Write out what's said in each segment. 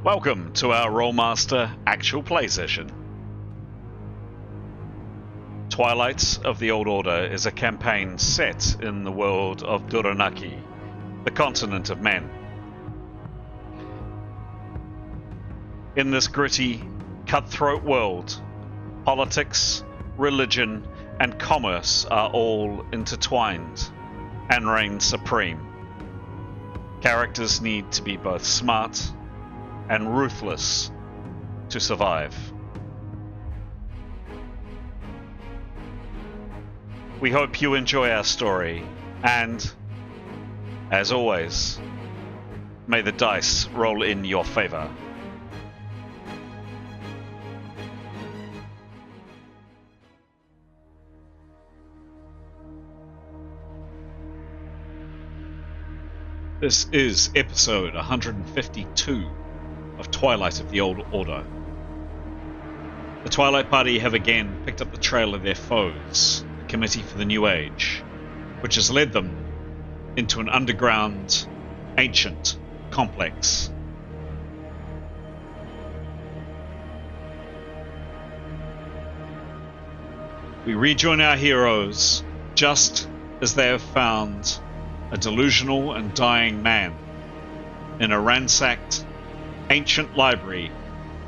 Welcome to our Rolemaster Actual play session. Twilight of the Old Order is a campaign set in the world of Duyranaki, the continent of men. In this gritty, cutthroat world, politics, religion, and commerce are all intertwined and reign supreme. Characters need to be both smart and ruthless to survive. We hope you enjoy our story, and, as always, may the dice roll in your favor. This is episode 152 of Twilight of the Old Order. The Twilight Party have again picked up the trail of their foes, the Committee for the New Age, which has led them into an underground, ancient complex. We rejoin our heroes just as they have found a delusional and dying man in a ransacked, ancient library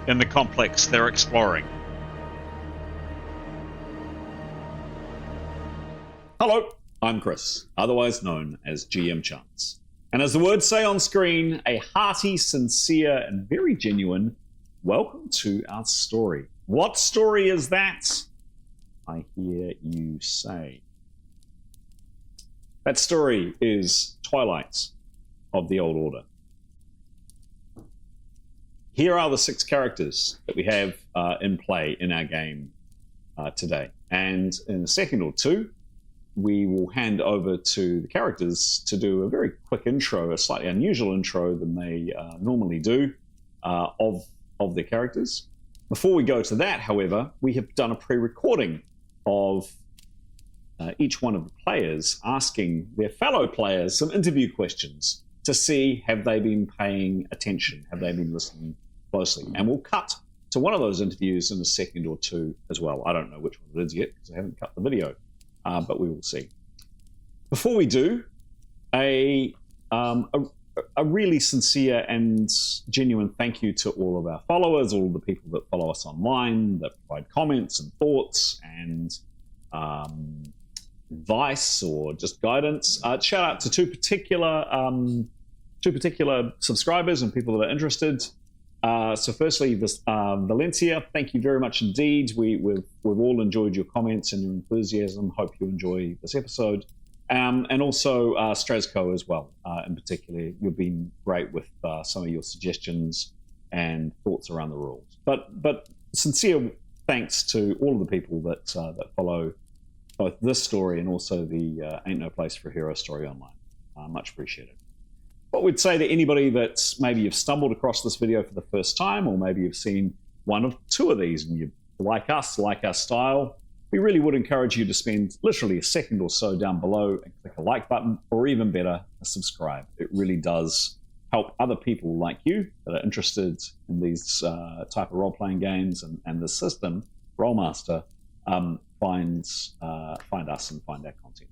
in the complex they're exploring. Hello, I'm Chris, otherwise known as GM Chance. And as the words say on screen, a hearty, sincere, and very genuine welcome to our story. What story is that? I hear you say. That story is Twilight of the Old Order. Here are the 6 characters that we have in play in our game today. And in a second or two, we will hand over to the characters to do a very quick intro, a slightly unusual intro than they normally do of their characters. Before we go to that, however, we have done a pre-recording of each one of the players asking their fellow players some interview questions to see, have they been paying attention, have they been listening closely. And we'll cut to one of those interviews in a second or two as well. I don't know which one it is yet because I haven't cut the video, but we will see. Before we do, a really sincere and genuine thank you to all of our followers, all of the people that follow us online, that provide comments and thoughts and advice or just guidance. Shout out to two particular subscribers and people that are interested. So firstly, Valencia, thank you very much indeed. We've all enjoyed your comments and your enthusiasm. Hope you enjoy this episode. And also Strazco as well. In particular, you've been great with some of your suggestions and thoughts around the rules. But sincere thanks to all of the people that follow both this story and also the Ain't No Place for a Hero story online. Much appreciated. What we'd say to anybody that maybe you've stumbled across this video for the first time, or maybe you've seen one of 2 of these and you like us, like our style, we really would encourage you to spend literally a second or so down below and click a like button, or even better, a subscribe. It really does help other people like you that are interested in these type of role-playing games and the system, Rolemaster, find us and find our content.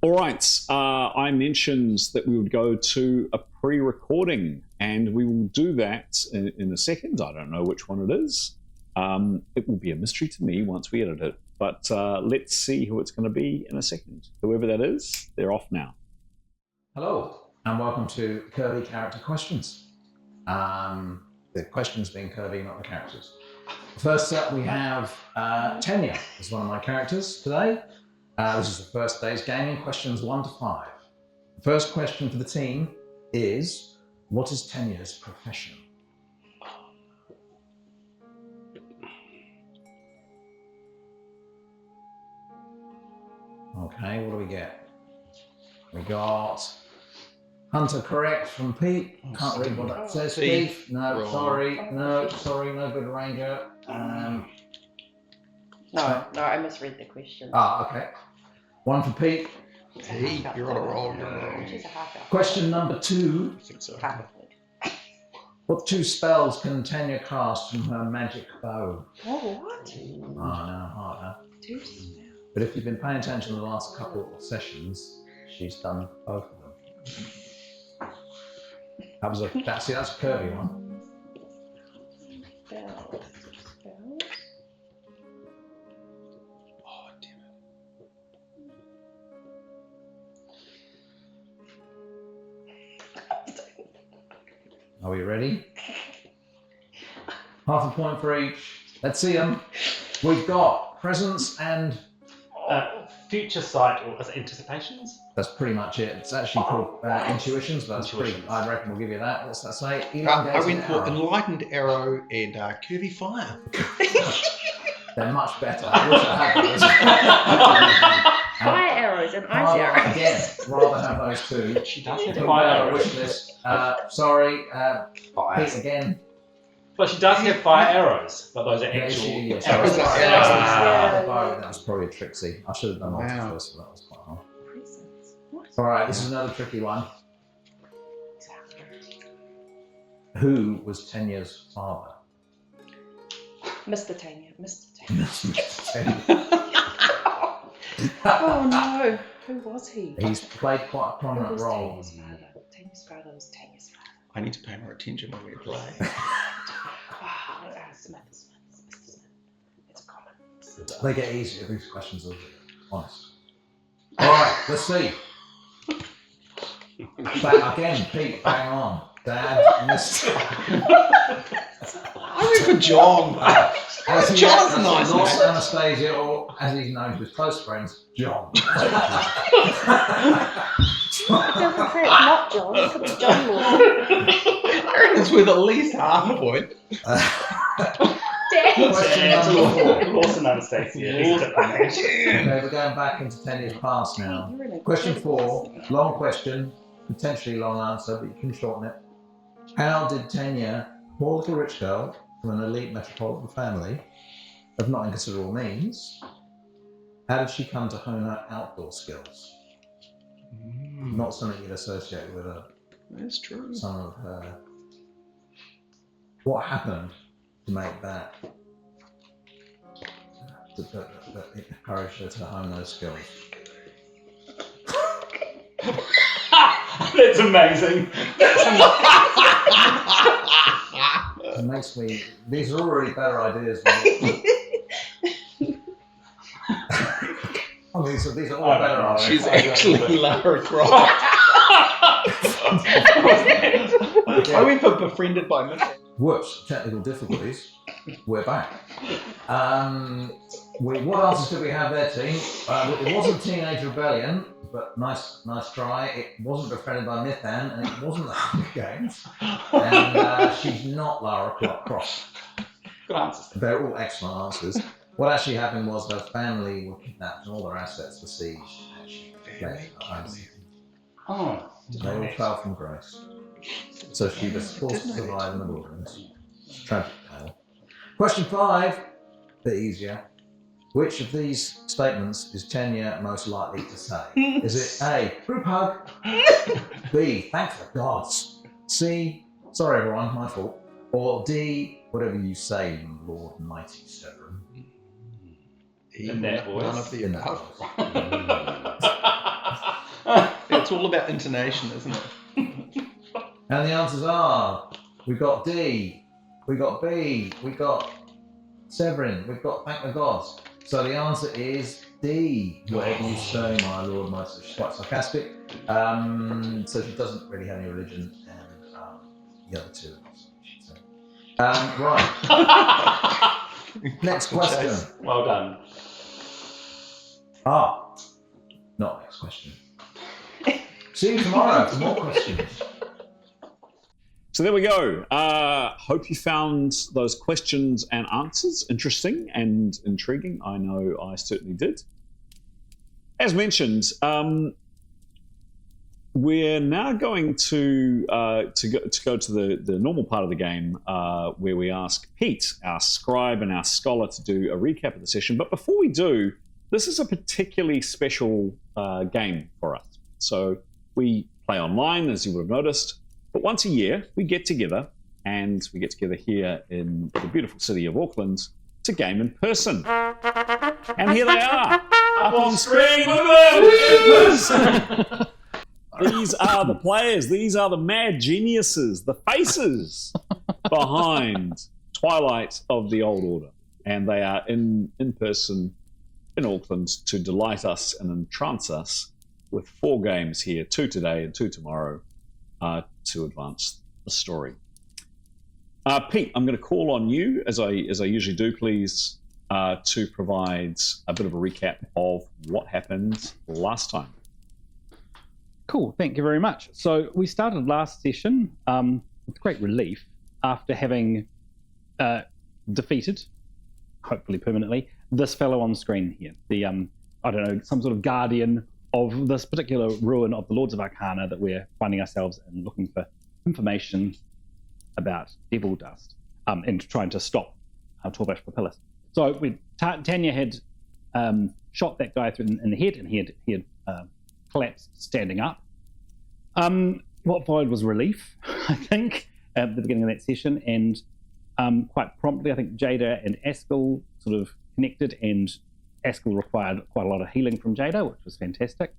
All right, I mentioned that we would go to a pre-recording, and we will do that in a second. I don't know which one it is. It will be a mystery to me once we edit it, but let's see who it's going to be in a second. Whoever that is, they're off now. Hello, and welcome to Curvy Character Questions. The questions being curvy, not the characters. First up, we have Tenya as one of my characters today. This is the first day's gaming, questions 1 to 5. The first question for the team is, what is Tenya's profession? Okay, what do we get? We got Hunter correct from Pete. Can't read what that says, Steve. No, sorry, no good ranger. No, I misread the question. Okay. One for Pete. Hey, you're on a roll. You're on a roll. She's a half elf. Question number 2. I think so. Half elf. What 2 spells can Tanya cast from her magic bow? Oh, what? Oh, no, harder. 2 spells. But if you've been paying attention to the last couple of sessions, she's done both of them. That's a curvy one. Spells. Oh, damn Are we ready? Half a point for each. Let's see them. We've got presence and... Future sight or anticipations? That's pretty much it. It's actually called intuitions, but that's pretty... I reckon we'll give you that. What's that say? I went for enlightened arrow and curvy fire. They're much better. I wish I had those. Fire arrows and ice arrows. Again, rather have those 2. She does have Put fire that on arrows. wish list. Sorry, Fire. Pete again. But she does have fire arrows, but those are actual Yes, arrows. that was probably a tricksy. I should have done multi first, but that was quite hard. Presents. What? All right, this is another tricky one. Who was Tanya's father? Mr. Tanya. Oh no. Who was he? He's played quite a Who prominent was role. Tanya's father? Tanya's father was Tanya's father. I need to pay more attention when we play. Smith. Mr. Smith. It's common. They get easier. These questions are honest. All right, let's see. Again, Pete, bang on. Dad, missed. I went for John. John's a nice lost name. Anastasia, or as he's known to his close friends, John. It doesn't say it's not John. It's John Lawson. I reckon it's worth at least half a point. Question number 4. Lawson Anastasia. Okay, we're going back into 10 years past now. Question 4, long question, potentially long answer, but you can shorten it. How did Tanya, poor little rich girl from an elite metropolitan family of not inconsiderable means, how did she come to hone her outdoor skills? Not something you'd associate with That's true. some of her. What happened to make that encouraged her to hone those skills? That's amazing. It makes me. These are already better ideas. Oh, these are all better ideas. She's actually Lara Croft. I went for befriended by Mickey. Whoops! Technical difficulties. We're back. What answers did we have there, team? It wasn't Teenage Rebellion, but nice try. It wasn't befriended by Mythan, and it wasn't the Hunger Games. And she's not Lara Croft. Good answers. They're all excellent answers. What actually happened was her family were kidnapped and all their assets were seized, and she fled behind. Oh. They all fell from grace. So she was forced to survive in the wilderness. Tragic tale. Question 5, a bit easier. Which of these statements is Tanya most likely to say? Is it A, group hug? B, thank the gods? C, sorry everyone, my fault? Or D, whatever you say, Lord Mighty Severin? In that voice. None of the In that above. voice. It's all about intonation, isn't it? And the answers are, we've got D, we've got B, we've got Severin, we've got thank the gods. So the answer is D, whatever you say, my lord, my sister. She's quite sarcastic. So she doesn't really have any religion, and the other two, she'd say. Right. Next question. Well done. Not next question. See you tomorrow for more questions. So there we go. Hope you found those questions and answers interesting and intriguing. I know I certainly did. As mentioned, we're now going to go to the normal part of the game where we ask Pete, our scribe and our scholar, to do a recap of the session. But before we do, this is a particularly special game for us. So we play online, as you would have noticed. But once a year, we get together and we get together here in the beautiful city of Auckland to game in person. And here they are, up on screen. Look at them, in person. These are the players. These are the mad geniuses, the faces behind Twilight of the Old Order. And they are in person in Auckland to delight us and entrance us with 4 games here, 2 today and 2 tomorrow, to advance the story. Pete, I'm going to call on you, as I usually do, please, to provide a bit of a recap of what happened last time. Cool, thank you very much. So we started last session with great relief after having defeated, hopefully permanently, this fellow on screen here. The, I don't know, some sort of guardian of this particular ruin of the Lords of Arcana that we're finding ourselves in, looking for information about devil dust and trying to stop Torvash Papillus. So Tanya had shot that guy in the head, and he had collapsed standing up. What followed was relief, I think, at the beginning of that session, and quite promptly, I think Jada and Askell sort of connected, and Askell required quite a lot of healing from Jada, which was fantastic.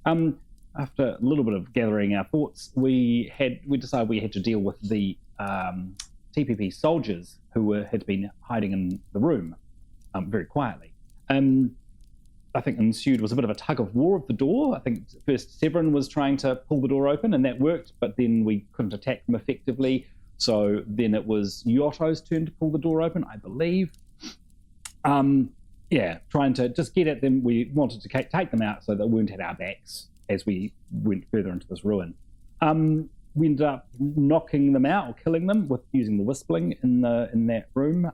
After a little bit of gathering our thoughts, we decided we had to deal with the TPP soldiers who had been hiding in the room very quietly. I think ensued was a bit of a tug of war of the door. I think first Severin was trying to pull the door open, and that worked, but then we couldn't attack them effectively. So then it was Yotto's turn to pull the door open, I believe. Trying to just get at them. We wanted to take them out so they weren't at our backs as we went further into this ruin. We ended up knocking them out or killing them with using the whistling in that room.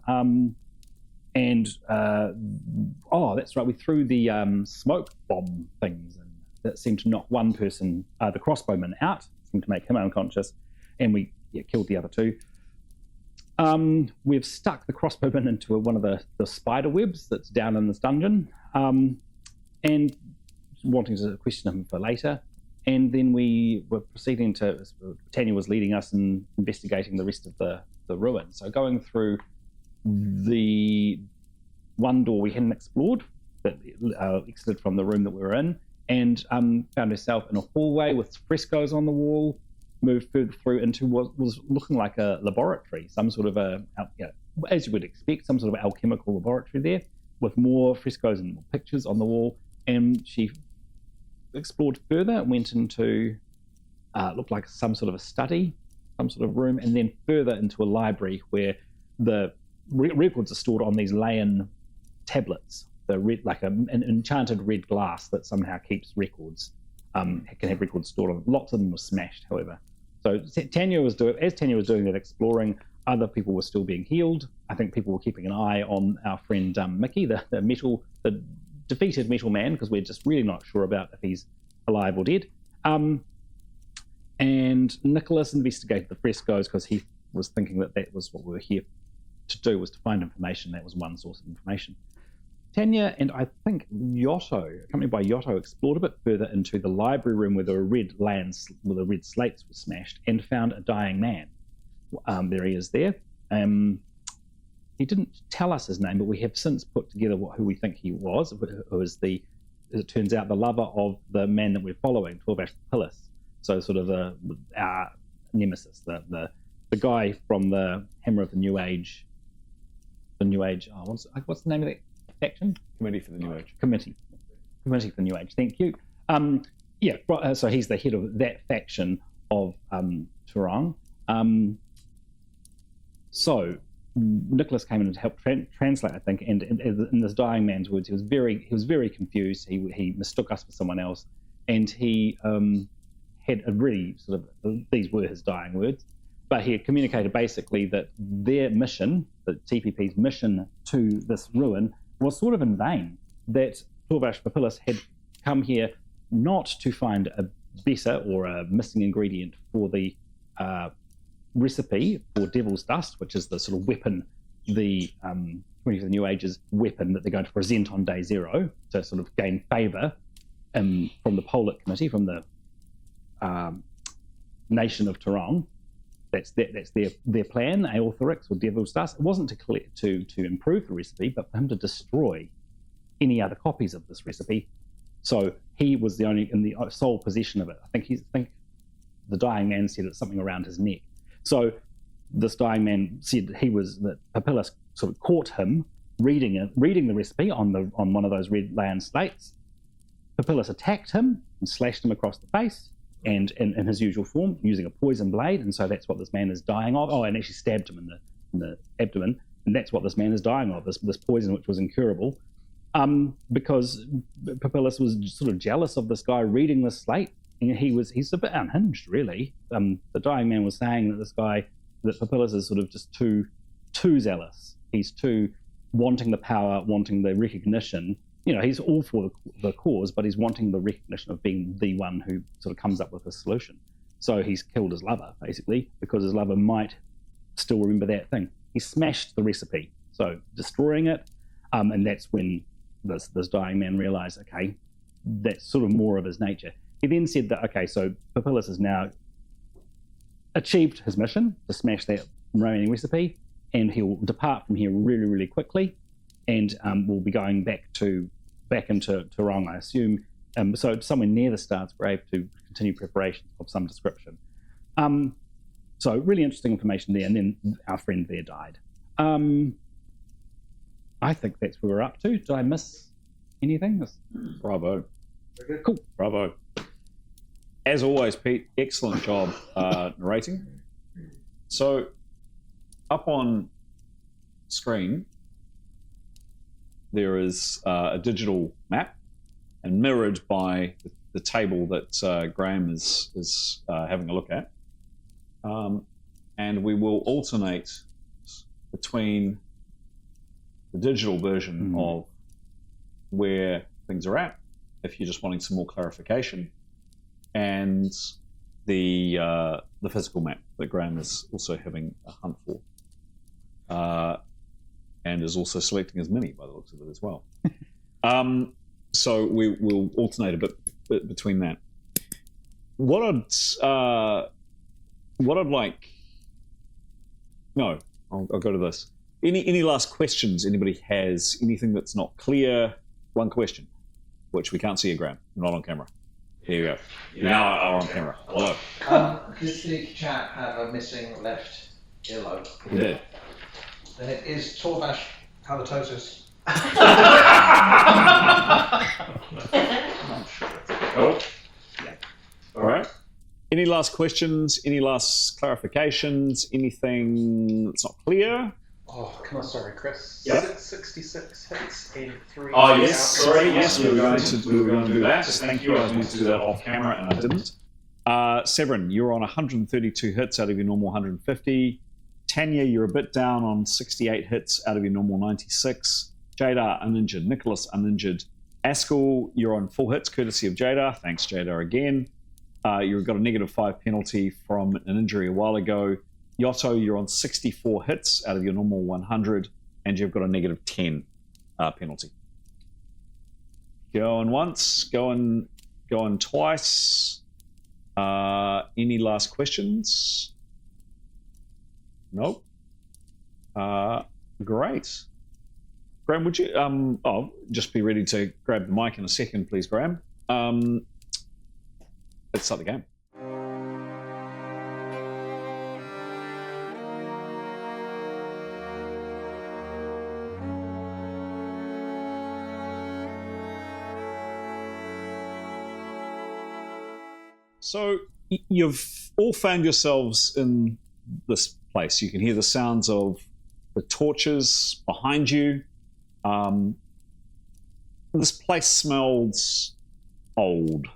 That's right, we threw the smoke bomb things, and that seemed to knock one person, the crossbowman, out, seemed to make him unconscious, and we killed the other 2. We've stuck the crossbowman into one of the spider webs that's down in this dungeon, and wanting to question him for later. And then we were proceeding to, Tanya was leading us in investigating the rest of the ruin. So going through the one door we hadn't explored, that exited from the room that we were in, and found herself in a hallway with frescoes on the wall, moved further through into what was looking like a laboratory, some sort of as you would expect, some sort of alchemical laboratory there, with more frescoes and more pictures on the wall. And she explored further and went into, looked like some sort of a study, some sort of room, and then further into a library where the records are stored on these Layan tablets, like an enchanted red glass that somehow keeps records, can have records stored on. Lots of them were smashed, however. So as Tanya was doing that exploring, other people were still being healed. I think people were keeping an eye on our friend Mickey, the defeated metal man, because we're just really not sure about if he's alive or dead. And Nicholas investigated the frescoes because he was thinking that was what we were here to do, was to find information. That was one source of information. Tanya and I think Yotto, accompanied by Yotto, explored a bit further into the library room where the red slates were smashed, and found a dying man. There he is there. He didn't tell us his name, but we have since put together who we think he was, who is as it turns out, the lover of the man that we're following, Torvash Papillus. So sort of our nemesis, the guy from the Hammer of the New Age. The New Age. Oh, what's the name of that faction? Committee for the New Age. Committee for the New Age. Thank you. So he's the head of that faction of Turong. So Nicholas came in to help translate, I think, and in this dying man's words, he was very confused. He mistook us for someone else, and he had a really sort of, these were his dying words, but he had communicated basically that their mission, the TPP's mission to this ruin, was sort of in vain. That Torvash Papillus had come here not to find a better or a missing ingredient for the recipe for Devil's Dust, which is the sort of weapon, the Community of the New Age's weapon that they're going to present on day 0 to sort of gain favour from the Pollitt Committee, from the nation of Turong. that's their plan. Aorthorix or Devil's Dust. It wasn't to improve the recipe, but for him to destroy any other copies of this recipe. So he was the only in the sole possession of it. I think the dying man said it's something around his neck. So this dying man said that Papillus sort of caught him reading the recipe on one of those red land slates. Papillus attacked him and slashed him across the face, and in his usual form, using a poison blade, and so that's what this man is dying of. Oh, and actually stabbed him in the abdomen, and that's what this man is dying of, this poison which was incurable. Because Papillus was sort of jealous of this guy reading the slate, and he's a bit unhinged, really. The dying man was saying that Papillus is sort of just too zealous. He's too wanting the power, wanting the recognition. He's all for the cause, but he's wanting the recognition of being the one who sort of comes up with a solution. So he's killed his lover, basically, because his lover might still remember that thing. He smashed the recipe, so destroying it, and that's when this dying man realized, okay, that's sort of more of his nature. He then said that, okay, so Papillus has now achieved his mission to smash that remaining recipe, and he'll depart from here really, really quickly, and we'll be going back into Tauranga, I assume. So somewhere near the Star's Grave to continue preparations of some description. So really interesting information there, and then our friend there died. I think that's where we're up to. Did I miss anything? Bravo. Cool. Bravo. As always, Pete, excellent job narrating. So, up on screen, there is a digital map, and mirrored by the table that Graham is having a look at. And we will alternate between the digital version of where things are at, if you're just wanting some more clarification, and the physical map that Graham is also having a hunt for, and is also selecting as many by the looks of it as well. So we will alternate a bit between that. What I'd like. No, I'll go to this. Any last questions anybody has? Anything that's not clear? One question, which we can't see you, Graham. You're not on camera. Here you go. You now are on camera. Hello. Does the chap have a missing left earlobe? He did. Then it is Torvash halitosis. Oh. Yeah. All right. Any last questions? Any last clarifications? Anything that's not clear? Oh, come on, sorry, Chris. Yeah. 66 hits and 3. Oh yes, sorry, yes, we were going to do that. Just thank you. I was meant to do that off camera and I didn't. Severin, you're on 132 hits out of your normal 150. Tanya, you're a bit down on 68 hits out of your normal 96. Jadar uninjured. Nicholas uninjured. Askell, you're on full hits courtesy of Jadar. Thanks, Jadar, again. You've got a -5 penalty from an injury a while ago. Yotto, you're on 64 hits out of your normal 100, and you've got a -10 penalty. Going once, going twice. Any last questions? Nope. Great. Graham, would you just be ready to grab the mic in a second, please, Graham. Let's start the game. So you've all found yourselves in this place. You can hear the sounds of the torches behind you. This place smells old.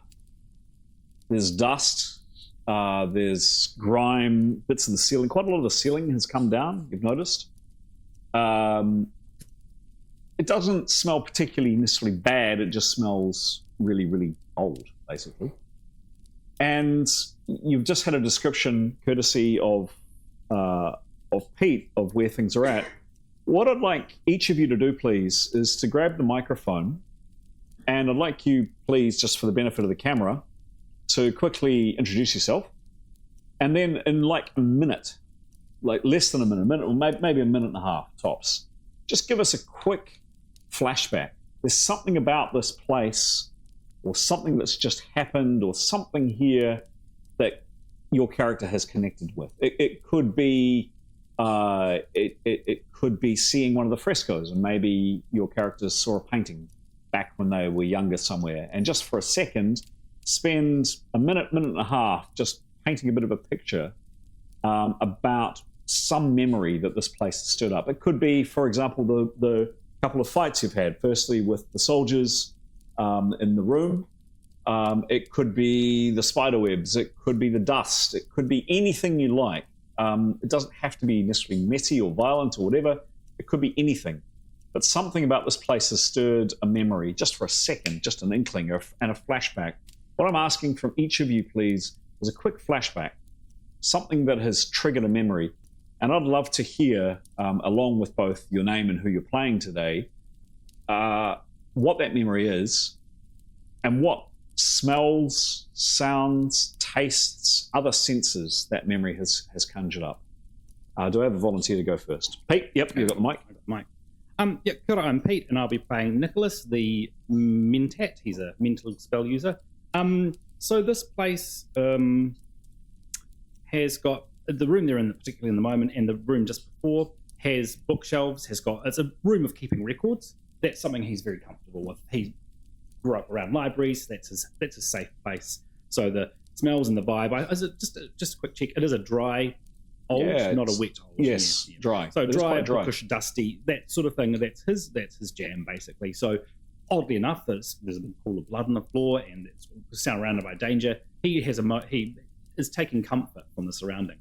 There's dust, there's grime, bits of the ceiling. Quite a lot of the ceiling has come down, you've noticed. It doesn't smell particularly necessarily bad, it just smells really, really old, basically. And you've just had a description, courtesy of Pete, of where things are at. What I'd like each of you to do, please, is to grab the microphone, and I'd like you, please, just for the benefit of the camera, to quickly introduce yourself And then in like a minute, like less than a minute or maybe a minute and a half tops, just give us a quick flashback. There's something about this place or something that's just happened or something here that your character has connected with. It could be it could be seeing one of the frescoes, and maybe your characters saw a painting back when they were younger somewhere, and just for a second spend a minute and a half just painting a bit of a picture about some memory that this place has stirred up. It could be, for example, the couple of fights you've had, firstly with the soldiers in the room. It could be the spider webs. It could be the dust. It could be anything you like. It doesn't have to be necessarily messy or violent or whatever. It could be anything. But something about this place has stirred a memory just for a second, just an inkling and a flashback. What I'm asking from each of you, please, is a quick flashback, something that has triggered a memory. And I'd love to hear, along with both your name and who you're playing today, what that memory is and what smells, sounds, tastes, other senses that memory has conjured up. Do I have a volunteer to go first? Pete, yep, you've got the mic. I got the mic. Yeah, good. I'm Pete, and I'll be playing Nicholas, the Mentat. He's a mental spell user. So this place has got the room they're in, particularly in the moment, and the room just before has bookshelves. It's a room of keeping records. That's something he's very comfortable with. He grew up around libraries. That's his safe place. So the smells and the vibe. Just a quick check. It is a dry old, not a wet old. Yes, yeah. dry. So dry, dry, bookish, dusty, that sort of thing. That's his jam, basically. So oddly enough, there's a pool of blood on the floor, and it's surrounded by danger. He is taking comfort from the surroundings.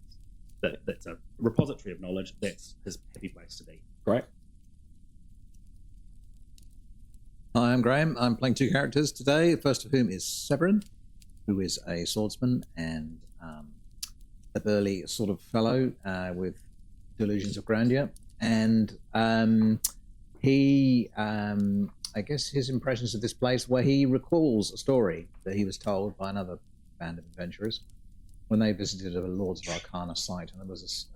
That's a repository of knowledge. That's his happy place to be. Great. Hi, I'm Graham. I'm playing two characters today, the first of whom is Severin, who is a swordsman and a burly sort of fellow with delusions of grandeur. And he, I guess his impressions of this place, where he recalls a story that he was told by another band of adventurers when they visited a Lords of Arcana site, and there was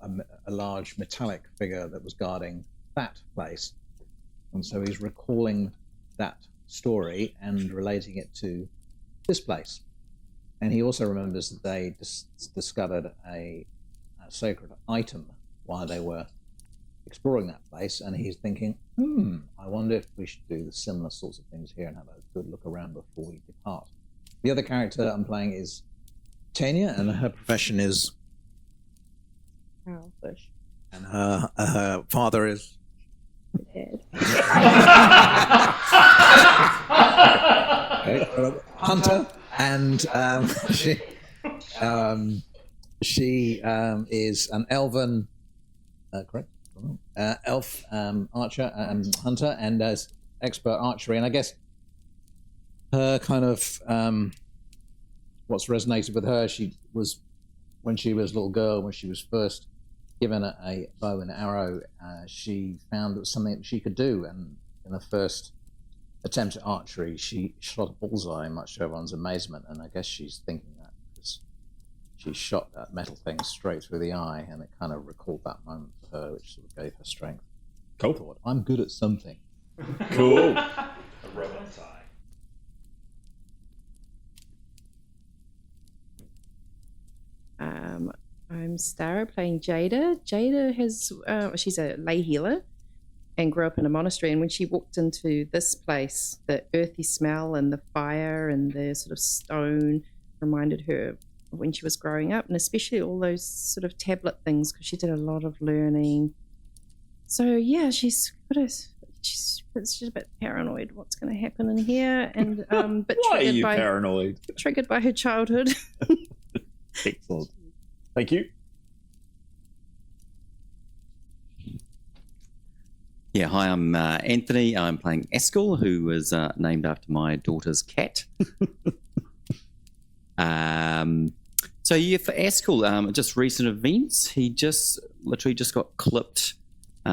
a large metallic figure that was guarding that place. And so he's recalling that story and relating it to this place. And he also remembers that they discovered a sacred item while they were exploring that place. And he's thinking, I wonder if we should do the similar sorts of things here and have a good look around before we depart. The other character I'm playing is Tanya, and her profession is Fish. and her father is Hunter, and she is an elven, correct? Elf archer and hunter, and as expert archery. And I guess her kind of what's resonated with her, she was when she was a little girl, when she was first given a bow and arrow, she found it was something that she could do, and in the first attempt at archery, she shot a bullseye, much to everyone's amazement. And I guess she's thinking that because she shot that metal thing straight through the eye, and it kind of recalled that moment for her, which sort of gave her strength. Cool. Thought, I'm good at something. Cool. A robot's eye. I'm Stara playing Jada. Jada has she's a lay healer and grew up in a monastery. And when she walked into this place, the earthy smell and the fire and the sort of stone reminded her of when she was growing up, and especially all those sort of tablet things, because she did a lot of learning. So yeah, she's a bit paranoid what's going to happen in here, and but Why are you paranoid? Triggered by her childhood. Excellent. Thank you. Yeah, hi, I'm Anthony. I'm playing Eskel, who was named after my daughter's cat. So yeah, for Eskel, just recent events. He literally just got clipped in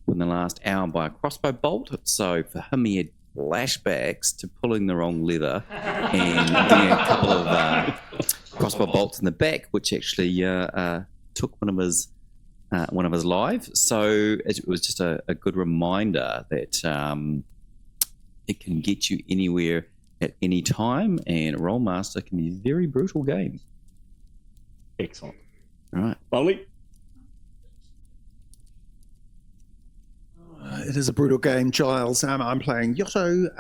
the last hour by a crossbow bolt. So for him, he had flashbacks to pulling the wrong leather and getting a couple of crossbow bolts in the back, which actually took one of his live. So it was just a good reminder that it can get you anywhere at any time, and Rolemaster can be a very brutal game. Excellent. All right. Lovely. It is a brutal game, Giles. I'm playing Yotto.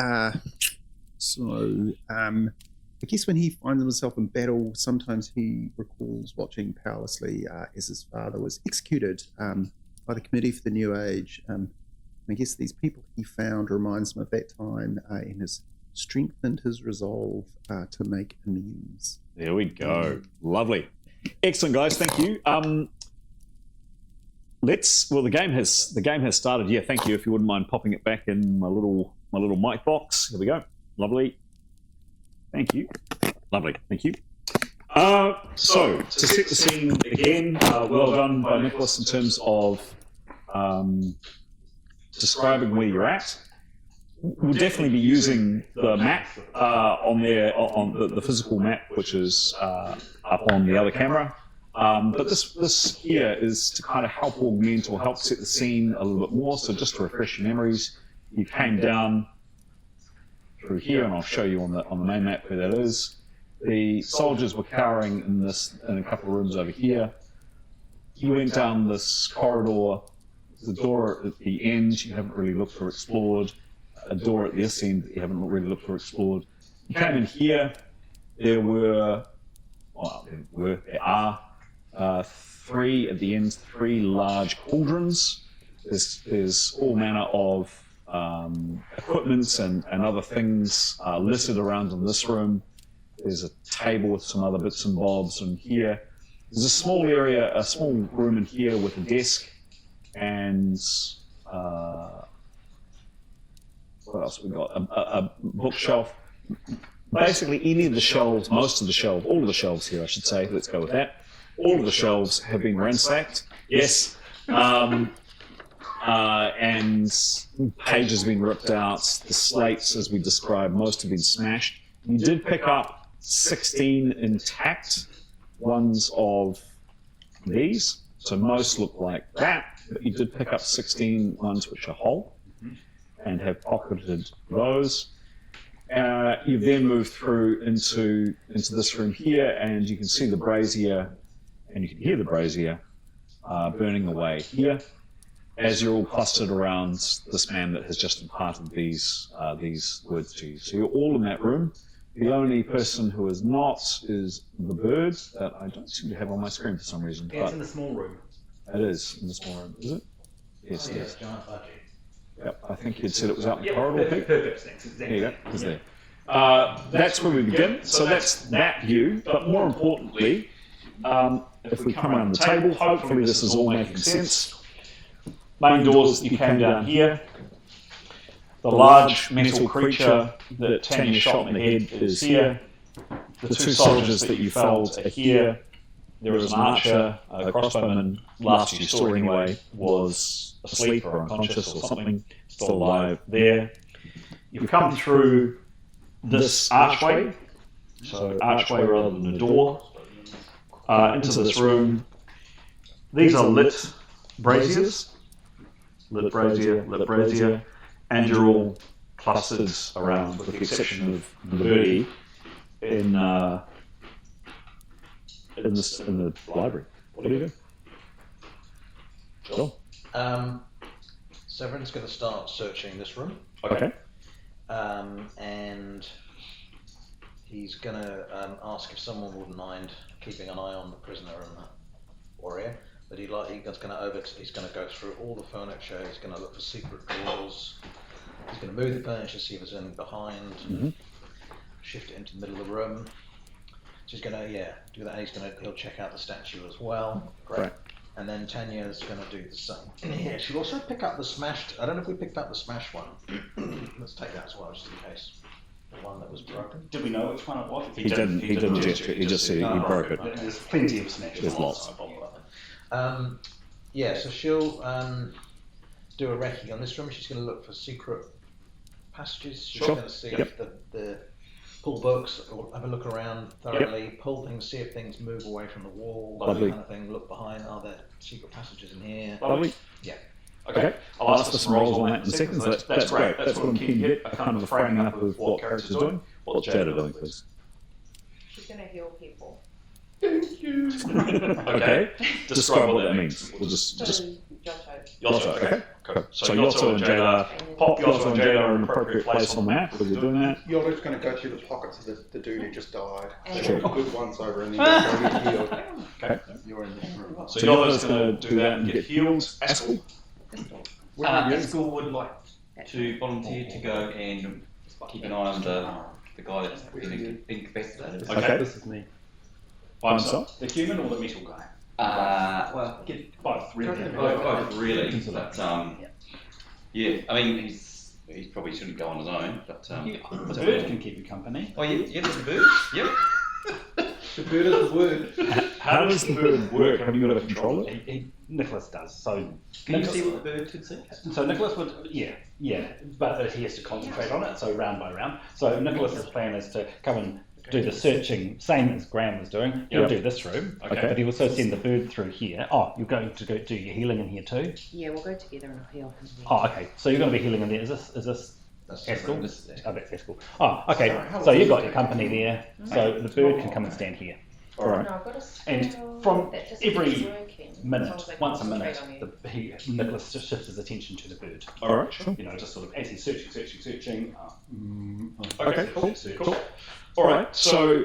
I guess when he finds himself in battle, sometimes he recalls watching powerlessly as his father was executed by the Committee for the New Age. I guess these people he found reminds him of that time and has strengthened his resolve to make amends. There we go. Lovely. Excellent, guys. Thank you. The game has started. Yeah, thank you. If you wouldn't mind popping it back in my little mic box. Here we go. Lovely. Thank you. Lovely. Thank you. So to set the scene again, well done by Nicholas in terms of describing where you're at. We'll definitely be using the map on the physical map, which is up on the other camera. But this here is to kind of help augment or help set the scene a little bit more. So just to refresh your memories, you came down through here, and I'll show you on the main map where that is. The soldiers were cowering in a couple of rooms over here. You went down this corridor. The door at the end you haven't really looked or explored. A door at this end that you haven't really looked or explored. You came in here. There are three at the end, three large cauldrons. There's all manner of equipment and other things littered around in this room. There's a table with some other bits and bobs in here. There's a small room in here with a desk and what else we got? A bookshelf. Basically, any of the shelves, all of the shelves here, I should say. Let's go with that. All of the shelves have been ransacked. Yes. And pages have been ripped out. The slates, as we described, most have been smashed. You did pick up 16 intact ones of these, so most look like that, but you did pick up 16 ones which are whole and have pocketed those. You've then moved through into this room here, and you can see the brazier, and you can hear the brazier burning away here as you're all clustered around this man that has just imparted these words to you. So you're all in that room. The only person who is not is the bird that I don't seem to have on my screen for some reason. Yeah, it's in the small room. It is in the small room, is it? Yes, it is. Giant budget. Yep, I think you'd said it was out in the corridor. Perfect. Thanks. There you go. It's there. That's where we begin. So that's that view. But more importantly, if we come around the table, hopefully this is all making sense. Main doors that you came down here. The large metal creature that Tanya shot in the head is here. The two soldiers that you felled are here. There is an archer, a crossbowman, last you saw anyway, was asleep or unconscious or something, still alive there. You've come through this archway, so archway rather than a door, into this room. These are lit braziers, lit brazier, and you're all clustered around, with the exception of the birdie, in the library. What do you do? Sure. Severin's going to start searching this room. Okay. And he's going to ask if someone wouldn't mind keeping an eye on the prisoner and the warrior. But he's going to go through all the furniture. He's going to look for secret drawers. He's going to move the furniture, see if there's anything behind. Shift it into the middle of the room. So he's going to do that. He'll check out the statue as well. Great. Right. And then Tanya's going to do the same. Yeah, she'll also pick up the smashed. I don't know if we picked up the smashed one. Let's take that as well, just in case. The one that was broken. Did we know which one it was? He didn't gesture it. He just said he broke it. There's plenty of smashed. There's lots. So she'll do a recce on this room. She's going to look for secret passages. She's going to see if the pull books, or have a look around thoroughly, pull things, see if things move away from the wall, that Lovely. kind of thing. Look behind, are there secret passages in here? Lovely. Yeah. Okay. I'll ask for some rolls on that in a second. So that's great. That's what I'm keen to get. A kind of a framing up of what character's doing. What's Jada doing, please? She's going to heal people. Okay. Describe what that means. We'll just Yotto. Okay. Cool. So Yotto and Jada, pop Yotto and Jada are in an appropriate place on the map. We're doing that. Yotto's going to go through the pockets of the dude who just died. Sure. Good once over and then you'll get healed. Okay. You're in this room. So Yotto's going to do that and get healed. Askell? School would like to volunteer to go and keep an eye on the guy that's been incapacitated. Okay. This is me. By himself? The human or the metal guy? Well, Get both, really. both really. But yeah, I mean he's probably shouldn't go on his own. But The bird can keep you company. oh yeah, the bird. Yep. The bird is the word. How does the bird work? Have you got to control it? Nicholas does. So Can you see what the bird could see? So Nicholas would, yeah, but he has to concentrate on it, so round by round. So Nicholas's plan is to come and do the searching, same as Graham was doing. He'll do this room, Okay. but he'll also send the bird through here. Oh, you're going to go do your healing in here too? Yeah, we'll go together and heal. Oh, okay. So you're going to be healing in there. Is this That's Haskell? this- Oh, that's Haskell. Oh, okay. So you've got your company there. So the bird can come and stand here. All right. No, I've got a And spell from that just every keeps working, as long minute, as I once a concentrate minute, on you. Nicholas just shifts his attention to the bird. All right, sure. You know, just sort of as he's searching. Okay, cool. Search. Cool. All right. So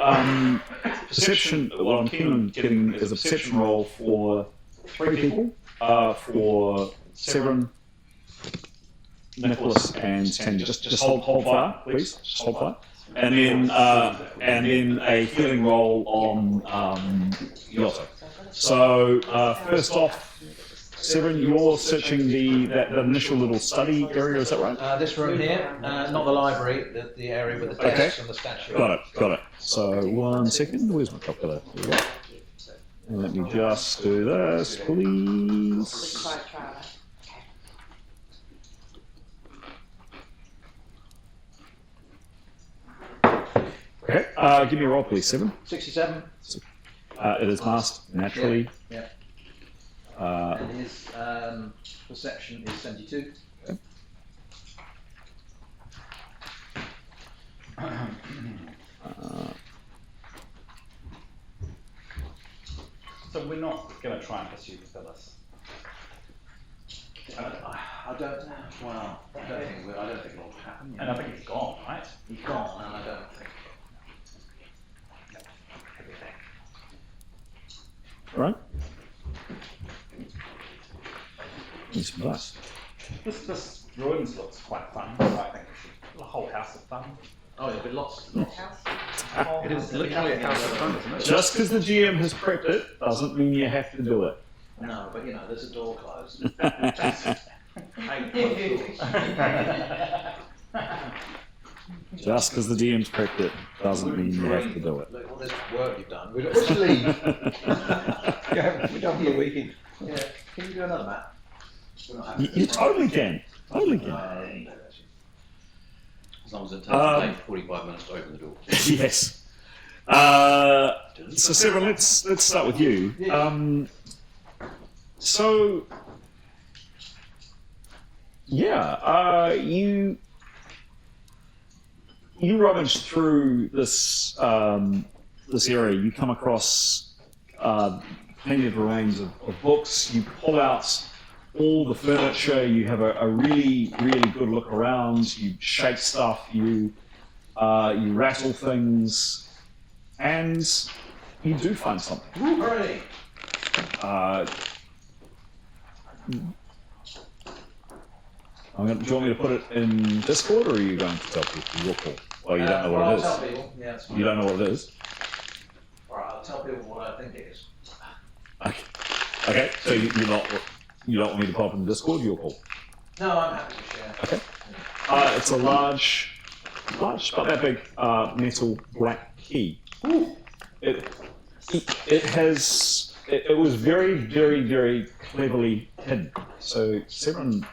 perception. What I'm keen on getting is a perception roll for 3 people. For Severin, Nicholas, and Tanya. Just hold fire, please. Just hold fire. And then a healing roll on Yotto. So first off, Severin, you're searching that initial little study area. Is that right? This room here, not the library, the area with the desks and the statue. Got it. So 1 second. Where's my calculator? Here we go. And let me just do this, please. Okay. Give me a roll, please. 7. 67. It is masked naturally. Yeah. And his perception is 72. So we're not going to try and pursue Phyllis. I don't think it'll happen. And I think he's gone, right? He's gone, and I don't think. All right. Nice and nice. This ruins looks quite fun. So I think the whole house is fun. Oh, there'll be lots. It is literally a house of fun, isn't it? Just because the GM has prepped it doesn't mean you have to do it. No, but there's a door closed. Just because the DM's prepped it doesn't mean you have to do it. Look, all this work you've done. We Let's leave. We're done for the weekend. Yeah. Can you do another map? We're not You, having you totally can. Totally can. As long as it takes 45 minutes to open the door. Yes. So Severin, let's start with you. So yeah, you rummage through this this area. You come across plenty of remains of books. You pull out all the furniture. You have a really good look around. You shake stuff. You rattle things, and you do find something. Hooray! Do you want me to put it in Discord, or are you going to tell people your call? Oh, you don't know what I'll it tell is. people. Yeah, it's fine. You don't know what it is. Alright, I'll tell people what I think it is. Okay. So you don't want me to pop in Discord? Your call. No, I'm happy to share. Okay. It's a large, about that big, metal black key. It was very cleverly hidden. So Severin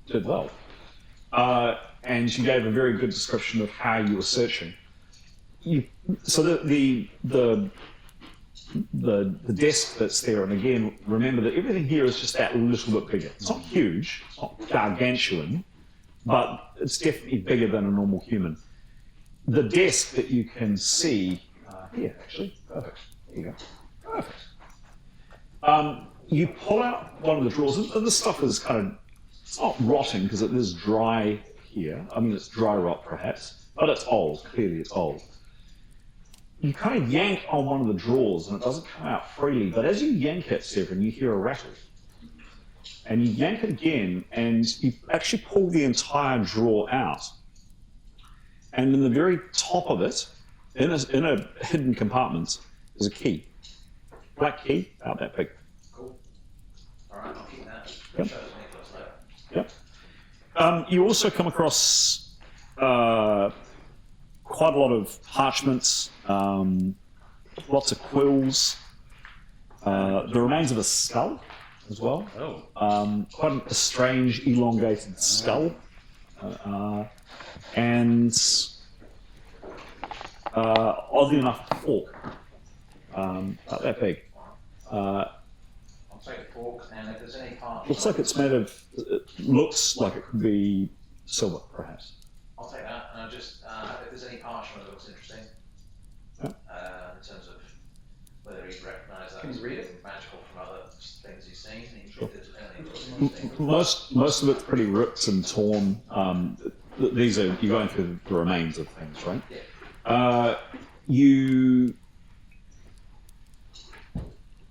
did well. and you gave a very good description of how you were searching. So the desk that's there, and again, remember that everything here is just that little bit bigger. It's not huge, it's not gargantuan, but it's definitely bigger than a normal human. The desk that you can see here, actually, perfect. There you go. Perfect. You pull out one of the drawers, and this stuff is kind of, it's not rotting because it is dry here. I mean, it's dry rot perhaps, but it's old. Clearly, it's old. You kind of yank on one of the drawers and it doesn't come out freely, but as you yank it, Severin, you hear a rattle. And you yank it again and you actually pull the entire drawer out. And in the very top of it, in a hidden compartment, is a key. Black key, about that big. Cool. All right, I'll keep that. Yep. Show Nicholas later. Yep. You also come across quite a lot of parchments, lots of quills, the remains of a skull as well. Quite a strange, elongated skull. And oddly enough, a fork, about that big. I'll take a fork, and if there's any parchment... Looks like it's made of, it looks like it could be silver, perhaps. I'll take that, and I'll just, if there's any parchment that looks interesting, Yeah. in terms of whether he'd recognise that Can as you read being it? magical from other things he's seen. Sure. If there's any things. Most of it's pretty ripped and torn. These are, you're going through the remains of things, right?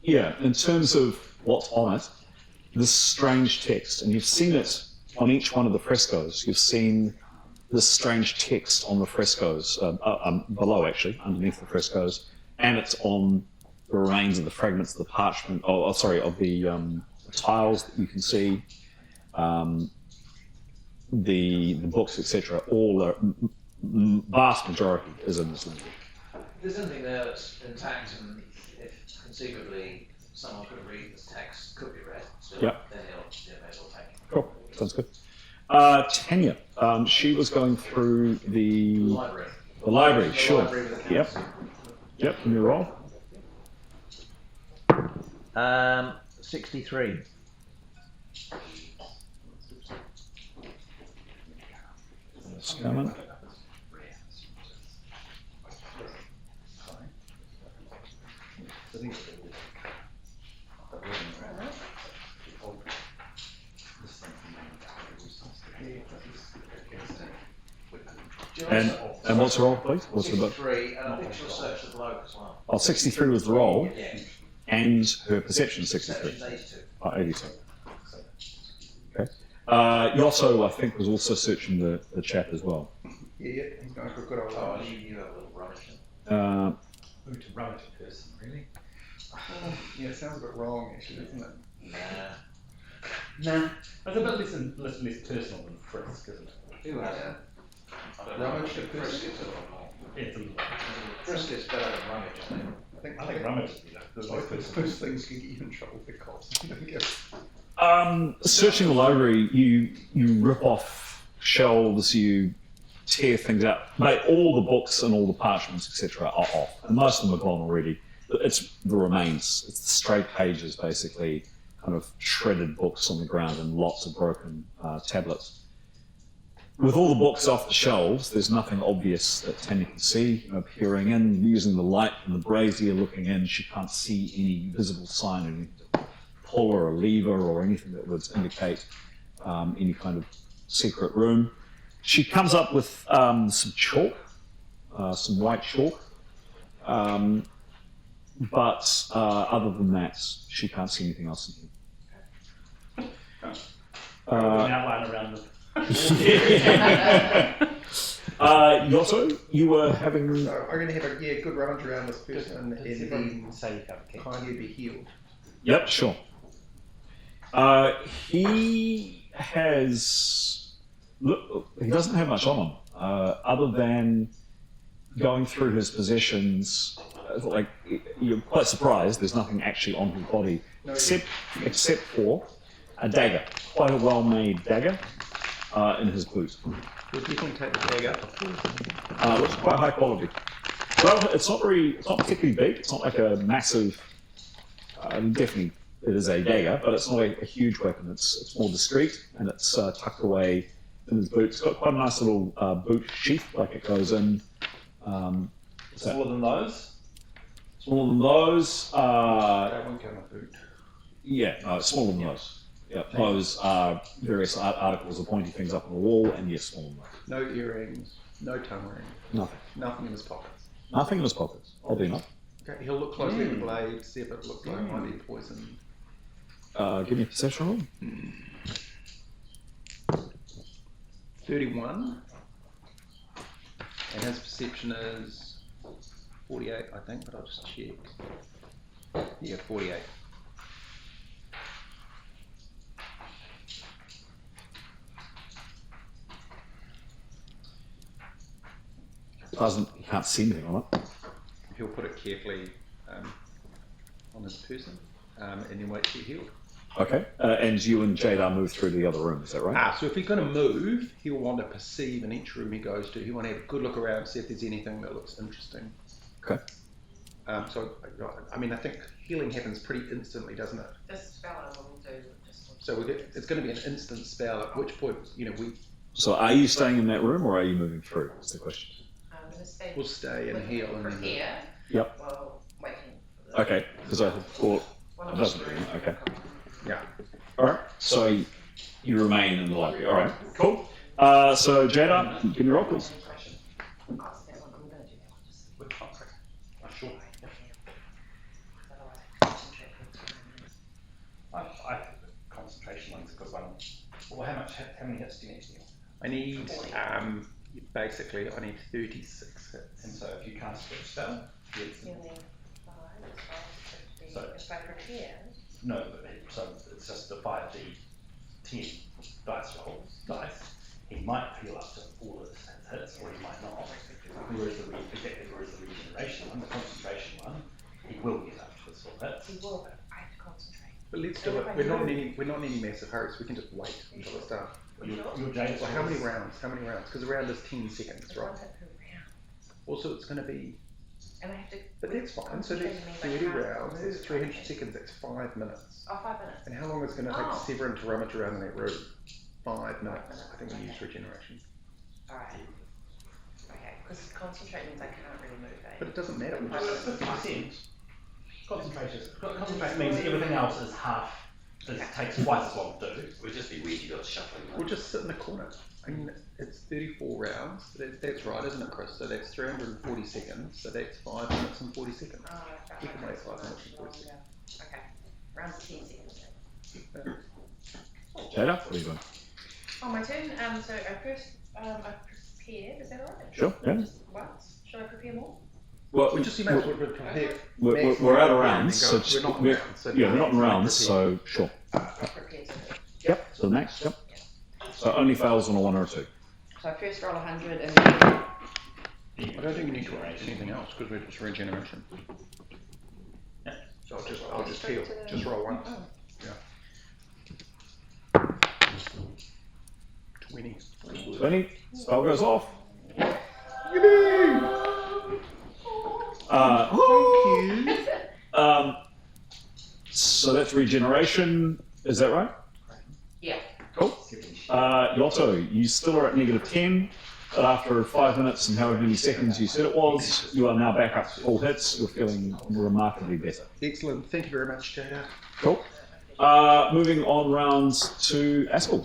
Yeah. In terms of what's on it, this strange text, and you've seen it on each one of the frescoes. You've seen this strange text on the frescoes, below actually, underneath the frescoes, and it's on the remains of the fragments of the parchment, of the tiles that you can see, the books, etc. All the vast majority is in this language. If there's anything there that's intact, and if conceivably someone could read this text, could be read, still, then he'll may as well take it. Cool, sounds good. Tanya, she was going through the Library. The library, sure. Library with Yep. accounts. Yep, and you roll. 63. It's coming. And what's the roll, please? What's the book? 63, and I think she'll search the bloke as well. Oh, 63 was the roll, Yeah. and her perception 63. Perception's 82. Oh, 82. Okay. Yosso, I think, was also searching the chat as well. Yeah, he's going for a good old Oh, laugh. you have a little rubbish. Who to run it person, really? Yeah, it sounds a bit wrong, actually, doesn't it? Nah. It's a bit less personal than frisk, isn't it? Who has it? I don't know. Rummage at Frisk person? is a little more. It's a Frisk is better than rummage, I think. I think rummage is the Both most those things can get you in trouble with cops. I guess. Searching the library, you rip off shelves, you tear things out. But all the books and all the parchments, etc., are off. And most of them are gone already. It's the remains. It's the straight pages, basically, kind of shredded books on the ground and lots of broken tablets. With all the books off the shelves, there's nothing obvious that Tanya can see. Peering in, using the light from the brazier, looking in, she can't see any visible sign of anything to pull or a lever or anything that would indicate any kind of secret room. She comes up with some chalk, some white chalk, but other than that, she can't see anything else in here. an outline around them. Yosso, you were having... So I'm going to have a good rummage around this person Does and everyone say you have a key? kindly be healed. Yep, sure. He has... Look, he doesn't have much on him, other than going through his possessions. Like, you're quite surprised there's nothing actually on his body, except for a dagger, quite a well-made dagger. in his boot. Would you think take the bag up? Looks quite high quality. Well, it's not particularly big. It's not like a massive. Definitely, it is a dagger, but it's not a huge weapon. It's more discreet, and it's tucked away in his boot. It's got quite a nice little boot sheath, like it goes in. Smaller than those? Smaller than those. That won't go in a boot. Yeah, no, it's smaller than those. Yeah, those are various articles of pointy things up on the wall, and yes, smaller than those. No earrings, no tongue ring. Nothing. Nothing in his pockets. Nothing in his pockets. I'll be enough. Okay, he'll look closely at the blade, see if it looks like it might be poison. Give me a perception roll. 31. And his perception is 48, I think, but I'll just check. Yeah, 48. You can't see anything on it. He'll put it carefully on his person and then wait to get healed. Okay. And you and Jadar move through to the other room, is that right? So if he's going to move, he'll want to perceive in each room he goes to. He'll want to have a good look around, see if there's anything that looks interesting. Okay. So, I mean, I think healing happens pretty instantly, doesn't it? This spell I will do. So it's going to be an instant spell, at which point, we... So are you staying in that room, or are you moving through, is the question. I'm going to stay. We'll stay and heal and then... Prepare. Yep. While waiting. Okay, because I thought it doesn't. Okay. Yeah. All right. So you remain in the library. All right. Cool. So Jada, give me a roll, please. I think the concentration one's a good one. Well, how many hits do you need to deal? I need, basically, I need 36 hits. And so if you cast a spell, So if I prepare. No, so it's just the 5d10 dice roll. Dice. He might heal up to all of his hits, or he might not. Whereas the regeneration one, the concentration one, he will get up to his full hits. He will, but I have to concentrate. But let's do it. We're not in any massive hurry, so we can just wait until it starts. Well, how many rounds? Because a round is 10 seconds, right? Also, it's going to be... And I have to... But that's fine. So that's 30 rounds. That's 300 seconds. That's 5 minutes. Oh, 5 minutes. And how long is it going to take Severin to rummage around in that room? 5 minutes. I think we use regeneration. Alright. Okay, because concentrate means I can't really move, eh? But it doesn't matter. Concentration means everything else is takes twice as long to do. It would just be weird you got shuffling. We'll just sit in the corner. I mean, it's 34 rounds. That's right, isn't it, Chris? So that's 340 seconds. So that's 5 minutes and 40 seconds. Oh, okay. We can wait 5 minutes and 40 seconds. Okay. Round 10 seconds. Jada, what are you doing? Oh, my turn. So I first, I prepared. Is that alright? Sure, yeah. Just once. Should I prepare more? Well, we just we're prepared. We're out of rounds, so we're not in rounds. So we're not in rounds, so sure. Prepared. Yep. So the next, yep. So it only fails on a 1 or a 2. So I first roll 100 and then... I don't think we need to write anything else because we're just regeneration. Yeah. So I'll just heal. Just roll once. Yeah. 20. 20. Spell goes off. So that's regeneration. Is that right? Yeah. Cool. Yotto, you still are at -10, but after 5 minutes and however many seconds you said it was, you are now back up to full hits. You're feeling remarkably better. Excellent. Thank you very much, Jada. Cool. Moving on rounds to Askell.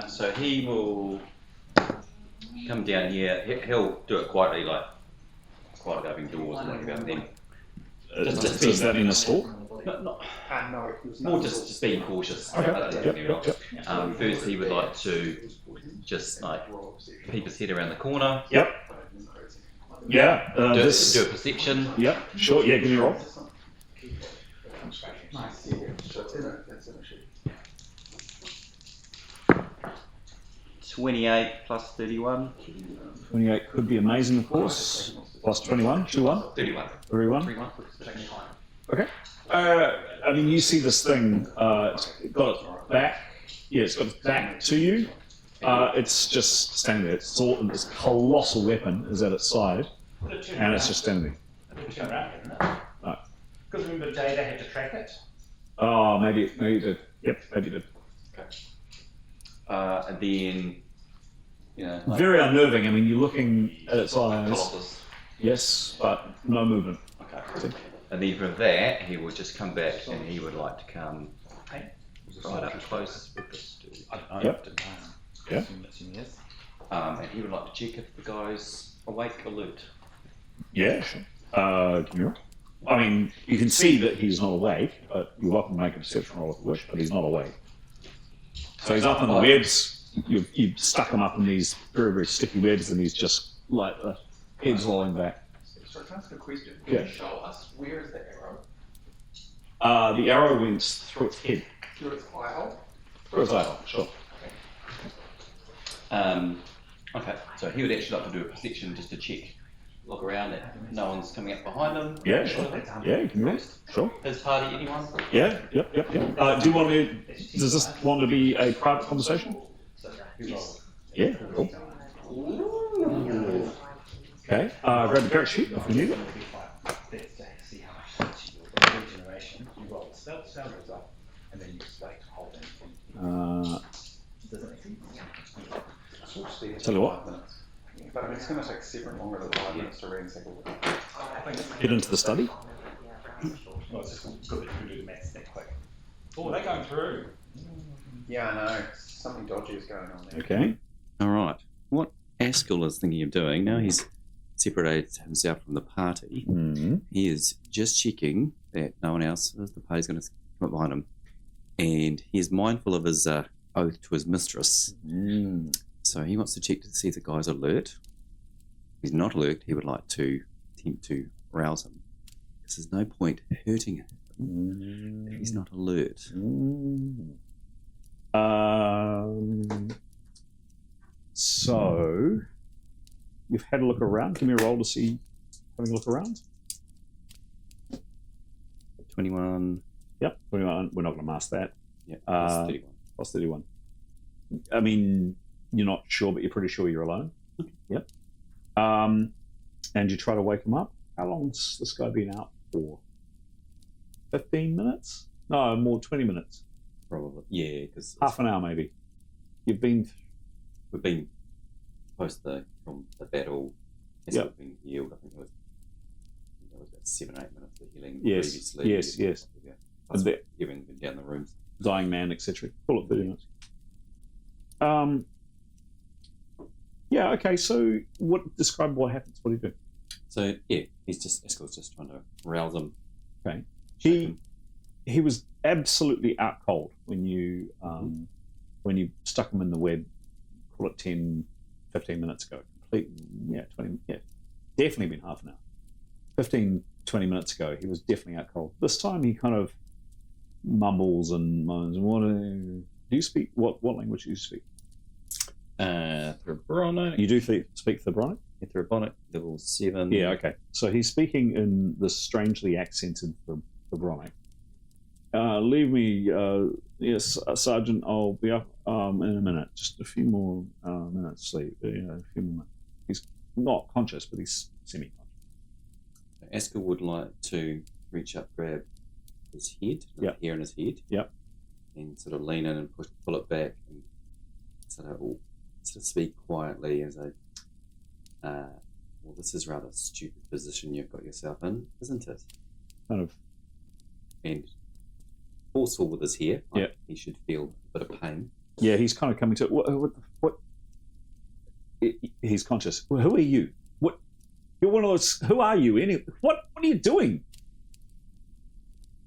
So he will come down here. He'll do it quietly, like opening doors and whatever about them. Does that mean a stalk? No. More just being cautious. Okay. Yep. First, he would like to just peep his head around the corner. Yep. Yeah. Do a perception. Yep. Sure. Yeah. Give me a roll. 28 plus 31. 28 could be amazing, of course. Plus 21. 2-1. 31. 31. Okay. I mean, you see this thing. It's got its back it's got its back to you. It's just standing there. This colossal weapon is at its side, and it's just standing there. Turn around, isn't it? Right. Because remember, Jada had to track it. Oh, maybe it did. Yep, maybe it did. And then, you know, like Very unnerving. I mean, you're looking at its eyes. Colossus. Yes, but no movement. Okay. And then from that, he would just come back and he would like to come right up close with this dude. Yep. Yeah. And he would like to check if the guy's awake, alert. Yeah, sure. Give me a roll. I mean, you can see that he's not awake, but you're welcome to make a perception roll if you wish, but he's not awake. So he's up in the webs. You've stuck him up in these very, very sticky webs, and he's just like the head's rolling back. So can I ask a question? Yeah. Can you show us where is the arrow? The arrow went through its head. Through its eye hole? Through its eye hole, sure. Okay, so he would actually like to do a perception just to check, look around that no one's coming up behind him. Yeah, sure. Yeah, you can roll. Sure. His party, anyone? Yeah, yep. Do you want me? Does this want to be a private conversation? Yeah, cool. Okay, grab the character sheet if you need it. See how much regeneration. You roll the spell goes up, and then you select hold it. Does that make sense? Tell you what. But I mean, it's going to take separate longer than 5 minutes to ransack. Get into the study. Well, it's just good that you can do the maths that quick. Oh, they're going through. Yeah, I know. Something dodgy is going on there. Okay. All right. What Askell is thinking of doing, now he's separated himself from the party, he is just checking that no one else, the party's going to come up behind him. And he's mindful of his oath to his mistress. So he wants to check to see if the guy's alert. If he's not alert, he would like to attempt to rouse him. Because there's no point hurting him if he's not alert. So you've had a look around. Give me a roll to see having a look around. 21. Yep, 21. We're not going to mask that. Yeah, plus 31. Plus 31. I mean, you're not sure, but you're pretty sure you're alone. Yep. And you try to wake him up. How long's this guy been out for? 15 minutes? No, more, 20 minutes. Probably. Yeah, because half an hour maybe. We've been from the battle. Yep. Been healed. I think it was about 7 or 8 minutes of healing previously. Yes. And everything been down the rooms. Dying man, etc. Call it 30 minutes. Yeah, okay, so describe what happens. What do you do? So yeah, Askell's just trying to rouse him. Okay. He was absolutely out cold when you stuck him in the web, call it 10, 15 minutes ago. 20, definitely been half an hour. 15, 20 minutes ago, he was definitely out cold. This time he kind of mumbles and moans. Do you speak, what language do you speak? Thebronic. You do speak Thebronic? Thebronic, level 7. Yeah, okay. So he's speaking in this strangely accented Thebronic. Leave me, yes, Sergeant, I'll be up in a minute. Just a few more minutes sleep. A few more minutes. He's not conscious, but he's semi-conscious. Askell would like to reach up, grab his head, hair in his head, and sort of lean in and pull it back, and sort of speak quietly as well, this is rather a stupid position you've got yourself in, isn't it? Kind of. And forceful with his hair. Like he should feel a bit of pain. Yeah, he's kind of coming to what? He's conscious. Well, who are you? What? You're one of those. Who are you? What are you doing?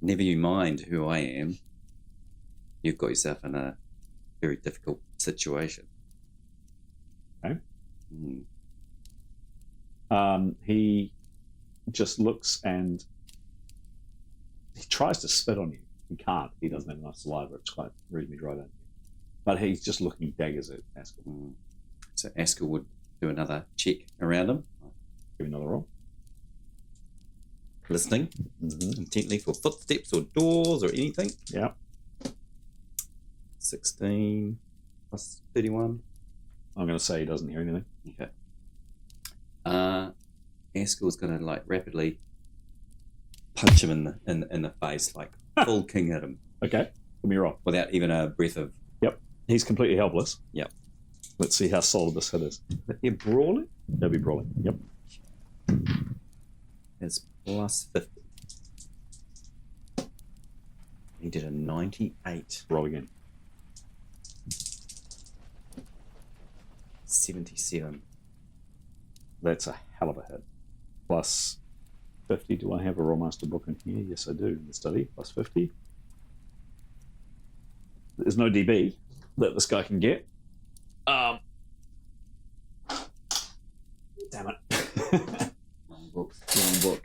Never you mind who I am. You've got yourself in a very difficult situation. Okay. He just looks and he tries to spit on you. He can't. He doesn't have enough saliva. It's quite reasonably dry down. But he's just looking daggers at Askell. So Askell would do another check around him. Give me another roll. 16 plus 31. I'm going to say he doesn't hear anything. Okay. Eskel's going to like rapidly punch him in the face, like full king at him. Okay, give me a roll. Without even a breath of. Yep, he's completely helpless. Yep. Let's see how solid this hit is. But you're brawling? They'll be brawling. Yep. It's plus 50. He did a 98. Roll again. 77. That's a hell of a hit. Plus 50. Do I have a Rolemaster book in here? Yes, I do. In the study. Plus 50. There's no DB that this guy can get. Damn it. Wrong book. Wrong book.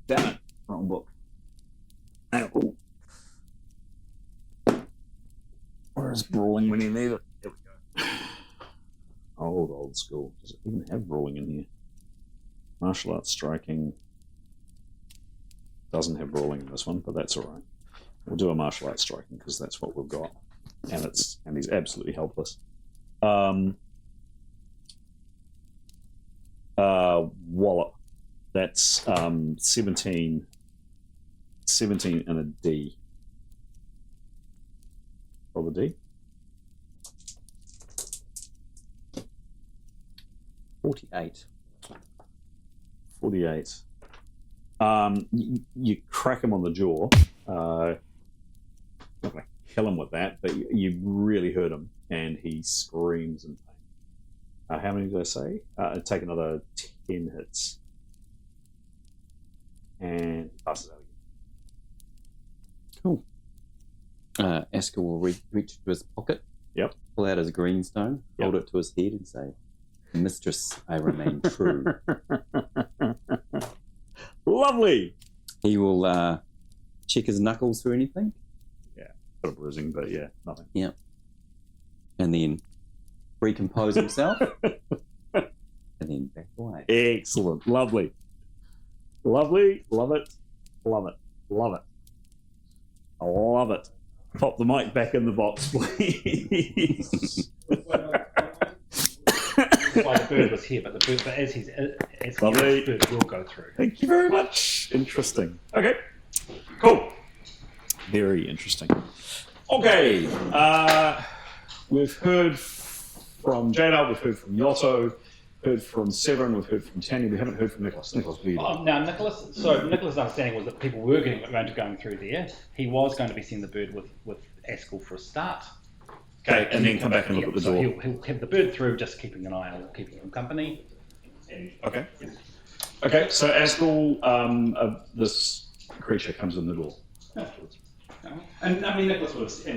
Damn it. Wrong book. Ow. Where's brawling when you need it? There we go. Old school. Does it even have brawling in here? Martial arts striking. Doesn't have brawling in this one, but that's all right. We'll do a martial arts striking because that's what we've got, and he's absolutely helpless. Wallop. That's 17 and a D. Roll the D. 48. 48. You crack him on the jaw. Not going to kill him with that, but you really hurt him, and he screams in pain. How many did I say? Take another 10 hits. And passes out again. Cool. Eskel will reach into his pocket. Yep. Pull out his greenstone, hold it to his head, and say, "Mistress, I remain true." Lovely. He will check his knuckles for anything. Yeah, got a bruising, but yeah, nothing. Yeah. And then recompose himself, and then back away. Excellent. Lovely. Lovely. Love it. Love it. Love it. I love it. Pop the mic back in the box, please. Why the bird was here, but the bird, as Lovely. the bird will go through. Thank you very much. Interesting. Okay. Cool. Very interesting. Okay. We've heard from Jada, we've heard from Yotto, heard from Severin, we've heard from Tanya, we haven't heard from Nicholas. Nicholas, please. Now, Nicholas' understanding was that people were going through there. He was going to be seeing the bird with Eskel for a start. Okay, and then come back and look at the door. He'll have the bird through, just keeping an eye on, keeping him company. Okay. Okay, so Eskel, this creature comes in the door. And I mean, Nicholas would say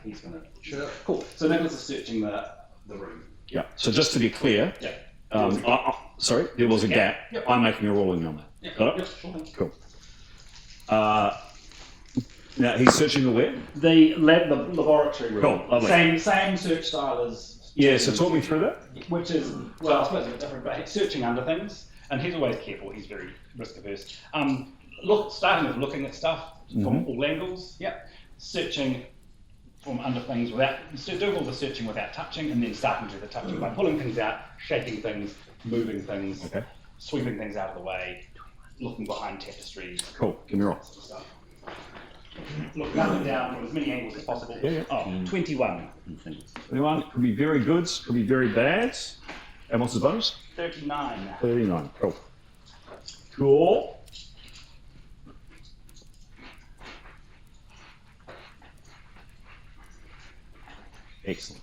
he's going to. Sure. Cool. So Nicholas is searching the room. Yeah. So just to be clear, Yeah. sorry, there was a gap. Yep. I'm making a rolling number. Yeah. Got it? Yep, sure thing. Cool. Now he's searching the where? The laboratory room. Cool, lovely. Same search style as. Yeah. So talk me through that. Which is, well, I suppose it's different, but he's searching under things, and he's always careful. He's very risk averse. Starting with looking at stuff from all angles. Yep. Searching from under things doing all the searching without touching, and then starting to do the touching by pulling things out, shaking things, moving things, sweeping things out of the way, looking behind tapestries. Cool. Give me a roll. Stuff. Looking up and down from as many angles as possible. Yeah. Oh, 21. 21 could be very good, could be very bad. And what's his bonus? 39. 39. Cool. Cool. Excellent.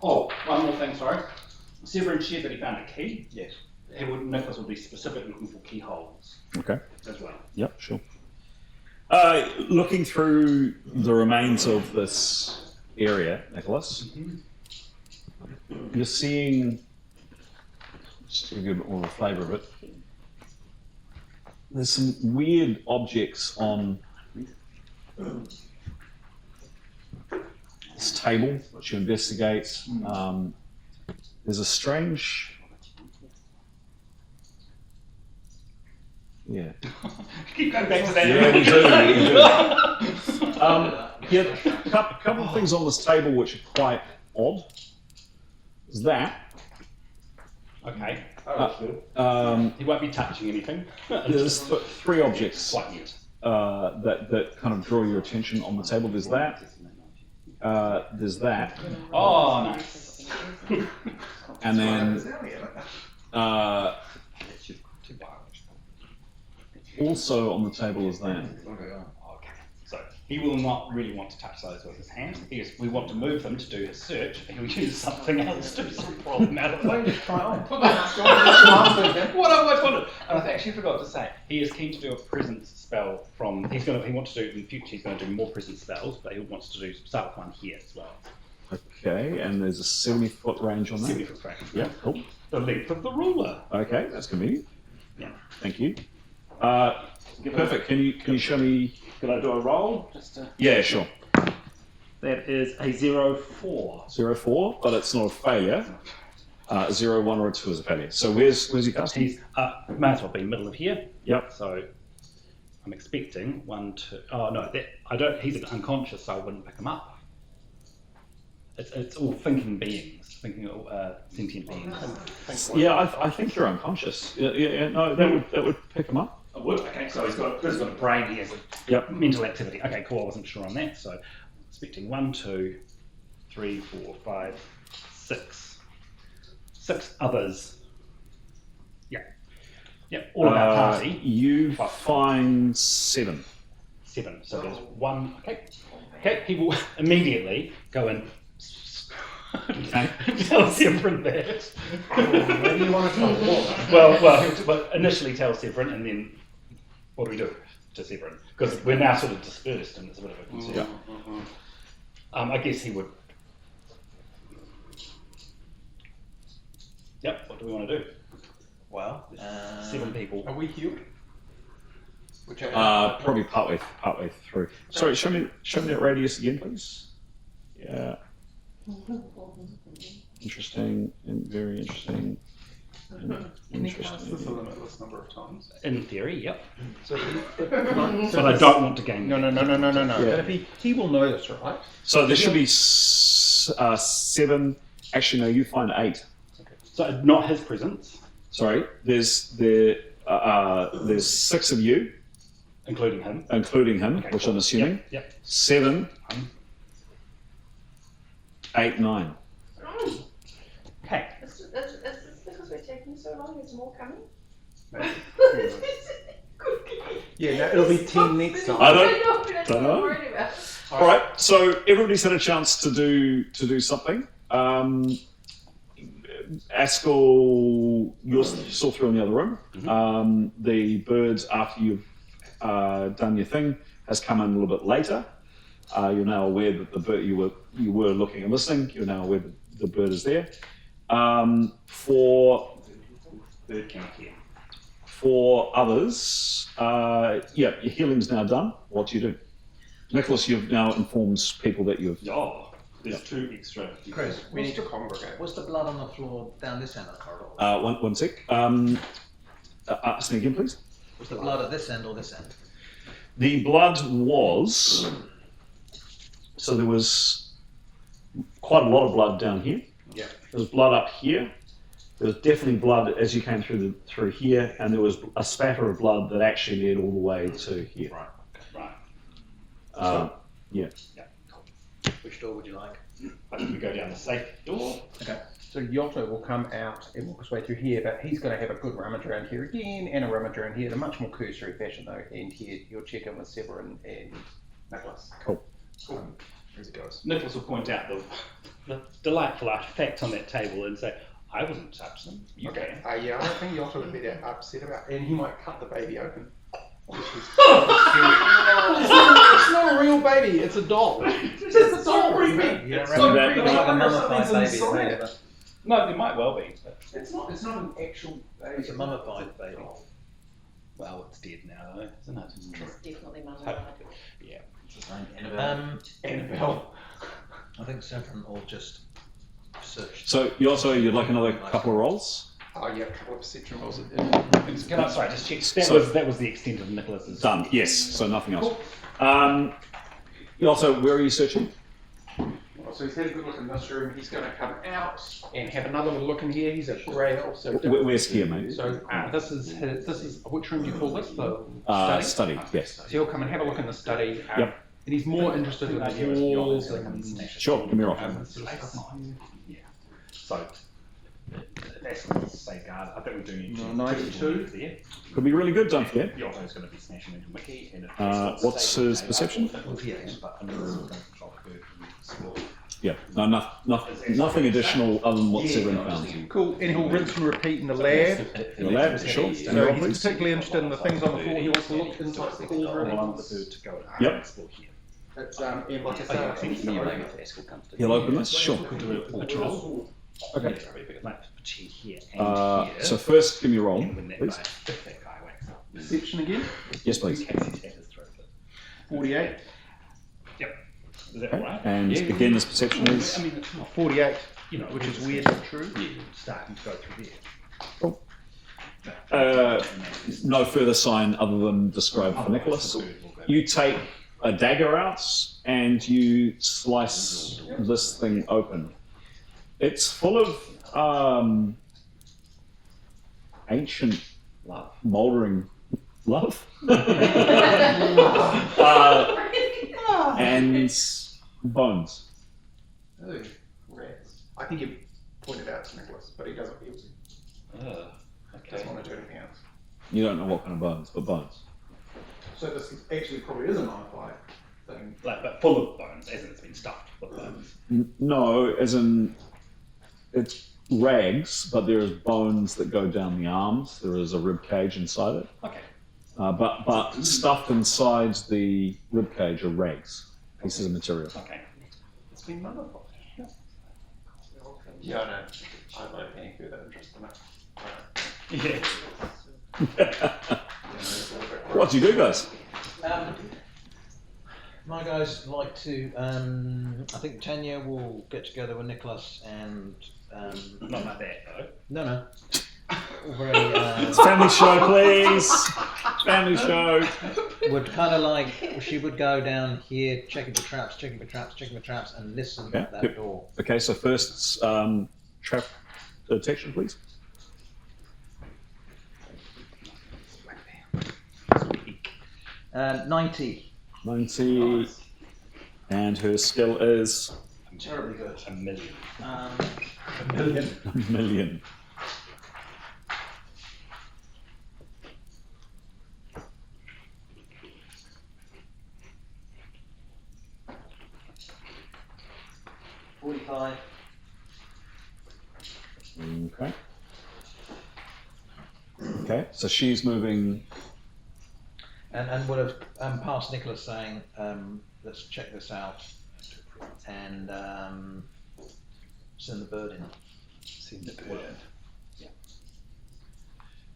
Oh, one more thing, sorry. Severin shared that he found a key. Yes. Nicholas would be specifically looking for keyholes. Okay. As well. Yep, sure. Looking through the remains of this area, Nicholas, you're seeing, just to give you a bit more of a flavour of it, there's some weird objects on this table, which you investigate. There's a strange Yeah. Keep going back to that. Yeah, we do. A couple of things on this table which are quite odd. Is that. Okay. He won't be touching anything. There's three objects Quite neat. that kind of draw your attention on the table. There's that. There's that. Oh, nice. And then also on the table is that. Okay. So he will not really want to touch those with his hands. We want to move them to do his search. He'll use something else to problem out of them. What I always wanted. And I actually forgot to say, he is keen to do a presence spell from. He wants to do in the future. He's going to do more presence spells, but he wants to start with one here as well. Okay, and there's a 70-foot range on that. 70-foot range. Yeah, cool. The length of the ruler. Okay, that's convenient. Yeah. Thank you. Perfect. Can you show me? Can I do a roll? Yeah, sure. That is a 0-4. 0-4, but it's not a failure. 0-1 or a 2 is a failure. So where's he casting? He's might as well be middle of here. Yep. So I'm expecting 1, 2. Oh no, I don't. He's unconscious, so I wouldn't pick him up. It's all thinking beings, sentient beings. Yeah, I think you're unconscious. Yeah, no, that would pick him up. I would. Okay, so he's got a brain. He has a mental activity. Okay, cool. I wasn't sure on that. So expecting 1, 2, 3, 4, 5, 6. 6 others. Yeah, all of our party. You find 7. 7. So there's 1. Okay, he will immediately go and tell Severin that. Maybe you want to try water. Well, initially tell Severin, and then what do we do to Severin? Because we're now sort of dispersed, and it's a bit of a concern. I guess he would. Yep. What do we want to do? Well, 7 people. Are we healed? Probably partway through. Sorry, show me that radius again, please. Yeah. Interesting and very interesting. Can he cast this a limitless number of times? In theory, yep. So but I don't want to gain. No. Yeah. But if he will know this, right? So there should be 7. Actually, no, you find 8. Okay. So not his presence. Sorry, there's 6 of you, including him, okay, which cool. I'm assuming. Yep. 7, 8, 9. Okay. It's because we're taking so long. There's more coming. Yeah, no, it'll be 10 next time. I don't know. All right, so everybody's had a chance to do something. Askell, you're still through in the other room. Mm-hmm. The birds, after you've done your thing, has come in a little bit later. You're now aware that the bird you were looking and listening. You're now aware that the bird is there. For others, your healing's now done. What do you do? Nicholas, you've now informed people that you've. Oh, there's 2 extra. Chris, we need to congregate. What's the blood on the floor down this end of the corridor? One sec. Ask me again, please. Was the blood at this end or this end? The blood was. So there was quite a lot of blood down here. Yeah. There was blood up here. There was definitely blood as you came through here, and there was a spatter of blood that actually led all the way to here. Right. Yeah. Which door would you like? I think we go down the safe door. Okay. So Yotto will come out and walk his way through here, but he's going to have a good rummage around here again, and a rummage around here in a much more cursory fashion though. And here he'll check in with Severin and Nicholas. Cool. As it goes. Nicholas will point out the delightful artifact on that table and say, "I wouldn't touch them. You Okay. can." Yeah, I think Yotto would be that upset about, and he might cut the baby open. It's not a real baby. It's a doll. It's a doll. You don't So reckon creepy. like a mummified Something's baby? inside is it. it? No, there might well be. But, It's not an actual baby. It's a mummified baby. well, it's dead now, though, isn't it? It's definitely Hope- mummified. Yeah. Annabelle. I think Severin will just search. So you'd like another couple of rolls? Oh, yeah, a couple of perception rolls. Can I, sorry, just check. That was the extent of Nicholas's. Done. Yes. So nothing else. Also, where are you searching? So he's had a good look in this room. He's going to come out and have another little look in here. He's a grey elf. So Where's here, mate? So this is which room do you call this? The study. Study. Yes. So he'll come and have a look in the study. Yep. And he's more interested in the walls and Sure. Give me a roll. Yeah. So that's the safeguard. I think we're doing it. 92. There. Could be really good. Don't forget. Yotto's going to be smashing into Mickey. And What's his perception? Yeah. No, nothing additional other than what's everyone found. Cool. And he'll rinse and repeat in the lab. In the lab, sure. So he's particularly interested in the things on the floor. He wants to look inside the floor. Yep. It's and like I say, He'll open this. Sure. Okay. So first, give me a roll, please. Perception again. Yes, please. 48. Yep. Is that right? And again, this perception is 48. Which is weird but true. Yeah, starting to go through there. no further sign other than described for Nicholas. You take a dagger out and you slice this thing open. It's full of ancient mouldering love and bones. Oh, rats. I think he pointed out to Nicholas, but he doesn't feel to. Okay. Doesn't want to do anything else. You don't know what kind of bones, but bones. So this actually probably is a modified thing. But full of bones, as in it's been stuffed with bones. No, as in it's rags, but there is bones that go down the arms. There is a rib cage inside it. Okay. But stuffed inside the rib cage are rags, pieces of material. Okay. It's been modified. Yeah, I know. I don't have any further interest in it. Yeah. What do you do, guys? My guys like to. I think Tanya will get together with Nicholas and. Not like that, though. No. Very, It's family show, please. Family show. Would kind of like she would go down here, checking for traps, and listen at that door. Okay, so first trap detection, please. 90. 90. And her skill is I'm terribly good. A million. A million. a million. $45. Okay. Okay, so she's moving. And would have passed Nicholas saying, let's check this out and send the bird in. Send the bird in. Yeah.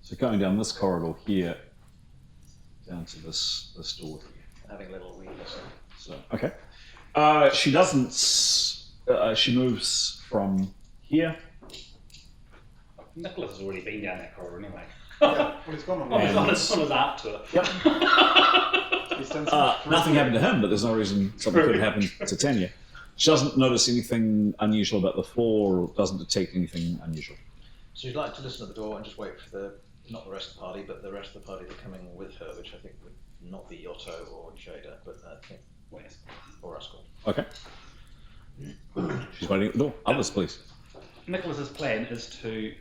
So going down this corridor here, down to this door here. Having a little wee listen. So okay. She doesn't. She moves from here. Nicholas has already been down that corridor anyway. Yeah, well, he's gone on. He's on his art tour. Yep. He's done some Nothing happened to him, but there's no reason something could happen to Tanya. She doesn't notice anything unusual about the floor, or doesn't detect anything unusual. So you'd like to listen at the door and just wait for not the rest of the party, but the rest of the party that are coming with her, which I think would not be Otto or Jada, but I think or Ascol. Okay. She's waiting at the door. Others, please. Nicholas's plan is to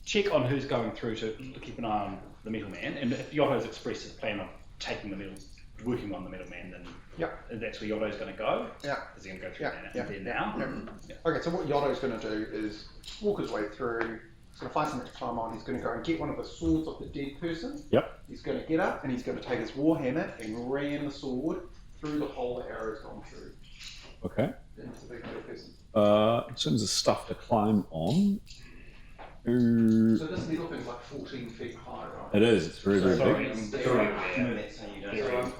check on who's going through to keep an eye on the metal man, and if Yotto's expressed his plan of taking the metal, working on the metal man, then that's where Yotto's going to go. Yeah. Is he going to go through there now? Yeah. Okay, so what Yotto's going to do is walk his way through. He's going to find something to climb on. He's going to go and get one of the swords of the dead person. Yep. He's going to get up and he's going to take his warhammer and ram the sword through the hole the arrow's gone through. Okay. Into the dead person. In terms of stuff to climb on. So this needle thing's like 14 feet high, right? It is. It's very, very big.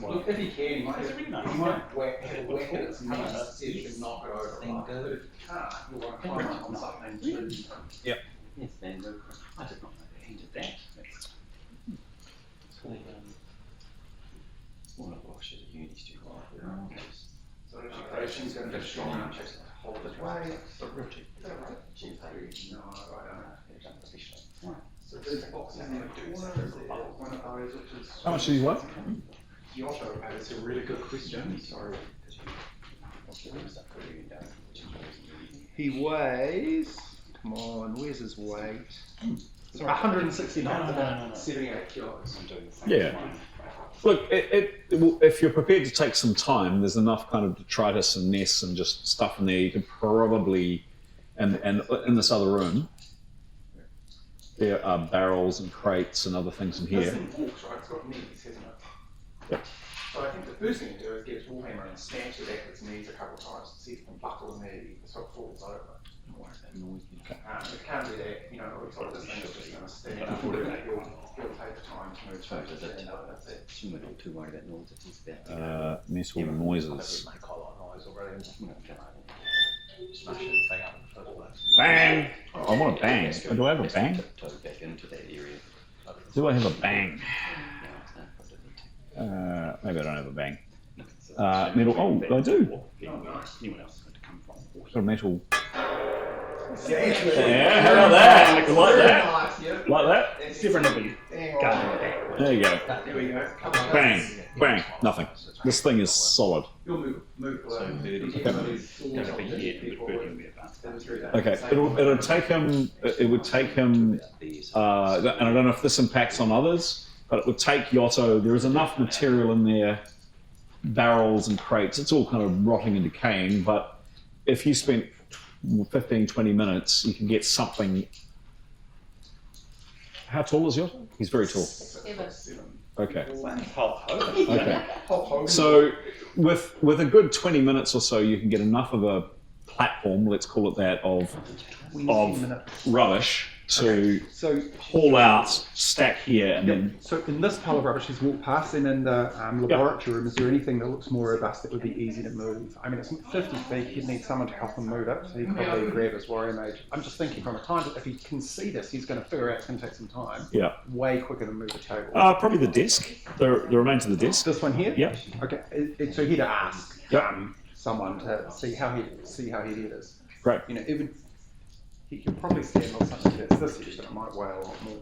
Look, if he can, he might have a whack at its nose, so you can knock it over. Right? But if you can't, you'll want to climb up on something to Yes, Andrew. I did not know they hinted that. That's one of Rosh's uni students. So she's going to be strong enough to hold it way. But Richard, is that right? She's No, I don't know. So Right. there's a box in the corner, one of those, which is. How much do you weigh? Giotto, it's a really good question. Sorry. He weighs. Come on, where's his weight? Sorry, 169. 78 kilos. Yeah. Look, if you're prepared to take some time, there's enough kind of detritus and mess and just stuff in there. You could probably, and in this other room, there are barrels and crates and other things in here. This thing walks, right? It's got knees, hasn't it? Yep. So I think the first thing to do is get his warhammer and smash it at its knees a couple of times to see if it can buckle in there so it falls over. It can't do that, you know, it looks like this thing is just going to stand up. He'll take the time to move through to stand up, that's it. We're not too worried about noise. It is about Mess with noises. Make quite a lot of noise already. Smash it thing up in the first place. Bang! I want a bang. Do I have a bang? Tiptoe back into that area. Do I have a bang? Maybe I don't have a bang. Metal. Oh, I do. Anyone else to come from? Got a metal. Yeah, how about that? Like that? Like that? It's different than garden back. There you go. There we go. Bang! Bang! Nothing. This thing is solid. You'll move So away. Going to be here, but Birdie will be advanced. Okay, it'll take him. It would take him, and I don't know if this impacts on others, but it would take Yotto. There is enough material in there, barrels and crates. It's all kind of rotting and decaying. But if you spent 15, 20 minutes, you can get something. How tall is Yotto? He's very tall. 7. Okay. Okay. Okay. So with a good 20 minutes or so, you can get enough of a platform, let's call it that, of rubbish to So haul out, stack here, and then So in this pile of rubbish he's walked past, and in the laboratory room, is there anything that looks more robust that would be easy to move? I mean, it's 50 feet, he'd need someone to help him move it, so he'd probably grab his warrior mage. I'm just thinking from a time, if he can see this, he's going to figure out it's going to take some time. Yeah. Way quicker than move the table. Probably the desk, the remains of the desk. This one here? Yeah. Okay, so he'd ask Yep. someone to see how heavy it is. Great. You know, even he could probably stand on something that's this huge, but it might weigh a lot more.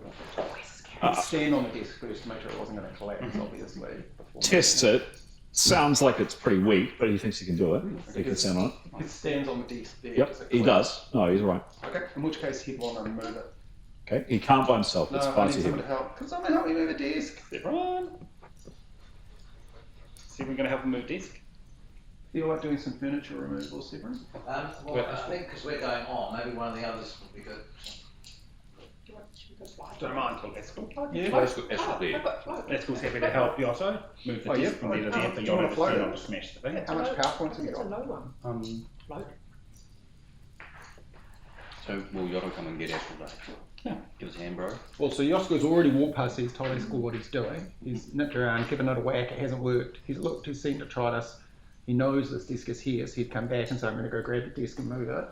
He'd stand on the desk first to make sure it wasn't going to collapse, obviously. before Tests it. Sounds like it's pretty weak, but he thinks he can do it. He can stand on it. He stands on the desk there. Yep, he does. No, he's all right. Okay, in which case he'd want to move it. Okay, he can't by himself. It's No, I far need too someone heavy. to help. Can someone help me move a desk? Everyone. See if we're going to help him move desk. Feel like doing some furniture removal, Severin? Well, I think because we're going on, maybe one of the others would be good. Don't mind until Eskel. Yeah. Eskel's happy to help Yotto move the Oh, yeah. desk from there to there for Do you want Yotto to float to it? not to smash the thing. How much power points have you It's a got? low one. So will Yotto come and get Ashwell Day? Yeah. Give us a hand, bro. Well, so Yosko's already walked past, he's told Eskel what he's doing. He's nipped around, given it a whack, it hasn't worked. He's looked, he's seen detritus. He knows this desk is here, so he'd come back and say, I'm going to go grab the desk and move it.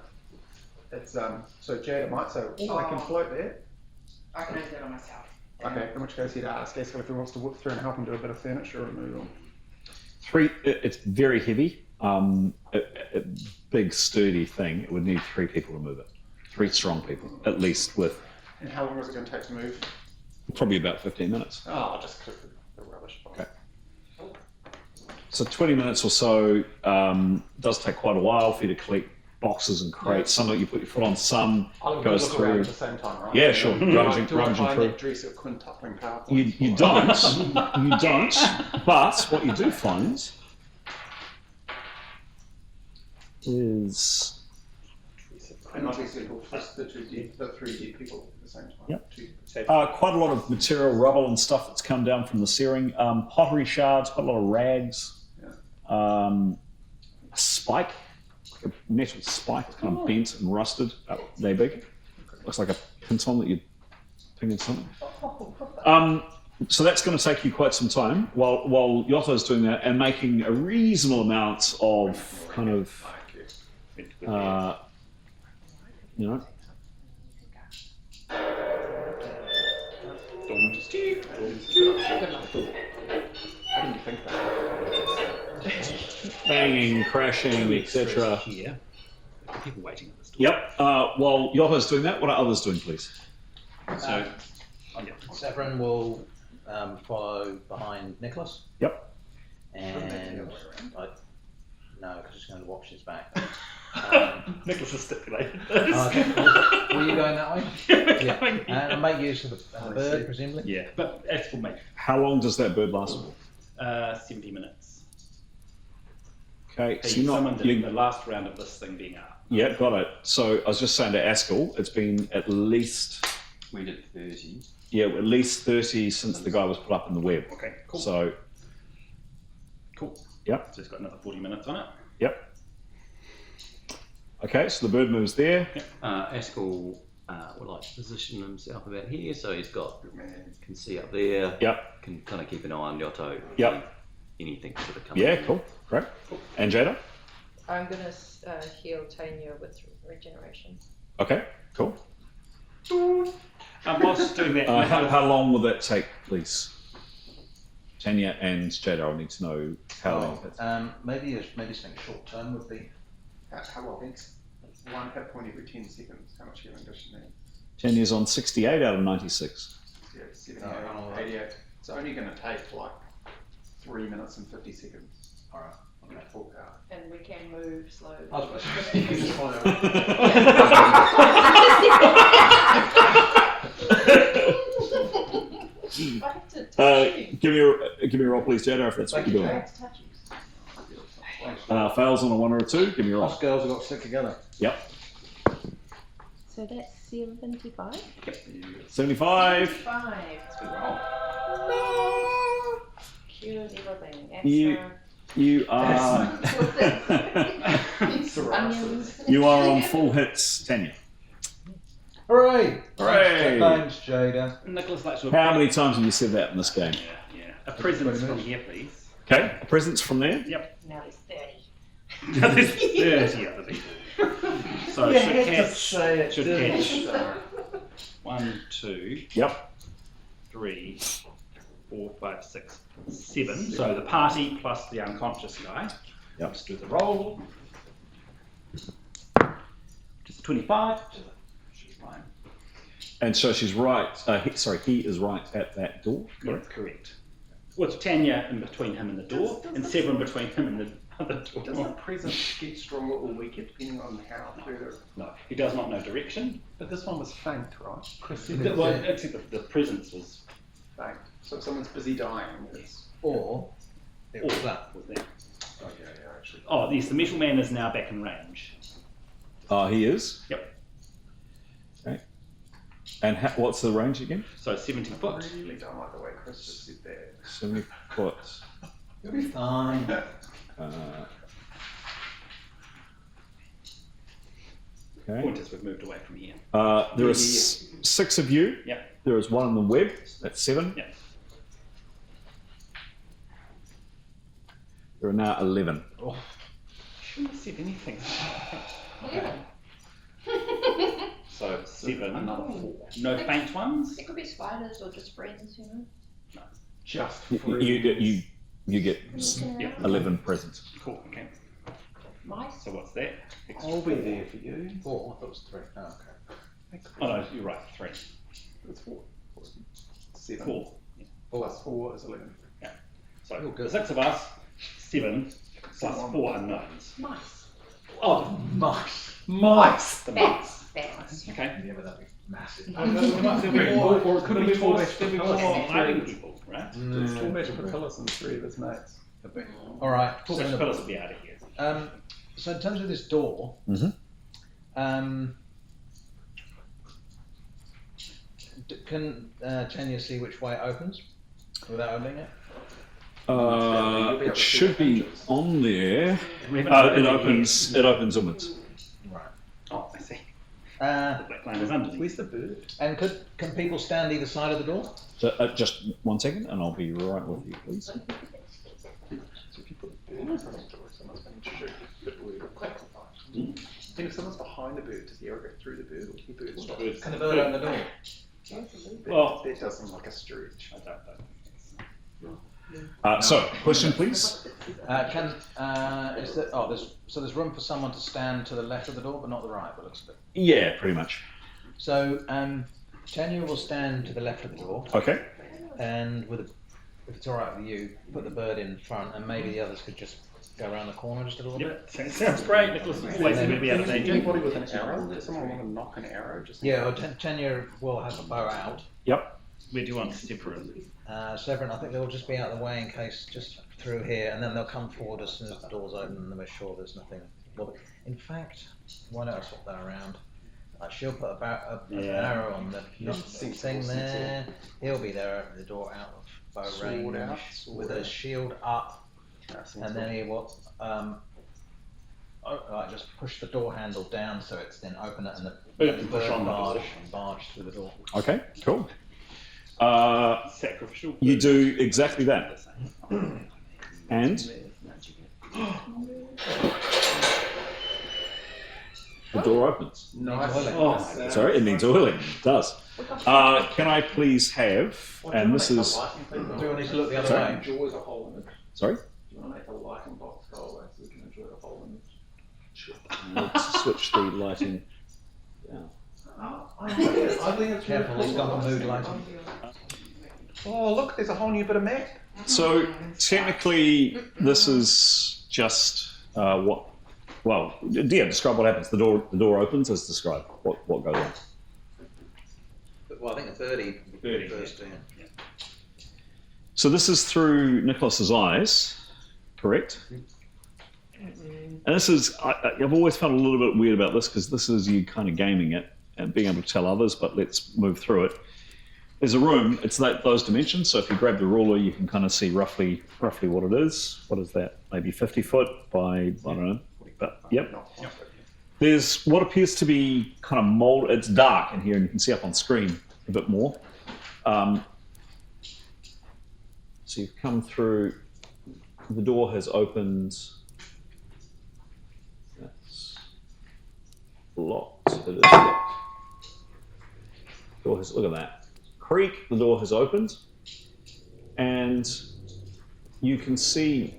It's, so Jada might say, oh, I can float there. I can move that on myself. Okay, in which case he'd ask Eskel if he wants to whip through and help him do a bit of furniture removal. It's very heavy. A big sturdy thing. It would need 3 people to move it. 3 strong people, at least, with And how long was it going to take to move? probably about 15 minutes. Oh, I'll just click the rubbish. Okay. So 20 minutes or so does take quite a while for you to collect boxes and crates. Some of you put your foot on, some I'll goes look around through. at the same time, right? Yeah, sure. Rummaging Do I find through. that dress of quintupling power You points? don't. You don't. But what you do find is And obviously we'll twist the 3 dead people at the same time. Yep. Two. quite a lot of material, rubble and stuff that's come down from the searing. Pottery shards, quite a lot of rags. A spike, like a metal spike, it's kind of bent and rusted, about that big. Looks like a pinton that you'd ping in something. So that's going to take you quite some time while Yotto's doing that and making a reasonable amount of kind of, Just check. How did you think that? Banging, crashing, etc. Here. People waiting at this door. Yep. While Yotta's doing that, what are others doing, please? So, Severin will follow behind Nicholas. Yep. And no, because he's going to watch his back. Nicholas has stipulated Okay. this. Were you going that way? Yeah. And make use of the bird, presumably. Yeah, but as for me, How long does that bird last for? 70 minutes. Okay, so He you're summoned not. it in the last round of this thing being up. Yeah, got it. So I was just saying to Askell, it's been at least. We did 30. Yeah, at least 30 since the guy was put up in the web. Okay, cool. So. Cool. Yep. So it's got another 40 minutes on it. Yep. Okay, so the bird moves there. Askell would like to position himself about here, so he's got can see up there. Yep. Can kind of keep an eye on Yotto. Yep. Anything sort of coming. Yeah, in. cool. Great. And Jada? I'm gonna heal Tanya with regeneration. Okay, cool. Whilst doing that, How long will that take, please? Tanya and Jada, I'll need to know how long. Maybe something short term would be. How long? It's one hit point every 10 seconds. How much healing does she need? Tanya's on 68 out of 96. Yeah, 78, 88. It's only going to take like 3 minutes and 50 seconds. All right. Okay. Full card. And we can move slowly. I was about to say, you can just follow. I have to touch you. Give me a roll, please, Jada, if that's what you're doing. I have to touch you. Fails on a 1 or a 2, give me a roll. Us girls have got to stick together. Yep. So that's 75? 75. 75. Cures everything. You are Onions. you are on full hits, Tanya. Hooray! Hooray! Thanks, Jada. Nicholas likes to. How many times have you said that in this game? Yeah. A present from here, please. Okay, presents from there. Yep. Now there's 30. Now there's 30 other people. So You should had to catch. say it, Should didn't catch. you? 1, 2, Yep. 3, 4, 5, 6, 7. So the party plus the unconscious guy. Yep. Let's do the roll. Just 25. She's fine. And so she's right. He is right at that door. Correct. Correct. Well, it's Tanya in between him and the door, and Severin between him and the other door. Does the present get stronger or weaker depending on how further? No, he does not know direction. But this one was faint, right? Well, actually, the presence was Faint. So if someone's busy dying, it's. Or it was that. was there. Oh, yeah, actually. Oh, yes, the metal man is now back in range. He is. Yep. Okay. And what's the range again? So 70 foot. I really don't like the way Chris just said that. 70 foot. You'll be fine. Okay. Pointers, we've moved away from here. There are 6 of you. Yeah. There is 1 on the web. That's 7. Yeah. There are now 11. Oh. Shouldn't have said anything. Yeah. So 7. Another 4. No faint ones. It could be spiders or just friends, you know. Just You get Yeah. 11 presents. Cool. Okay. Mice. So what's that? I'll be there for you. 4. I thought it was 3. Oh, okay. Oh no, you're right. 3. It's 4. 7. 4. Plus 4 is 11. Yeah. So Oh, good. the 6 of us, 7 plus 4 unknowns. Mice. Oh, Mice. Mice! the mice. Bats. Okay. Yeah, but that'd be massive. There'll be more, Or it could be four there'll be more hiding people, right? There's 4 match propellers and 3 of his mates. All right. Four fellas will be out of here. So in terms of this door, can Tanya see which way it opens without opening it? It should be on there. It opens inwards. Right. Oh, I see. Uh, The black line is underneath. Where's the bird? and can people stand either side of the door? So, just 1 second, and I'll be right with you, please. So if you put a bird in front of the door, someone's going to shoot the bird. Then if someone's behind the bird, does the arrow go through the bird or can the bird stop? Can the bird open the door? Well, that does seem like a stretch. I don't know. So, question, please. There's room for someone to stand to the left of the door, but not the right, by the looks of it. Yeah, pretty much. So, Tanya will stand to the left of the door. Okay. And if it's all right with you, put the bird in front, and maybe the others could just go around the corner just a little bit. Sounds great. Nicholas is placing maybe out of danger. Anybody with an arrow? Does someone want to knock an arrow? Tanya will have a bow out. Yep. Where do you want Severin? Severin, I think they'll just be out of the way in case, just through here, and then they'll come forward as soon as the door's open, and they're sure there's nothing. In fact, why don't I swap that around? She'll put an arrow on the thing there. He'll be there at the door out of bow range with a shield up, and then he will just push the door handle down so it's then open it, and the bird barge through the door. Okay, cool. Sacrificial. You do exactly that. And the door opens. Nice. Sorry, it needs oiling. It does. Can I please have, and this is... Do we need to look the other way? Enjoy the whole image. Sorry? Do you want to make a lighting box go away so we can enjoy the whole image? Let's switch the lighting down. I think it's Careful, he's got the mood lighting. Oh, look, there's a whole new bit of map. So technically, this is just what? Well, yeah. Describe what happens. The door opens. Let's describe what goes on. Well, I think the birdie first. Yeah. So this is through Nicholas's eyes, correct? And this is I've always found a little bit weird about this because this is you kind of gaming it and being able to tell others. But let's move through it. There's a room. It's those dimensions. So if you grab the ruler, you can kind of see roughly what it is. What is that? Maybe 50 foot by I don't know. But yep. There's what appears to be kind of mold. It's dark in here, and you can see up on screen a bit more. So you've come through. The door has opened. That's locked. It is locked. Door has. Look at that. Creak, the door has opened, and you can see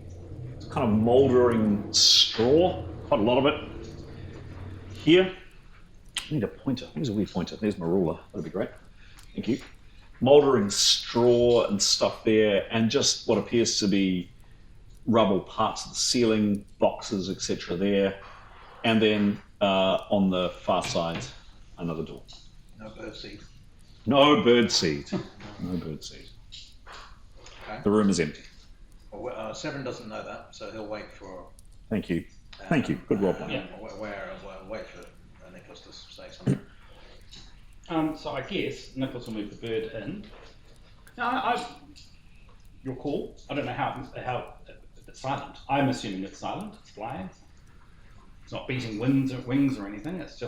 kind of mouldering straw, quite a lot of it. Here, I need a pointer. Where's a wee pointer? There's my ruler. That'd be great. Thank you. Mouldering straw and stuff there, and just what appears to be rubble parts of the ceiling, boxes, etc. there, and then on the far side, another door. No birdseed. No birdseed. No birdseed. Okay. The room is empty. Well, Severin doesn't know that, so he'll wait for. Thank you. Thank you. Good role play. Wait for Nicholas to say something. So I guess Nicholas will move the bird in. Your call. I don't know how if it's silent. I'm assuming it's silent. It's flying. It's not beating wings or anything. It's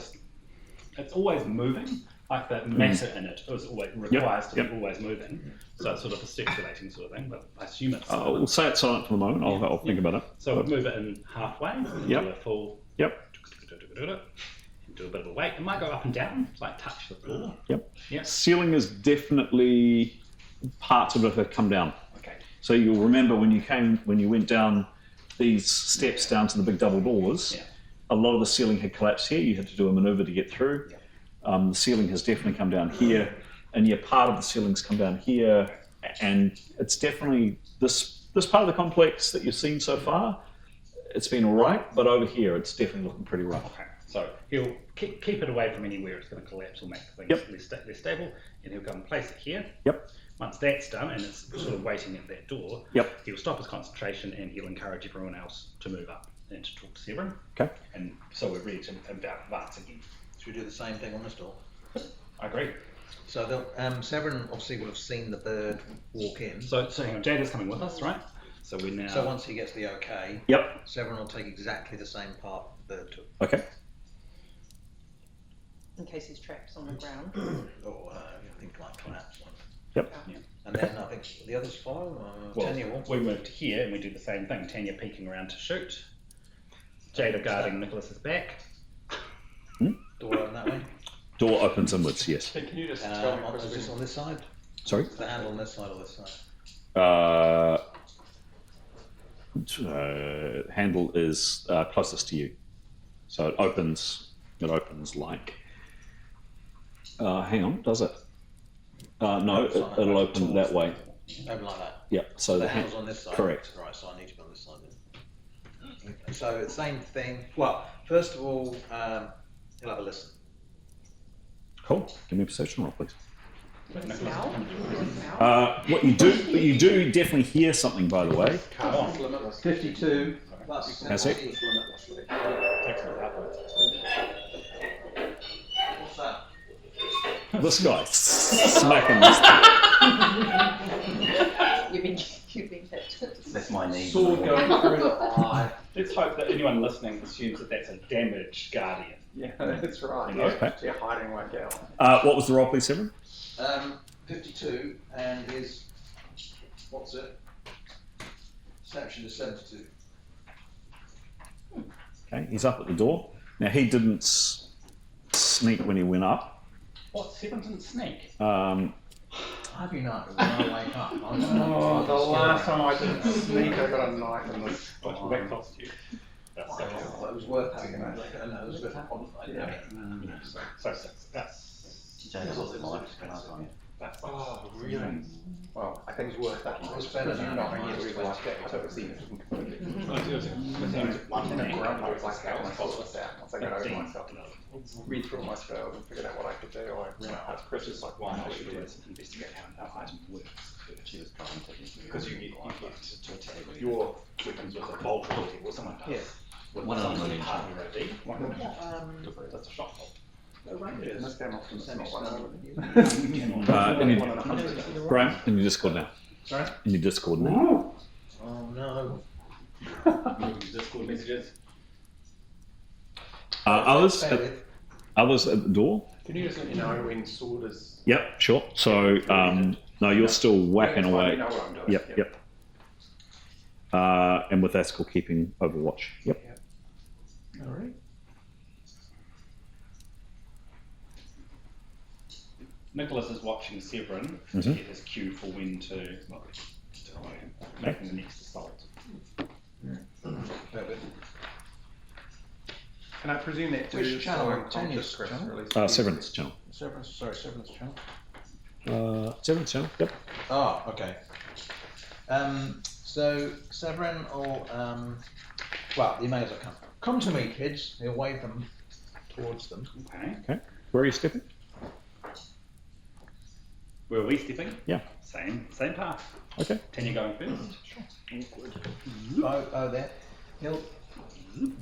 always moving. Like the matter in it requires to be always moving. So it's sort of a circulating sort of thing, but I assume it's silent. We'll say it's silent for the moment. I'll think about it. So we'll move it in halfway. Do a full. Yep. Do a bit of a wait. It might go up and down. It's like touch the floor. Yep. Yeah. Ceiling is definitely parts of it have come down. Okay. So you'll remember when you went down these steps down to the big double doors, a lot of the ceiling had collapsed here. You had to do a maneuver to get through. Yeah. The ceiling has definitely come down here, and part of the ceiling's come down here, and it's definitely this part of the complex that you've seen so far. It's been all right, but over here it's definitely looking pretty rough. Okay. So he'll keep it away from anywhere it's going to collapse or make things less stable, and he'll go and place it here. Yep. Once that's done, and it's sort of waiting at that door, he'll stop his concentration and he'll encourage everyone else to move up and to talk to Severin. Okay. And so we're ready to advance again. Should we do the same thing on this door? I agree. So Severin obviously will have seen the bird walk in. So hang on, Jada's coming with us, right? So we're now. So once he gets the okay, Severin will take exactly the same path the bird took. Okay. In case his traps on the ground. Or things like collapse. Yep. Yeah. And then I think the others follow. Tanya will. We move to here and we do the same thing. Tanya peeking around to shoot. Jada guarding Nicholas's back. Door open that way. Door opens inwards, yes. Can you just tell me Is this on this side? Sorry? Is the handle on this side or this side? Handle is closest to you. So it opens like... hang on, does it? No, it'll open that way. Open like that? Yeah, so the handle's on this side? Correct. Right, so I need to be on this side then. So, same thing. Well, first of all, he'll have a listen. Cool. Give me a perception roll, please. What you do definitely hear something, by the way. 52. That's it. What's that? This guy smacking this thing. You've been hit. That's my knee. Sword going through the eye. Let's hope that anyone listening assumes that that's a damaged guardian. Yeah, that's right. Okay. They're hiding like hell. What was the roll, please, Severin? 52, and his, what's it? Perception is 72. Okay, he's up at the door. Now, he didn't sneak when he went up. What? Seven didn't sneak? How do you know? When I wake up, Oh, the last time I didn't sneak, I got a knife in the What did that cost you? That's Well, it was worth having a knife. No, it was worth having a knife. So six. That's Oh, really? Well, I think it's worth that. It's better than not nothing. really like that. I took a seat and completely. one And then thing. ground like that myself was that. Once I got over myself, read through all my spells and figured out what I could do. I realized Chris is like, One why I not should do do it? is investigate how an item works. She was trying to Because you get to attack your weapons with a bolt ability or someone does. Yeah. With One of them something is partly ready. That's a shot bolt. In this game, often it's not one of Graham, in your Discord now. Sorry? In your Discord now. Oh no. Discord messages. Others at the door? Can you just let me know when sword is? Yep, sure. So, no, you're still whacking away. You know what I'm doing. Yep. And with Askell keeping overwatch. Yep. All right. Nicholas is watching Severin to get his cue for when to making the next assault. Can I presume that Which channel? unconscious Chris released? Severin's channel. Severance channel. Severin's channel, yep. Oh, okay. So Severin will, well, he may as well come. Come to me, kids. He'll wave them towards them. Okay. Where are you stepping? Where are we stepping? Yeah. Same path. Okay. Tanya going first. Oh, there. He'll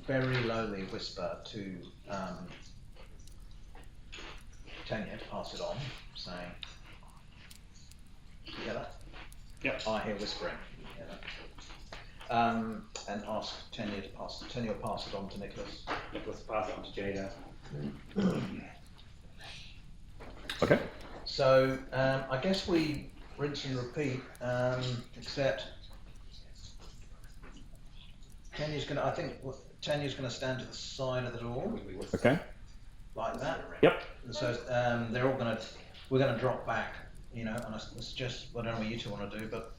very lowly whisper to Tanya to pass it on, saying, "You hear that? Yep. I hear whispering. You hear that?" And ask Tanya to pass. Tanya will pass it on to Nicholas. Nicholas will pass it on to Jada. Okay. So I guess we rinse and repeat, except Tanya's going to. I think Tanya's going to stand to the side of the door. Okay. Like that. Yep. And so they're all going to. We're going to drop back, you know. And I suggest I don't know what you two want to do, but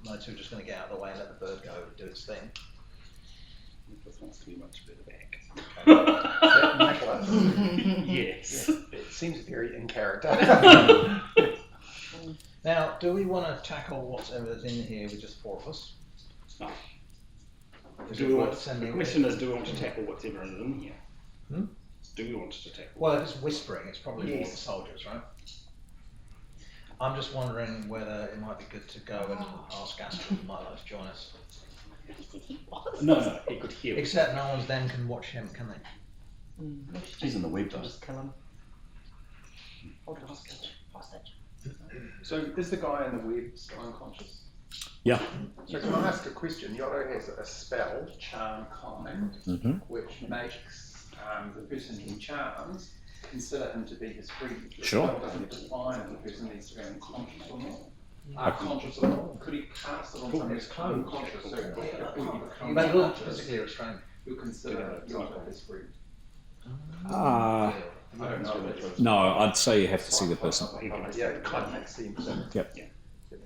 my two are just going to get out of the way and let the bird go do its thing. Nicholas wants to be much further back. Nicholas. Yes. It seems very in character. Now, do we want to tackle whatever's in here with just four of us? No. Is Do it we worth want, the sending? question is, do we want to tackle whatever is in here? Hmm? Do we want to tackle? Well, if it's whispering, it's probably more Yes. the soldiers, right? I'm just wondering whether it might be good to go and ask Astrid who might like to join us. No, he could hear. Except no one's then can watch him, can they? She's in the web though. Just kill him. Hold hostage. So is the guy in the web still unconscious? Yeah. So can I ask a question? Yodo has a spell, Charm Kind, which makes the person he charms consider him to be his friend. The Sure. spell doesn't define if the person needs to be unconscious or not. Conscious or not. Could he cast it on somebody who's unconscious? So But he'll physically restrain. He'll consider Yodo his friend. Uh, I don't know. no, I'd say you have to see the person. Yeah, cunning seems Yep.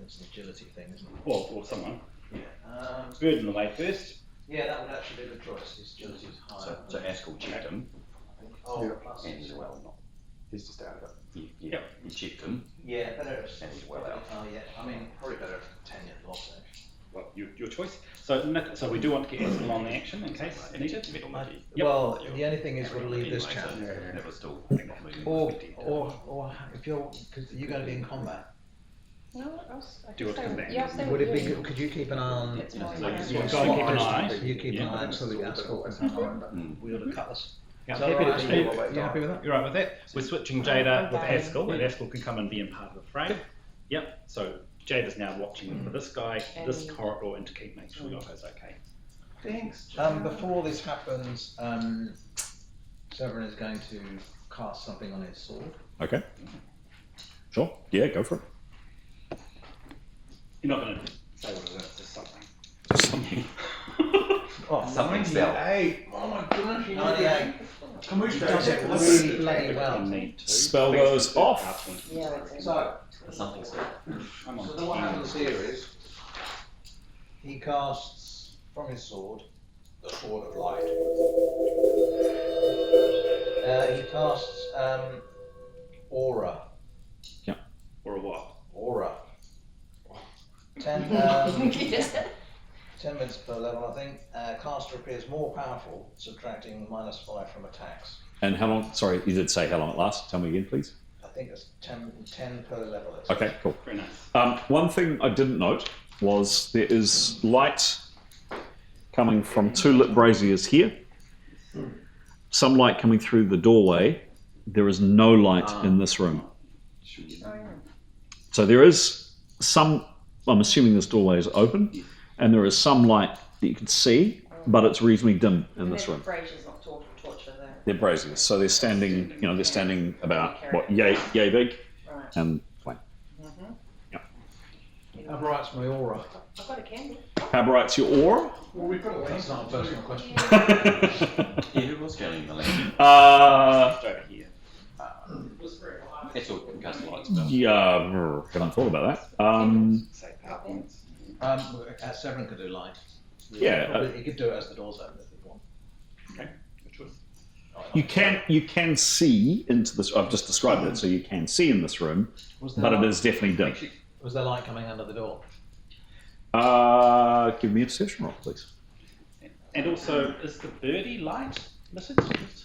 It's an agility thing, isn't it? Or someone. Yeah. Bird in the way first. Yeah, that would actually be a good choice. His agility is higher. So Askell checked him, Oh, plus. and he's well not. he's just out of it. You checked him, Yeah, better if and he's well out. Oh, yeah. I mean, probably better if Tanya lost actually. Well, your choice. So Nick, so we do want to get Askell on the action in case needed. Yep. Well, the only thing is we'll leave this chap. That was still Or if you're, because you're going to be in combat. No, Do it come back. Yeah, I'll stay Would with it be you. good? Could you keep an eye on? It's fine. So you've got to keep an eye. You keep an eye on Absolutely, Ascol absolutely. Wield a cutlass. Yeah, Is that happy all right? to- You happy with that? You're right with that. We're switching Jada with Okay. Askell, and Askell can come and be in part of the frame. Yep. So Jada's now watching for this guy, this And- corridor, and to keep making sure Yotto's okay. Thanks. Before this happens, Severin is going to cast something on his sword. Okay. Sure. Yeah, go for it. You're not going to say what it is. It's just something. Something. Oh, something spell. 98. Oh my goodness. 98. Can we He does it really bloody well. Need to. Spell goes off. Yeah, that's it. So, Something spell. I'm on so then what 10. happens here is he casts from his sword the Sword of Light. He casts Aura. Or a what? Aura. 10 minutes per level, I think. Caster appears more powerful, subtracting -5 from attacks. And how long? Sorry, you did say how long it lasts. Tell me again, please. I think it's 10 per level. Okay, cool. Very nice. One thing I didn't note was there is light coming from 2 lit braziers here. Some light coming through the doorway. There is no light in this room. So there is some, I'm assuming this doorway is open, and there is some light that you can see, but it's reasonably dim in this room. Braziers, not torch, are there? They're braziers, so they're standing, they're standing about, what, yay big, Right. and fine. How bright's my aura? I've got a candle. How bright's your aura? Well, we've got a That's not a personal question. Yeah, who was getting the link? Over here. That's all can cast light spell. Yeah, haven't thought about that. Say PowerPoints. Severin could do light. Yeah, Probably, he could do it as the door's open if he wants. Okay. Good choice. you can see into this. I've just described it, so you can see in this room, but it is definitely dim. Was there light coming under the door? Give me a perception roll, please. And also, is the birdie light listed? It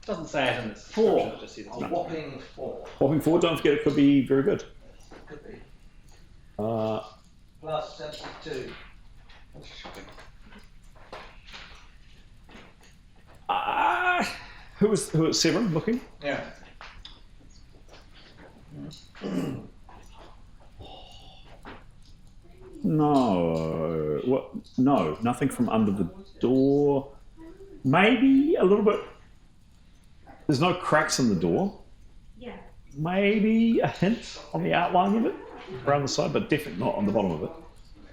doesn't say it in its description, it just says it's A not. whopping 4. Hopping forward, don't forget it could be very good. Could be. Uh, Plus 72. who is Severin looking? Yeah. No. What? No, nothing from under the door. Maybe a little bit. There's no cracks in the door. Yeah. Maybe a hint on the outline of it around the side, but definitely not on the bottom of it.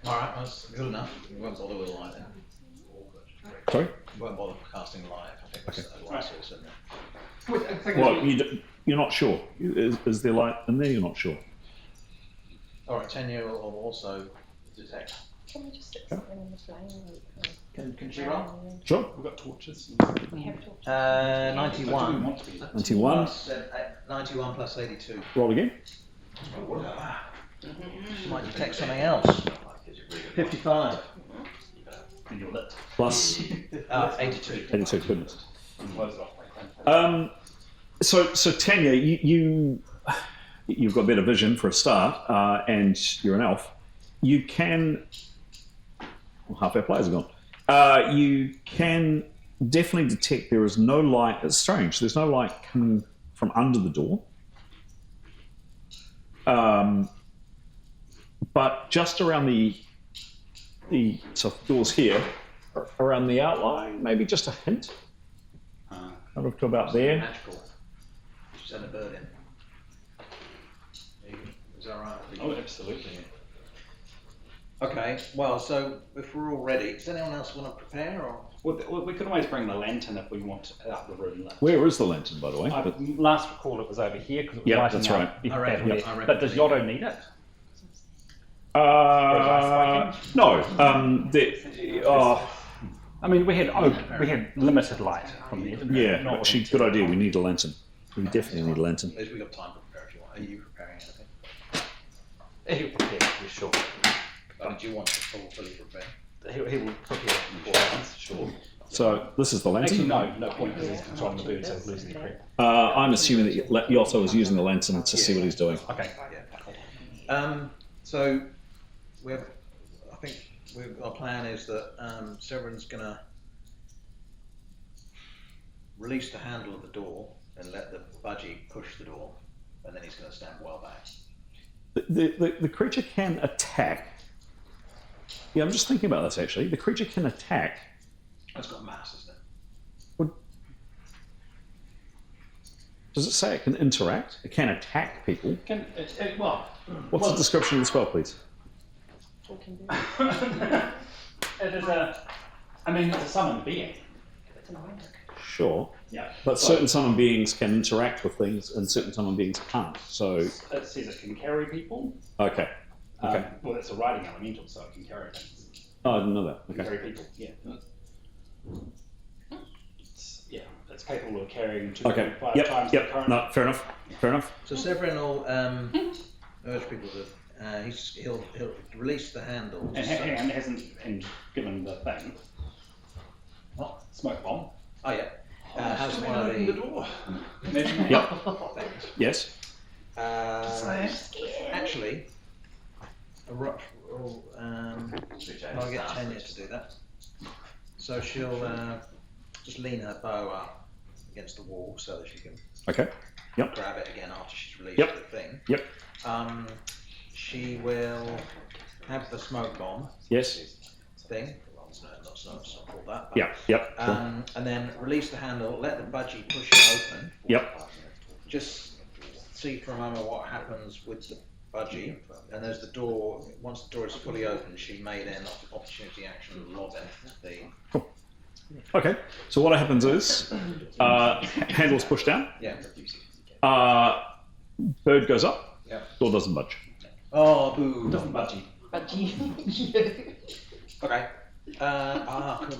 Alright, that's good enough. We won't bother with light then. Sorry? We won't bother casting light. I think Okay. that's a light source in there. Well, you're not sure. Is there light in there? You're not sure. Alright, Tanya will also detect. Can we just stick something in the flame? Can she roll? Sure. We've got torches. We have torches. 91. 91. 91 plus 82. Roll again. Might detect something else. 55. And you're lit. Plus 82. 82. Goodness. Close it off. So Tanya, you've got better vision for a start, and you're an elf. You can. Well, half our players are gone. You can definitely detect there is no light. It's strange. There's no light coming from under the door. But just around the doors here, around the outline, maybe just a hint. Kind of to about there. Magical. Send a bird in. Is that right? Oh, absolutely. Okay, well, so if we're all ready, does anyone else want to prepare? Or We could always bring the lantern if we want out the room lit. Where is the lantern, by the way? Last recall it was over here because it was Yeah, that's right. I reckon But does Yotto need it? No. I mean, we had limited light from there. Didn't we? Yeah, Not actually, good idea. We need a lantern. We definitely need a lantern. at least we've got time to prepare if you want. Are you preparing anything? He'll prepare for sure. Or do you want to fully prepare? He will prepare beforehand, sure. So this is the lantern. Actually, no point because he's controlling the bird, so he's losing the prep. I'm assuming that Yotto is using the lantern to see what he's doing. Okay. So I think our plan is that Severin's going to release the handle of the door and let the budgie push the door, and then he's going to stand well back. The creature can attack. Yeah, I'm just thinking about this actually. The creature can attack. It's got mass, isn't it? Does it say it can interact? It can attack people. What's the well, description of the spell, please? it is it's a summoned being. Sure. Yeah. But certain summon beings can interact with things, and certain summon beings can't. So. It says it can carry people. Okay. Okay. Well, it's a riding elemental, so it can carry things. Oh, I didn't know that. Okay. Carry people. Yeah. It's capable of carrying 2.5 times the current. No, fair enough. Fair enough. So Severin will urge people to. He'll release the handle. And hasn't given the thing. What? Smoke bomb. Oh yeah. Has one of the door. Yep. Yes. Actually, I'll get Tanya to do that. So she'll just lean her bow up against the wall so that she can grab it again after she's released the thing. Yep. She will have the smoke bomb. Yes. Thing. Not called that. Yep. Yep. And then release the handle. Let the budgie push it open. Yep. Just see for a moment what happens with the budgie, and there's the door. Once the door is fully open, she may then opportunity action lob the. Cool. Okay. So what happens is handle's pushed down. Yeah. Bird goes up. Yeah. Door doesn't budge. Oh, boo! Doesn't budgie. Okay.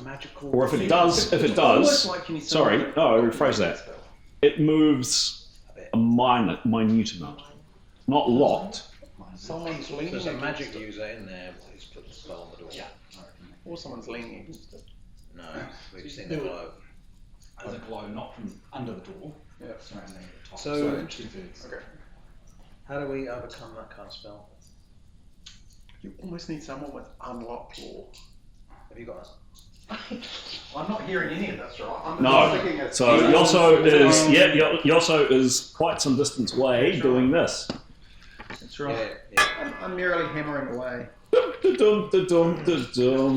Magical. Or if it does, sorry, no, I rephrase that. It moves a minute amount, not locked. Someone's leaning. There's a magic user in there who's put the spell on the door. Yeah. Or someone's leaning against it. No, we've seen the glow. There's a glow not from under the door. Yeah. Surrounding the top. So Okay. how do we overcome that kind of spell? You almost need someone with unlocked law. Have you got us? I'm not hearing any of this, right? I'm No. thinking it's So Yosso is quite some distance away doing this. That's right. Yeah. I'm merely hammering away. Da-dum, da-dum, da-dum. So,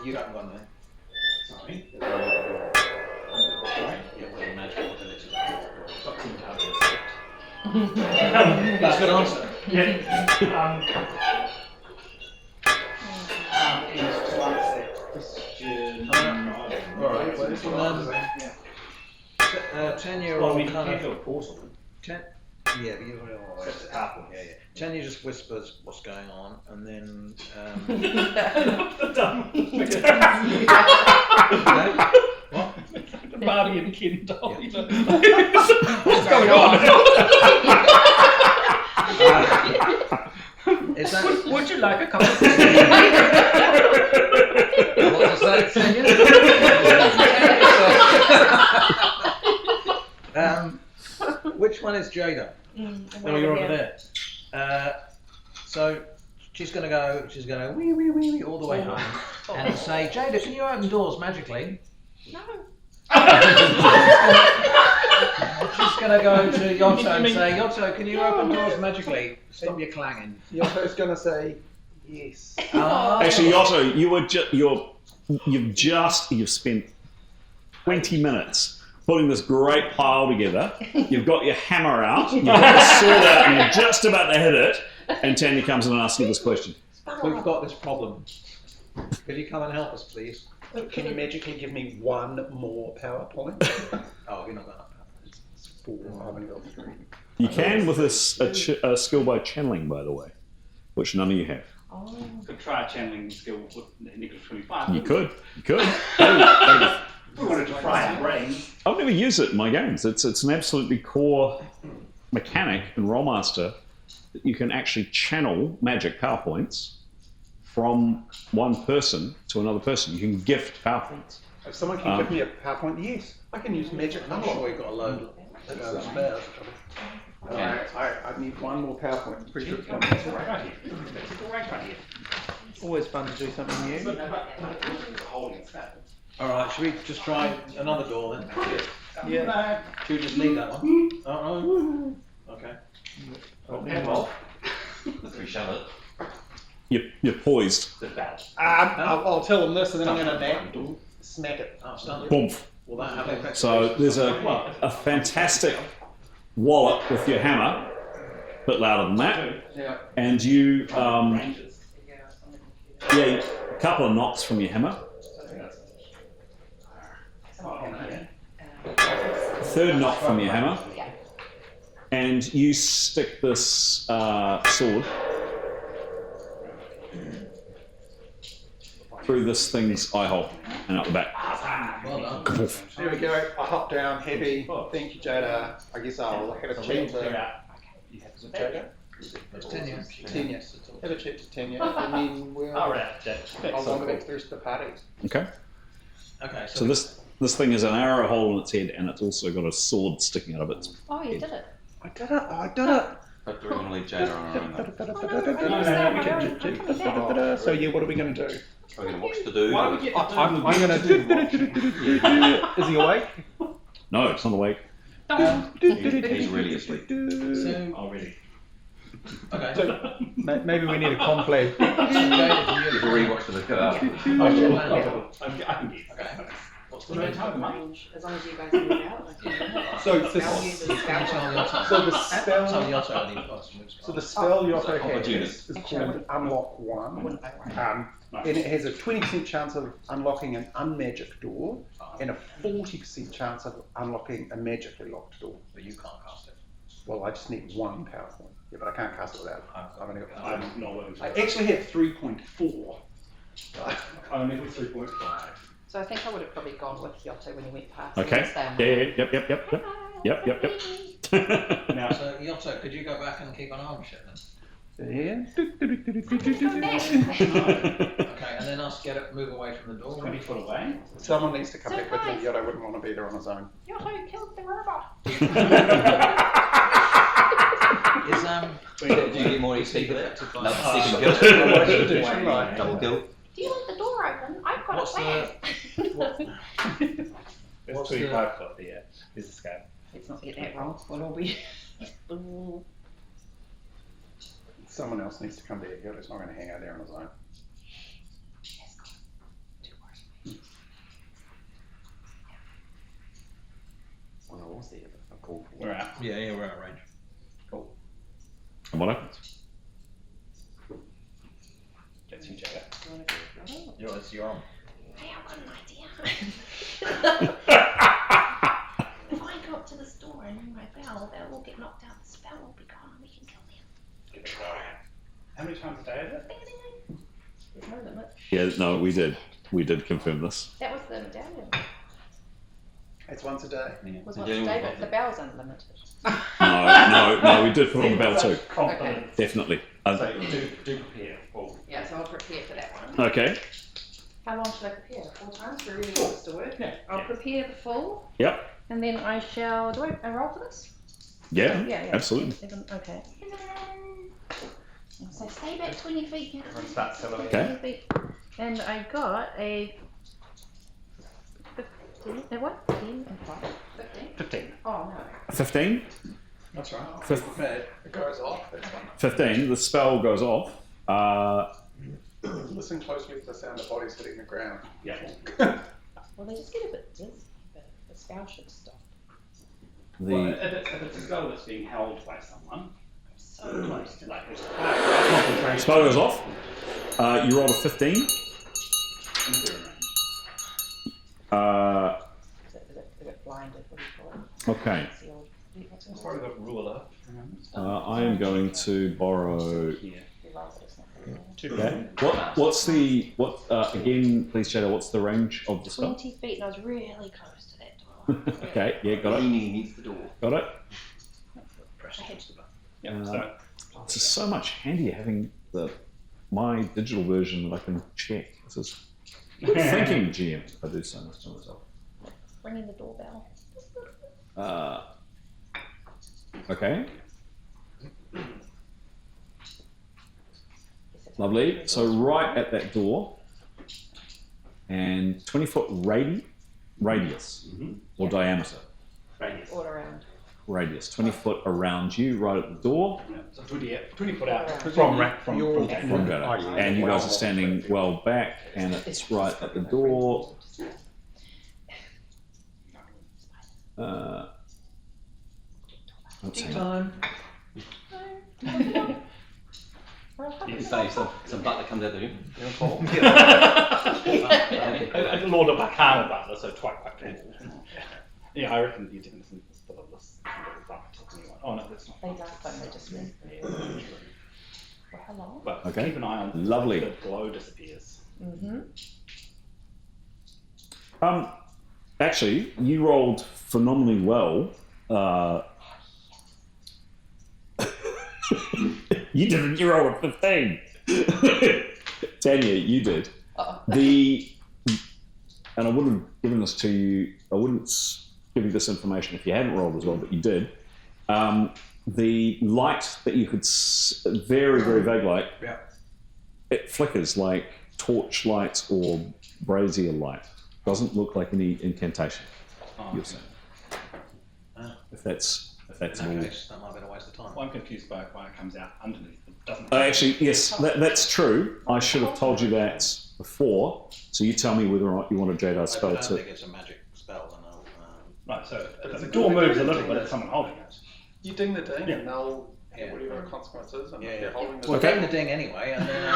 you haven't gone there. Sorry. Yeah, well, magical abilities. That's a good answer. Yeah. Is to answer that question. Alright, Tanya Well, we will kind can't of. do a portal. Yeah, but you're all right. It's a carpet. Yeah. Tanya just whispers what's going on, and then. What? The Barbie and Ken doll. Yeah. What's going on? Is that? Would you like a cup of tea? What does that say? Which one is Jada? Oh, you're over there. So she's going to wee all the way home and say, Jada, can you open doors magically? No. She's going to go to Yotto and say, Yotto, can you open doors magically? Stop your clanging. Yotto's going to say, yes. Actually, Yotto, you've spent 20 minutes putting this great pile together. You've got your hammer out, you've got the sword out, and you're just about to hit it. And Tanya comes in and asks you this question. We've got this problem. Could you come and help us, please? Can you magically give me one more PowerPoint? Oh, you're not going to. It's 4. I've only got 3. You can with a skill by channeling, by the way, which none of you have. Oh. Could try a channeling skill with negative 25. You could. We wanted to fry our brains. I've never used it in my games. It's an absolutely core mechanic in Rolemaster that you can actually channel magic PowerPoints from one person to another person. You can gift PowerPoints. If someone can give me a PowerPoint, yes, I can use magic. I'm sure you've got a load of spares. I need one more PowerPoint. I'm pretty sure it's coming. That's right here. That's right here. Always fun to do something new. Alright, should we just try another door then? Yeah. Should we just leave that one? Oh, no. Okay. Let's reshove it. You're poised. I'll tell them this and then I'm going to smack it. Oh, stun. Boomf. Will that have effect? So there's a fantastic wallop with your hammer, a bit louder than that, Yeah. and you, a couple of knocks from your hammer. Third knock from your hammer, and you stick this sword through this thing's eye hole and out the back. Well done. There we go. I hop down heavy. Thank you, Jada. I guess I'll have a check to. Is it Jada? It's Tenya. Tenya. Have a check to Tenya, and then we'll. I'll wander back to the rest of the parties. Okay. Okay. So this thing has an arrow hole in its head, and it's also got a sword sticking out of its. Oh, you did it. I did it. I did it. But we're going to leave Jada on her own. So yeah, what are we going to do? We're going to watch the dude. I'm going to. Is he awake? No, it's not awake. He's really asleep. Oh, really? Okay. So maybe we need a conflict. You've already watched the I can guess. Okay. What's the range? As long as you guys move out. So the spell Yotto has is called Unlock 1. And it has a 20% chance of unlocking an unmagic door and a 40% chance of unlocking a magically locked door. But you can't cast it. Well, I just need one PowerPoint. Yeah, but I can't cast it without. I've only got I'm not willing to. I actually have 3.4. I only have 3.5. So I think I would have probably gone with Yotto when he went past. Okay. Yep. Now, So Yotto, could you go back and keep an eye on shit then? Yeah. Okay, and then us move away from the door. 20 foot away. Someone needs to come back with me. Yotto wouldn't want to be there on his own. Yotto killed the robot. Do you get more XP for that? Another second kill? Double kill? Do you want the door open? I've got a plan. There's 25 foot there. There's a scale. Let's not get that wrong. We'll all be. Someone else needs to come back. Yotto's not going to hang out there on his own. Well, I was there, but I called for We're out. Yeah, we're out of range. Cool. And what happens? That's you, Jada. You're on. Hey, I've got an idea. If I go up to this door and ring my bell, they'll all get knocked out. The spell will be gone and we can kill them. How many times a day is it? There's no limit. Yeah, no, we did confirm this. That was the medallion. It's once a day. Was once a day, but the bell's unlimited. No, we did put on the bell too. Okay. Definitely. So do prepare. Well, Yeah, so I'll prepare for that one. Okay. How long should I prepare? 4 times? Do I really want this to work? Yeah. I'll prepare the full, Yep. and then I shall. Do I roll for this? Yeah. Yeah. Absolutely. Okay. So stay back 20 feet. everyone starts celebrating. Okay. 20 feet. And I got a 15. What? 10 and 5. 15. 15. Oh no. 15. That's right. It goes off. That's fine. 15. The spell goes off. Listen closely to the sound of bodies hitting the ground. Yeah. Well, they just get a bit dizzy, but the spell should stop. Well, if it's a spell that's being held by someone, So close to that. Spell goes off. You rolled a 15. Is it blinded? What do you call it? Okay. What's I've already got ruler. I am going to borrow. Yeah. Okay. What's the again, please, Jada? What's the range of the spell? 20 feet, and I was really close to that door. Okay. Yeah, got it. Needs the door. Got it. I had to. This is so much handier having my digital version that I can check. This is good thinking, GM. I do so much to myself. Ringing the doorbell. Okay. Lovely. So right at that door, and 20-foot radius or diameter. Radius. All around. Radius, 20 foot around you, right at the door. So 20 foot out From From Jada. And you guys are standing well back, and it's right at the door. Time. You can say some butler comes out the room. Lord of Arcanarama butler, so quite tall. Yeah, I reckon you didn't listen to the list. Oh no, that's not. They last time they just went. For how long? But Okay. keep an eye on Lovely. the glow disappears. Actually, you rolled phenomenally well. You didn't. You rolled a 15. Tanya, you did. And I wouldn't have given this to you. I wouldn't give you this information if you hadn't rolled as well, but you did. The light that you could very, very vague light. Yeah. It flickers like torch light or brazier light. Doesn't look like any incantation. You're saying. If that's In all. that case, that might have been a waste of time. Well, I'm confused by why it comes out underneath. It doesn't. Actually, yes, that's true. I should have told you that before. So you tell me whether or not you want a Jedi spell I don't to. think it's a magic spell, then I'll. Right, so if the door moves a little bit, it's someone holding it. You ding the ding, Yeah. and they'll have whatever the consequence is, and Yeah, they're holding the Well, Okay. ding the ding anyway, and then.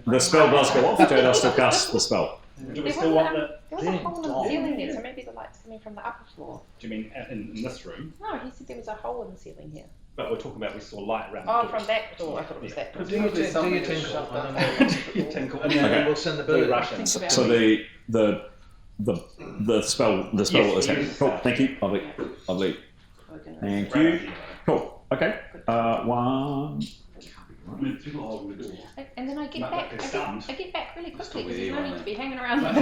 The spell does go off. Jedi still casts the spell. Do we still want the? There was a hole in the ceiling there, so maybe the light's coming from the upper floor. Do you mean in this room? No, he said there was a hole in the ceiling here. But we're talking about we saw light around. Oh, the from that door. I thought it was that door. Do your tinkle, and then Okay. we'll send the bird rush in. So the spell is happening. Cool. Thank you. Lovely. Thank you. Cool. Okay. One. People holding the door. And then I get Might back. not be stunned. I get back really quickly Still because with there's you, no need aren't to be hanging around. But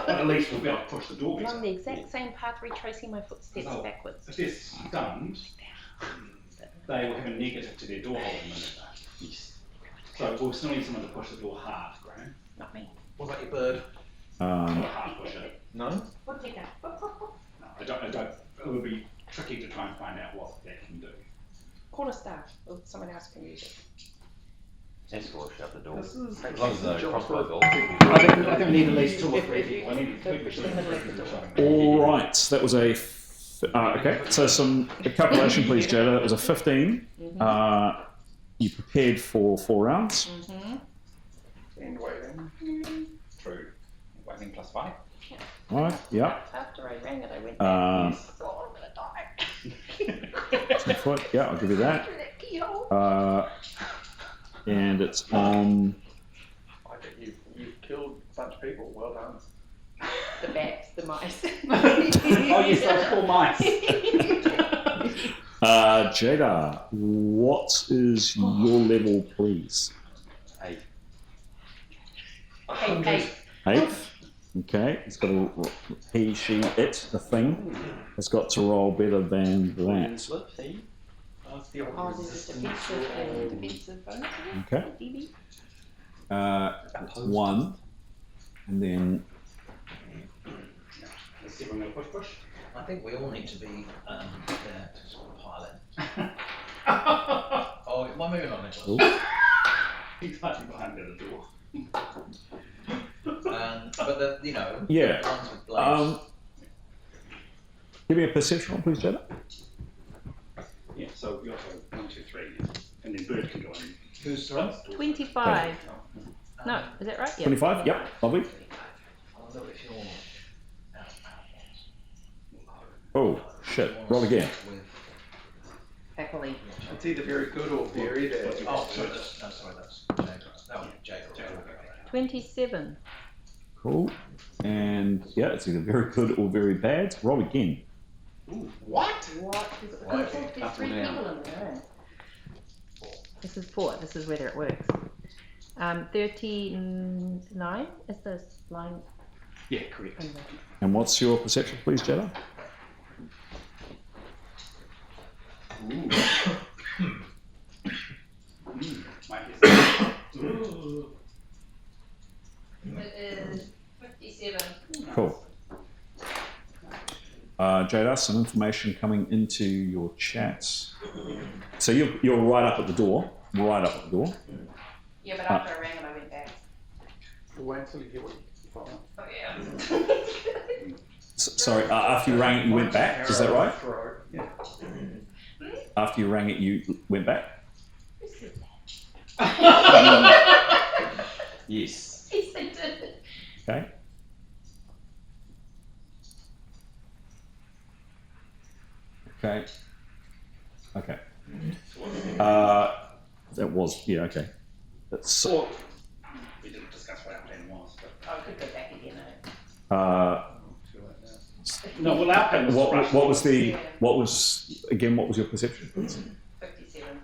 at least we'll be able to push the door I'm on better. the exact same path, retracing my footsteps Oh. backwards. If they're stunned, they will have a negative to their door holding maneuver. So we'll still need someone to push the door hard, Graham. Not me. What about your bird? Not a hard push it. No? What take that? No, I don't. It would be tricky to try and find out what that can do. Call a staff, or someone else can use it. Escort shut the door. This is As long as the crossbow bolt. I think we need at least 2 or 3 people. I need to push the middle of the door. All right. That was a. Okay. So some calculation, please, Jada. That was a 15. You prepared for 4 rounds. and waiting. True. Waving +5. All right. Yeah. After I rang it, I went back. Oh, I'm gonna die. 10 foot. Yeah, I'll give you that. Through that keyhole. And it's on. I think you've killed a bunch of people. Well done. The bats, the mice. Oh yes, those poor mice. Jada, what is your level, please? 8. Hey, 8th. Okay. It's got to. He, she, it, the thing, has got to roll better than that. Oh, there's a defensive bonus. Okay. DB. 1, and then. Let's see if I'm going to push. I think we all need to be there to sort of pile in. Oh, am I moving on this? He's hiding behind the other door. But the, Yeah. ones with blades. Give me a perception roll, please, Jada. Yeah, so we also 1, 2, 3, and then Bird can go in. Who's sorry? 25. No, is that right? Yeah. 25, yep, lovely. Oh, shit, roll again. Happily. It's either very good or very bad. Oh, sorry, that's that was Jacob. 27. Cool. And yeah, it's either very good or very bad. Roll again. Ooh, what? What? There's 3 people in there. This is 4. This is whether it works. 39 is the line. Yeah, correct. And what's your perception, please, Jada? It is 57. Cool. Jada, some information coming into your chats. So you're right up at the door. Right up at the door. Yeah, but after I rang and I went back. Wait until you hear what you find. Oh, yeah. Sorry, after you rang it, you went back. Is that right? Yeah. After you rang it, you went back? Yes. Yes, I did. Okay. Okay. Okay. That was, yeah, okay. That's, Or, we didn't discuss what our plan was, but. I could go back again. No, well, our plan was what was the, what was, again, what was your perception? 57.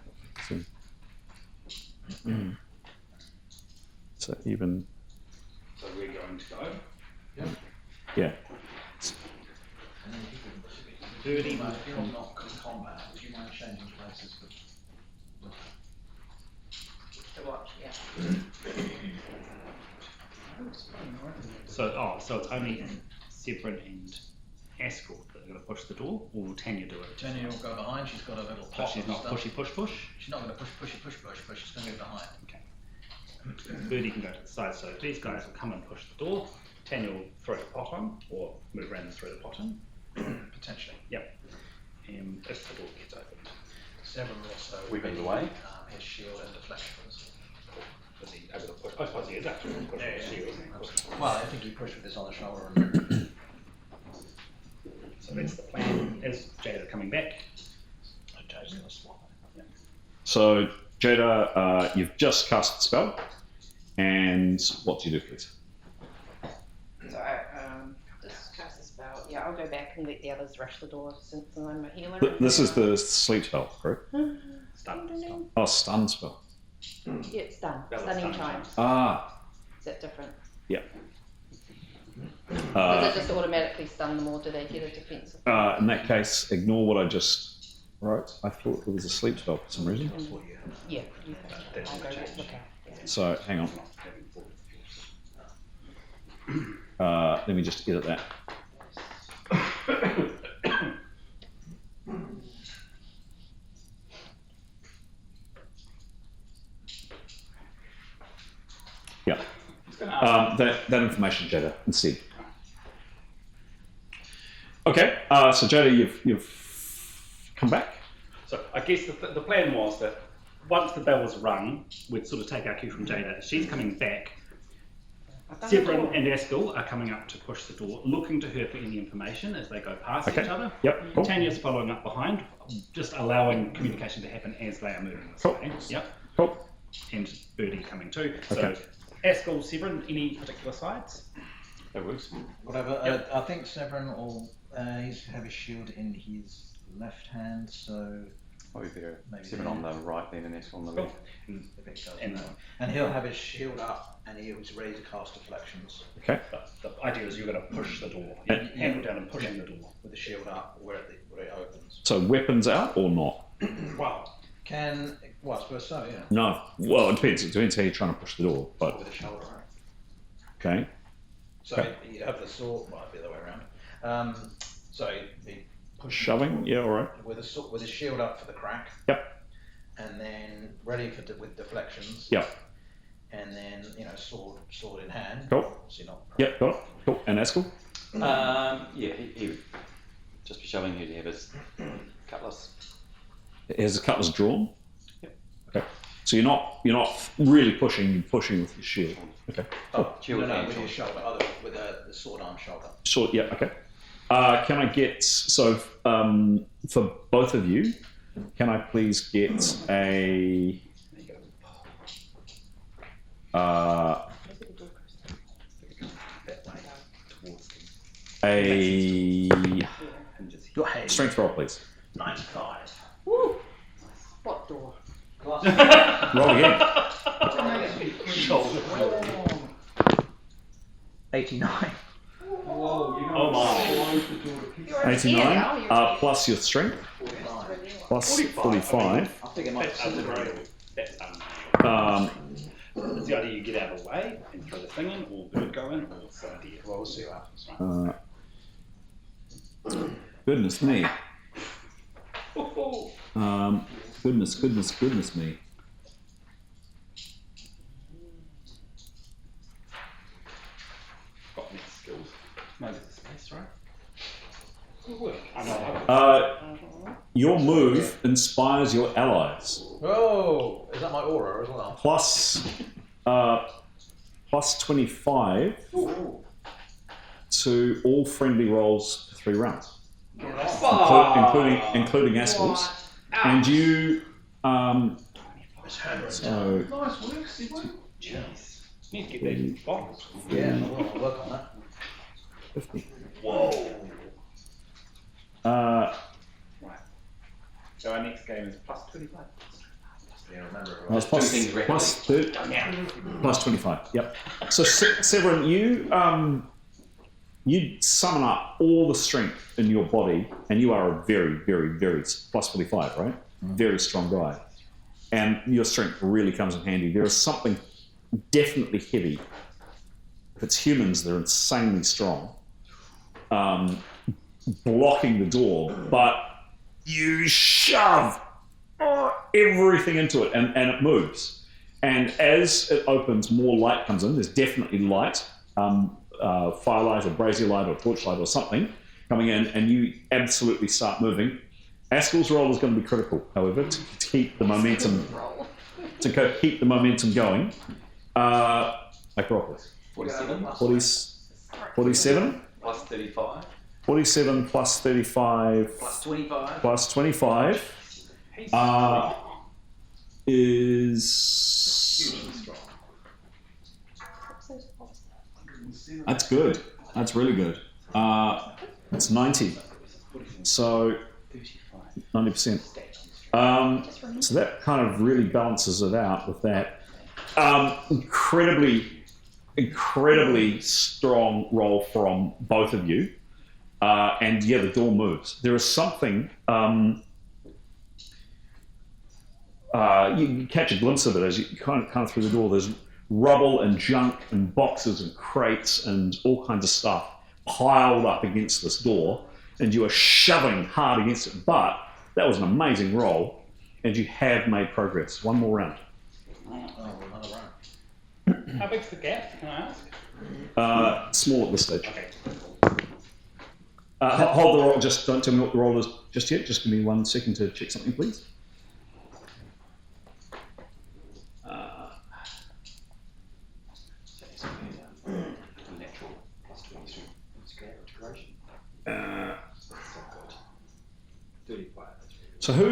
So even, So we're going to go. yeah. Birdie, if you're not combat, would you mind changing places? To watch, yeah. So it's only Severin and Askel that are going to push the door, or will Tanya do it? Tanya will go behind, she's got a little But pot she's of not stuff. pushy push. She's not going to push, but she's going to go behind. Okay. Birdie can go to the side, so these guys will come and push the door. Tanya will throw the pot on, or move around and throw the pot in. Potentially. Yep. And if the door gets opened. Several also. Weapons away. His shield and deflections. Was he able to push? I suppose he is actually pushing the shield, isn't he? Well, I think he pushed with this on the shoulder. And So that's the plan. Is Jada coming back? Jada's going to swap it. So Jada, you've just cast the spell, and what do you do, please? So, just cast a spell. Yeah, I'll go back and let the others rush the door since I'm a healer. This is the sleep spell, correct? Stun. Oh, stun spell. Yeah, it's done. That was Stunning stunning chimes. Ah, Is that different? yeah. Does it just automatically stun them, or do they get a defensive? In that case, ignore what I just wrote. I thought it was a sleep spell for some reason. Yeah, you can. I'll go look out. Yeah. So hang on. Let me just edit that. Yeah. That information, Jada, instead. Okay, so Jada, you've come back. So I guess the plan was that once the bell was rung, we'd sort of take our cue from Jada. She's coming back. Severin and Askel are coming up to push the door, looking to her for any information as they go past each other. Yep. Cool. Tanya's following up behind, just allowing communication to happen as they are moving this way. Yep. Cool. And Birdie coming too. Okay. So Askel, Severin, any particular sides? That works. Whatever. Yep. I think Severin will have his shield in his left hand, so Probably better. Maybe Seven on the right then and S on the left. And he'll have his shield up and he's ready to cast deflections. Okay. But the idea is you're going to push the door. Hand down and pushing the door. With the shield up where it opens. So weapons out or not? Well, I suppose so, yeah. No. Well, it depends. It depends how you're trying to push the door. But With the shoulder, right? okay. So Okay. you'd have the sword, might be the other way around. So he push Shoving. Yeah. All right. with his shield up for the crack. Yep. And then ready for with deflections. Yep. And then sword in hand. Cool. Obviously not. Yep. Got it. Cool. And Askel? Yeah, he just be showing who to have his cutlass. Has the cutlass drawn? Yep. Okay. So you're not really pushing with your shield. Okay. Oh, no, with your shoulder, with the sword arm shoulder. Short. Yeah. Okay. Can I get for both of you? Can I please get a strength roll, please? 95. Woo! What door? Roll again. 89. Oh my. 89 plus your strength plus 45. I think it might That's it's the idea you get out of the way and throw the thing in, or bird go in, or it's the idea. Well, we'll see what happens, right? Goodness me. Goodness me. Got mixed skills. Maybe it's the space, right? I know. Your move inspires your allies. Oh, is that my aura as well? Plus 25 to all friendly rolls for 3 rounds, including Aspel's. And you so Nice work, Sibling. Jeez. Need to get these bottles. Yeah, I'll work on that. 50. Whoa. Right. So our next game is plus 25. Yeah, remember it. No, it's plus 25. Yep. So Severin, you summon up all the strength in your body, and you are a very, very, very plus 45, right? Very strong guy, and your strength really comes in handy. There is something definitely heavy. If it's humans, they're insanely strong, blocking the door, but you shove everything into it, and it moves. And as it opens, more light comes in. There's definitely light, firelight or brazier light or torchlight or something coming in, and you absolutely start moving. Askell's roll is going to be critical, however, to keep the momentum going. Acropolis. 47. 47. Plus 35. 47 plus 35 Plus 25. plus 25 is... That's good. That's really good. It's 90. So 90%. So that kind of really balances it out with that. Incredibly strong roll from both of you. And yeah, the door moves. There is something, you catch a glimpse of it as you kind of through the door. There's rubble and junk and boxes and crates and all kinds of stuff piled up against this door, and you are shoving hard against it. But that was an amazing roll, and you have made progress. One more round. Another round. How big's the gap, can I ask? Small at this stage. Okay. Hold the roll. Just don't tell me what the roll is just yet. Just give me 1 second to check something, please. So who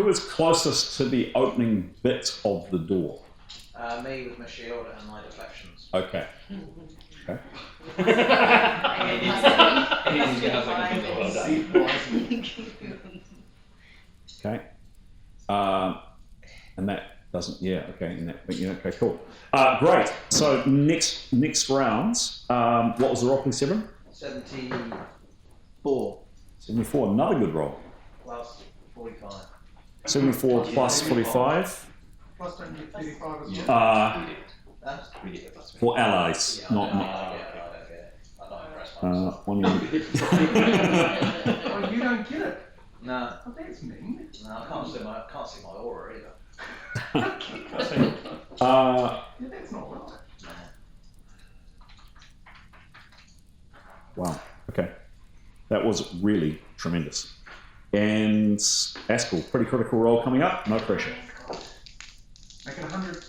is closest to the opening bit of the door? Me with my shield and my deflections. Okay. Okay. Okay. And that doesn't. Yeah. Okay. And that. Yeah. Okay. Cool. Great. So next rounds. What was the roll, please, 7? 74. 74. Another good roll. Plus 45. 74 plus 45. Plus 35 as well. For allies, not. I'm not impressed by myself. One Oh, you don't get it? No. Oh, that's mean. No, I can't see my aura either. Yeah, that's not right. Wow. Okay. That was really tremendous. And Askell, pretty critical roll coming up. No pressure. Make it 100.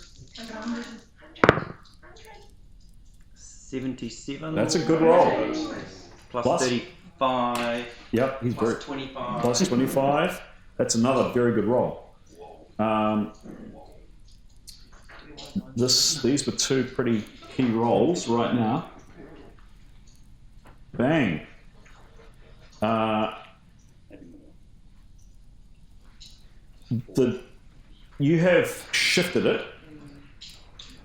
77. That's a good roll. Plus 35. Yep, he's plus very 25. Plus 25. That's another very good roll. These were two pretty key rolls right now. Bang. You have shifted it.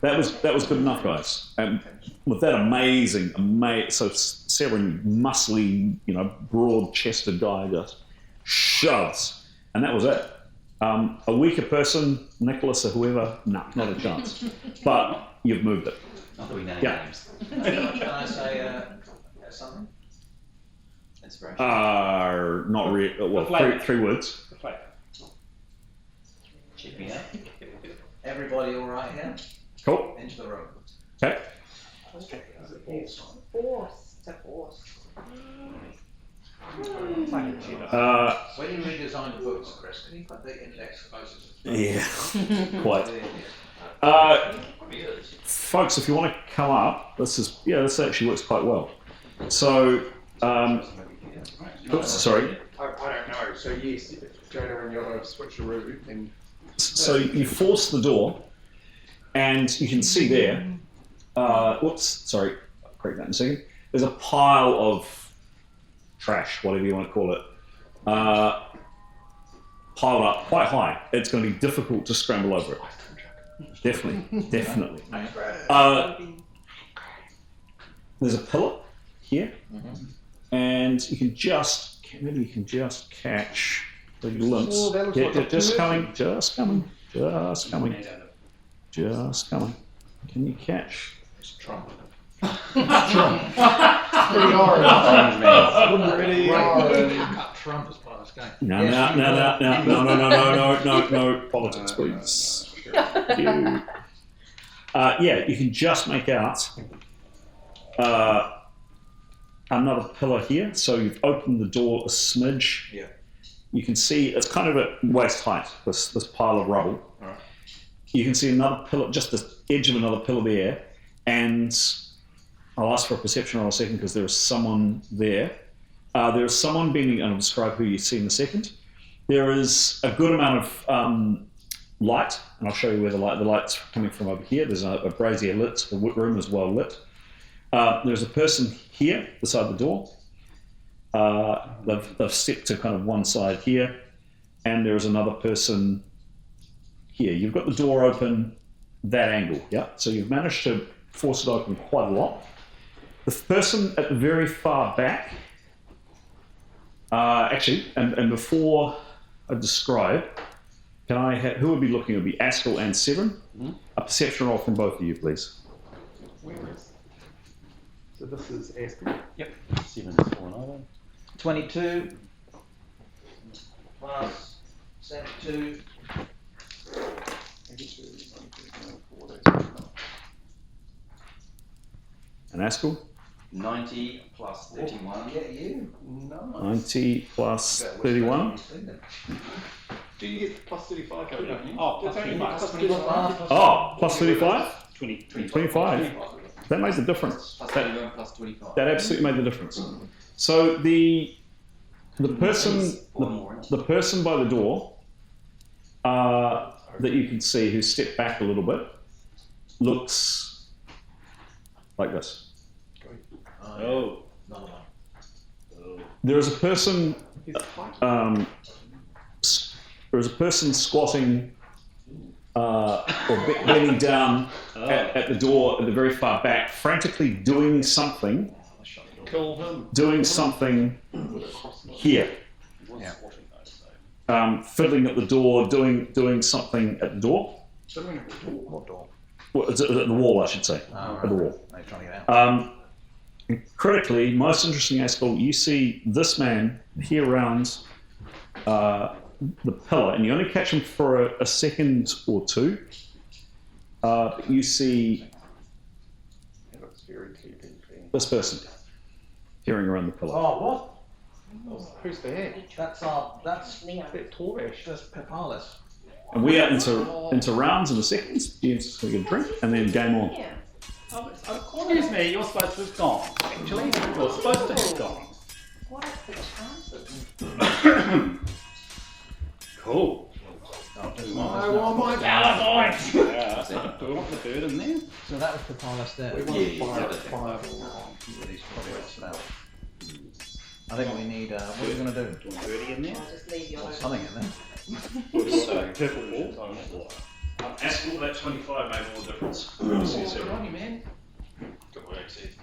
That was good enough, guys. And with that amazing, so Severin, muscly, broad-chested guy just shoves, and that was it. A weaker person, Nicholas or whoever, no, not a chance. But you've moved it. Not that we know names. Can I say something? Inspiration. Not really. Well, three words. Check me out. Everybody all right here? Cool. Into the room. Okay. Force to force. When you redesign the books, Chris, can you put the index closer to the Yeah, quite. Folks, if you want to come up, this actually works quite well. So, oops, sorry. I don't know. So yes, if Jada and Yoda switch a route, then... So you force the door, and you can see there, whoops, sorry, I'll correct that in a second. There's a pile of trash, whatever you want to call it, piled up quite high. It's going to be difficult to scramble over it. Definitely. There's a pillar here, and you can just catch the glimpse. Oh, Just coming. Can you catch? It's Trump. Pretty hard. Pretty hard. Cut Trump as part of this game. No. Politics, please. You can just make out another pillar here. So you've opened the door a smidge. Yeah. You can see it's kind of at waist height, this pile of rubble. All right. You can see another pillar, just the edge of another pillar there, and I'll ask for a perception roll in a second because there is someone there. There is someone bending, and I'll describe who you see in a second. There is a good amount of light, and I'll show you where the light's coming from over here. There's a brazier lit, the room is well lit. There's a person here beside the door. They've stepped to kind of one side here, and there's another person here. You've got the door open that angle, yeah? So you've managed to force it open quite a lot. The person at the very far back, and before I describe, who would be looking? It would be Askell and Severin. Mm-hmm. A perception roll from both of you, please. Where is? So this is Askell. Yep. 7 is 4 and over. 22 plus 72. And Askell? 90 plus 31. Yeah, you. No. 90 plus 31. Do you get plus 35 code, don't you? Oh, plus 25. Plus 35. Oh, plus 35? 25. That made the difference. Plus 31 plus 25. That absolutely made the difference. So the person by the door that you can see who stepped back a little bit looks like this. Oh. There is a person. There is a person squatting or bending down at the door at the very far back, frantically doing something. Doing something here. Fiddling at the door, doing something at the door. What door? Well, at the wall, I should say. At the wall. They're trying to get out. Critically, most interesting aspect, you see this man here around the pillar, and you only catch him for a second or two. But you see this person peering around the pillar. Oh, what? Who's there? That's Torish. That's Pepalis. And we are into rounds in a second. You just take a drink and then game on. Yeah. Excuse me, you're supposed to have gone. Actually, you're supposed to have gone. What is the chances? Cool. I want my PowerPoint! Yeah, do we want the bird in there? So that was Pepalis there. We want fireball. He's probably got some out. I think we need, what are we going to do? Do you want birdie in there? I'll just leave you alone. Something in there. Purple ball. Ask that 25 made all the difference. Good on you, man. Good work, Steve.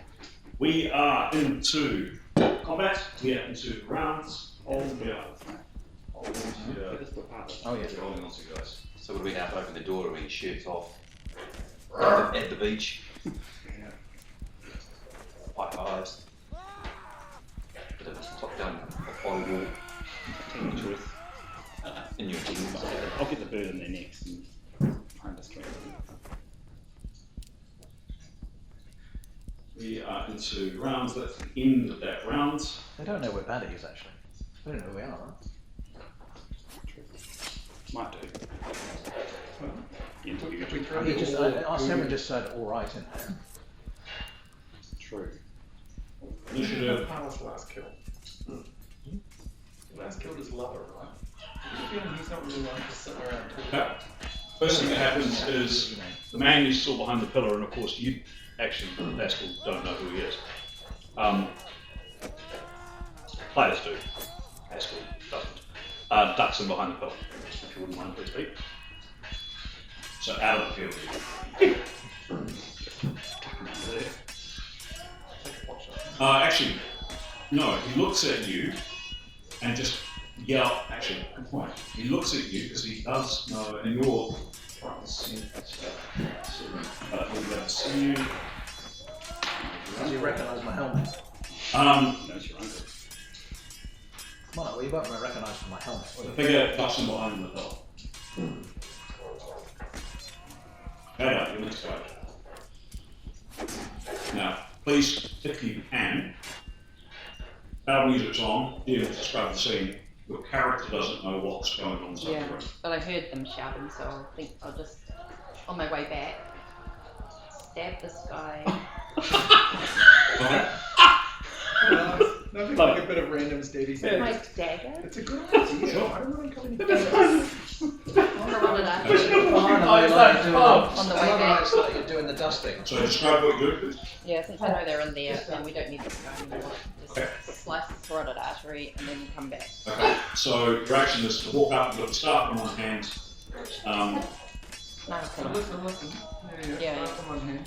We are into combat. We are into rounds. Oh yeah. Rolling on you guys. So would we have to open the door with your shirts off at the beach? High fives. Bit of top down volleyball. Team of truth. In your team. I'll get the bird in there next. And understand. We are into rounds. That's the end of that round. They don't know we're baddies, actually. They don't know who we are, right? Might do. Until you get to Our Severin just said all right in there. True. Initiative. Palace last kill. Last killed his lover, right? He's not really one to sit around talking. First thing that happens is the man is still behind the pillar, and of course you actually, Pascal, don't know who he is. Players do. Pascal doesn't. Ducks him behind the pillar. If you wouldn't mind, please, Pete. So out of the field. Actually, no. He looks at you and just actually, good point. He looks at you because he does know, and you're right. He'll be able to see you. Does he recognise my helmet? Knows your uncle. Come on, well, you won't recognise from my helmet. The figure ducks him behind the pillar. Okay, your next guy. Now, please, if you can, our music's on, you describe the scene. Your character doesn't know what's going on inside the room. But I heard them shouting, so I think I'll just, on my way back, stab this guy. Okay. Nothing like a bit of random stabby. With my dagger. It's a good idea. Sure. I don't want to come in. On the way back. It's like you're doing the dusting. So describe what you do, please. Yeah, since I know they're in there, then we don't need this guy anymore. Just Okay. slice the carotid artery and then come back. Okay. So your action is to walk up, you've got the staff in one hand. No, Listen. Yeah. Come on here.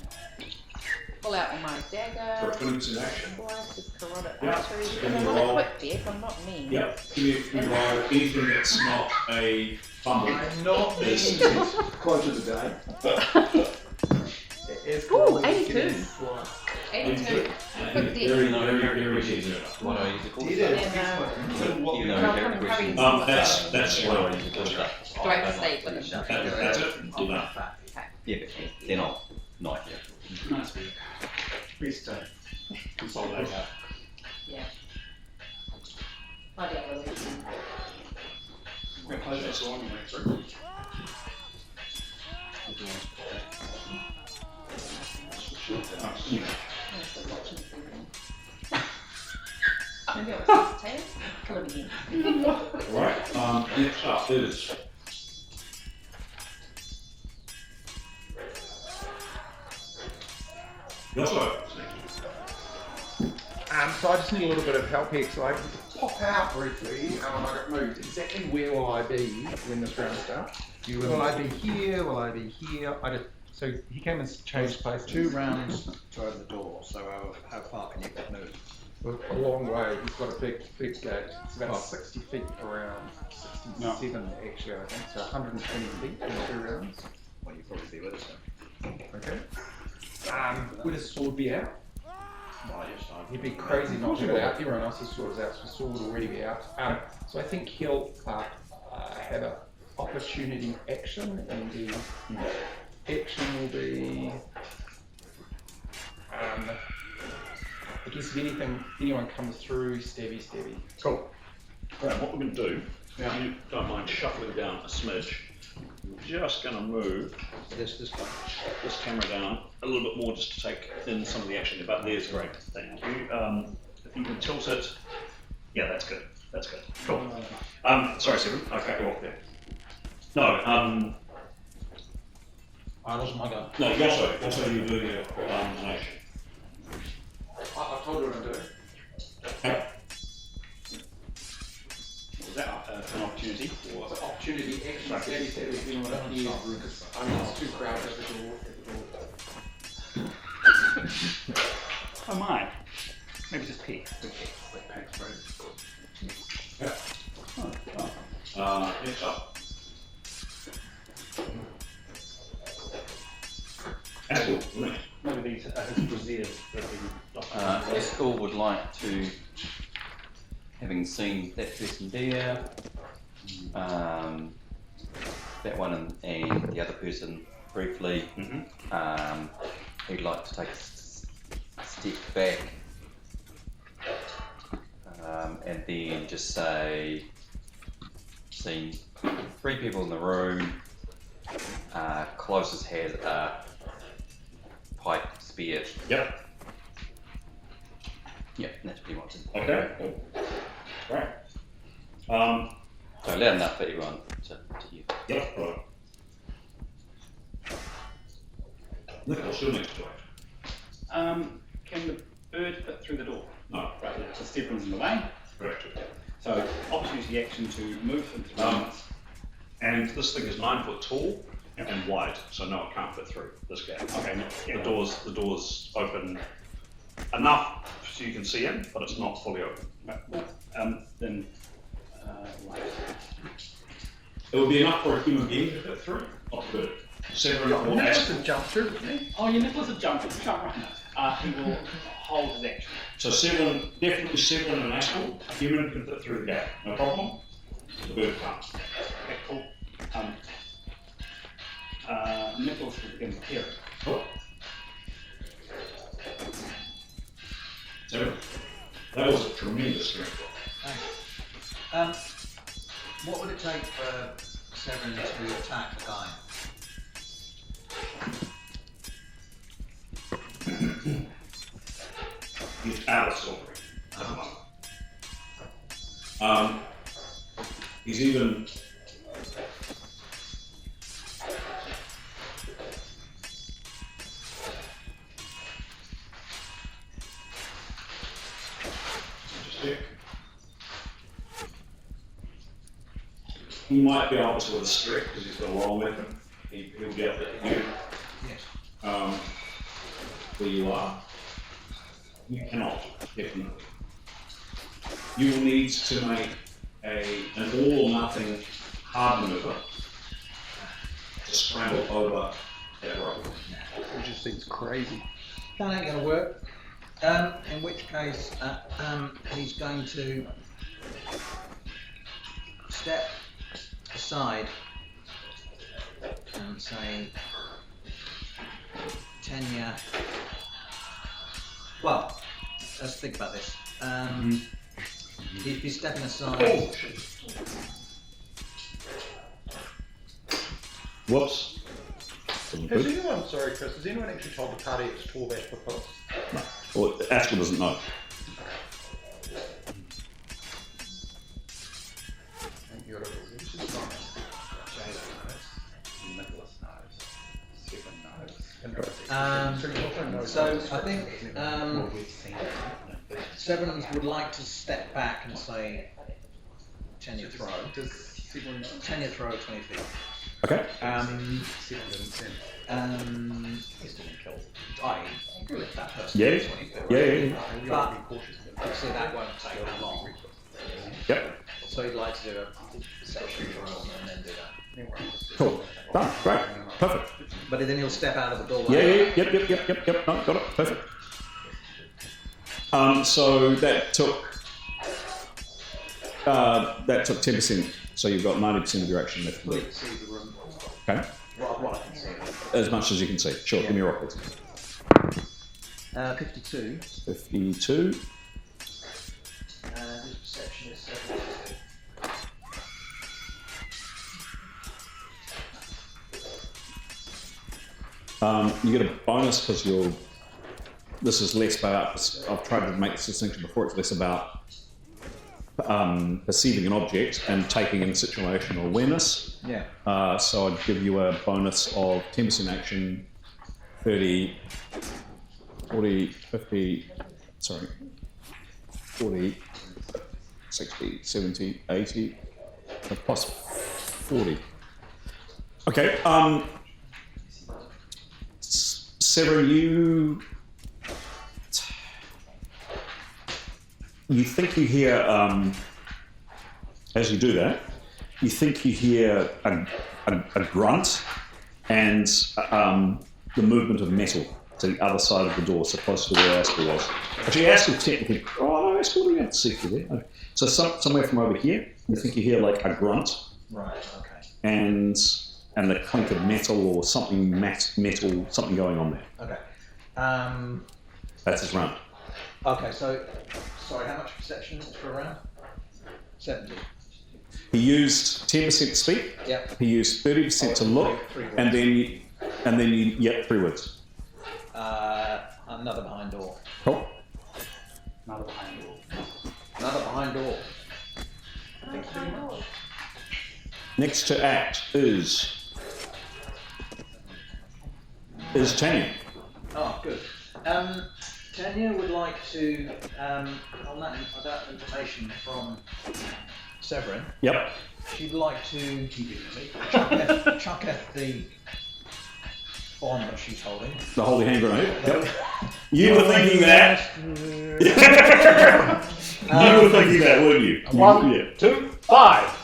Pull out my For dagger. 20% action. Slice his carotid Yeah. artery. So Because I'm you not roll. a quick death, I'm not mean. Yep. Give me anything that's not a fumble. I'm not Is- close to the day. Ooh, 82. 82. Quick death. Very easy. What are you called? It is. You know, I'll come character and questions. hurry. That's What are right. you called? Do I have to stay with him? That's it. Do that. Yeah, but they're not nice. Nice week. Restart. Consolidate that. Yeah. My dagger leaves. We're going to close this on and wait through. Yeah. Maybe I was tail. Kill him again. Right. Next up is Yosso. So I just need a little bit of help here, so I can pop out briefly. I got moved. Exactly where will I be when this round starts? Will I be here? Will I be here? So he came and changed places. 2 rounds to open the door, so how far can you get moved? A long way. He's got a big gate. It's about 60 feet around. 67 actually, I think. So 120 feet in 2 rounds. Well, you'll probably be with us then. Okay. Would his sword be out? Well, yes, He'd be crazy not to get it out. Everyone else's sword is out, so his sword would already be out. So I think he'll have an opportunity action, and the action will be, I case if anyone comes through, stabby. Cool. Right, what we're going to do, if you don't mind shuffling down a smidge, we're just going to move this camera down a little bit more just to take in some of the action. But there's great. Thank you. If you can tilt it, yeah, that's good. That's good. Cool. Sorry, Stephen. I cut you off there. No. I lost my gun. No, also you're doing an action. I told her to do it. Okay. Was that an opportunity? Or Was it opportunity action? Stabby has been on a here because it's too crowded at the door. Oh my. Maybe just pick. Yeah. Next up. Actual, maybe these his braziers that we Eskel would like to, having seen that person there, that one and the other person briefly, he'd like to take a step back and then just say, seen 3 people in the room, closest has a pipe, spear. Yep. Yep, that's pretty much it. Okay, cool. Right. So loud enough for everyone to hear. Yep, right. Nicholas, you're next to it. Can the bird fit through the door? No. Right, so Stephen's in the way. Correct. So opportunity action to move into the room. And this thing is 9 foot tall and wide, so no, it can't fit through this gap. Okay. The door's open enough so you can see in, but it's not fully open. Right. Then right. It would be enough for a human being to fit through, not the bird. Nicholas would jump through with me. Oh, yeah, Nicholas would jump right. He will hold his action. So definitely 7 and an Askel, a human can fit through the gap, no problem. The bird can't. Okay, cool. Nicholas will begin with here. Cool. 7. That was a tremendous strength. What would it take for Severin to attack the guy? He's out of story at the moment. He's even he might be able to with a strike because he's got a long weapon. He'll be able to hit you. Yes. Where you are. You cannot, definitely. You will need to make an all or nothing hard maneuver to scramble over that rope. It just seems crazy. That ain't gonna work. In which case, he's going to step aside and say, Tenya. Well, let's think about this. He'd be stepping aside. Oh, whoops. Has anyone, sorry Chris, has anyone actually told the party it's 12 ash per post? No. Well, Askel doesn't know. So I think Seven would like to step back and say, Tenya throw. Tenya throw 20 feet. Okay. I agree with that person. Yeah. 20 feet. Yeah. But obviously that won't take that long. Yep. So he'd like to do a section roll and then do that. Cool. Done. Great. Perfect. But then he'll step out of the doorway. Yeah. Yep. No, got it. Perfect. So that took 10%. So you've got 90% of your action left. Okay. What I can see. As much as you can see. Sure. Give me a rock. 52. 52. His perception is 72. You get a bonus because you're. This is less about. I've tried to make this distinction before. It's less about perceiving an object and taking in situational awareness. Yeah. So I'd give you a bonus of 10% action, 30, 40, 50. Sorry. 40, 60, 70, 80, plus 40. Okay. Severin, you think you hear, as you do that, you think you hear a grunt and the movement of metal to the other side of the door, so close to where Askell was. Actually, Askell technically, Askell, what do we have to see through there? So somewhere from over here, you think you hear like a grunt. Right, okay. And the clink of metal or something metal, something going on there. Okay. That's his round. Okay, so, sorry, how much perception for a round? 70. He used 10% to speak. Yep. He used 30% to look, three words. and then you, yep, 3 words. Another behind door. Cool. Another behind door. Another behind door. Next to act is Tanya. Oh, good. Tanya would like to, on that information from Severin, Yep. she'd like to chuck at the bomb that she's holding. The holy hand grenade. Yep. You were thinking that. You were thinking that, weren't you? 1, 2, 5.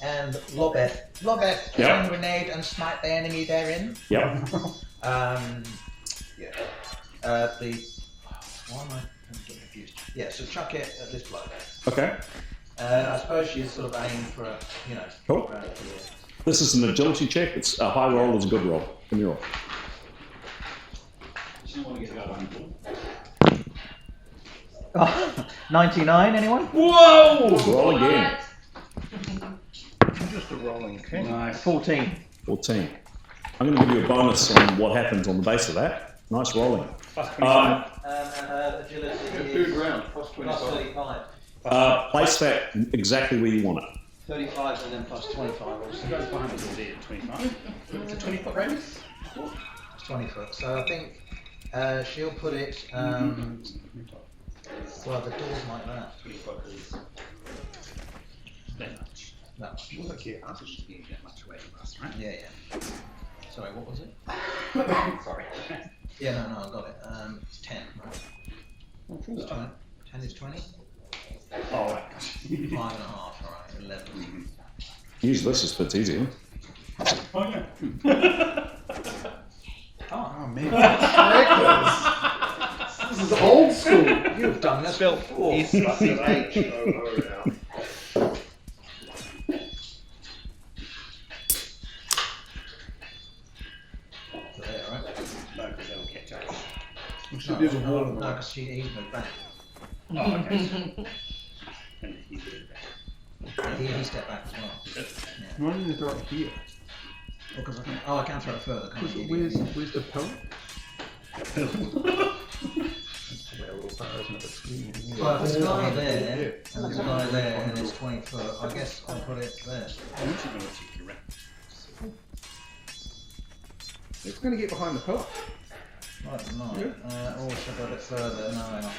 And lob it. Yep. Hand grenade and smite the enemy therein. Yep. Yeah. Why am I getting confused? Yeah, so chuck it at this bloke. Okay. I suppose she's sort of aiming for a, Cool. This is an agility check. It's a high roll is a good roll. Give me a roll. Oh, 99, anyone? Whoa! Roll again. Just a rolling king. Nice. 14. 14. I'm going to give you a bonus on what happens on the base of that. Nice rolling. Plus 25. And her agility Third is round, plus plus 25. 35. Place that exactly where you want it. 35 and then plus 25 also. Goes behind the door there, 25. It's a 20-foot radius. It's 20 foot. So I think she'll put it, well, the door's like that. 20 foot is that much. That much. Look here, I should be that much away from us, right? Yeah, yeah. Sorry, what was it? Sorry. Yeah, no, I got it. It's 10, right? It's 20. 10 is 20? Oh, right. 5.5, alright, 11. Use this as it's easier. Oh, yeah. Oh man, this is old school. You've done this before. S-C-H-O-O-L. There, right? No, because that'll catch up. So there's a wall. No, because he's moved back. Oh, okay. And he's doing that. He stepped back as well. Yeah. Why didn't you throw it here? I can throw it further, can't I? Where's the pellet? Well, if there's a guy there, and there's a guy there, and it's 20 foot, I guess I'll put it there. It's going to get behind the pellet. Right, no. Oh, should I go a bit further? No, hang on.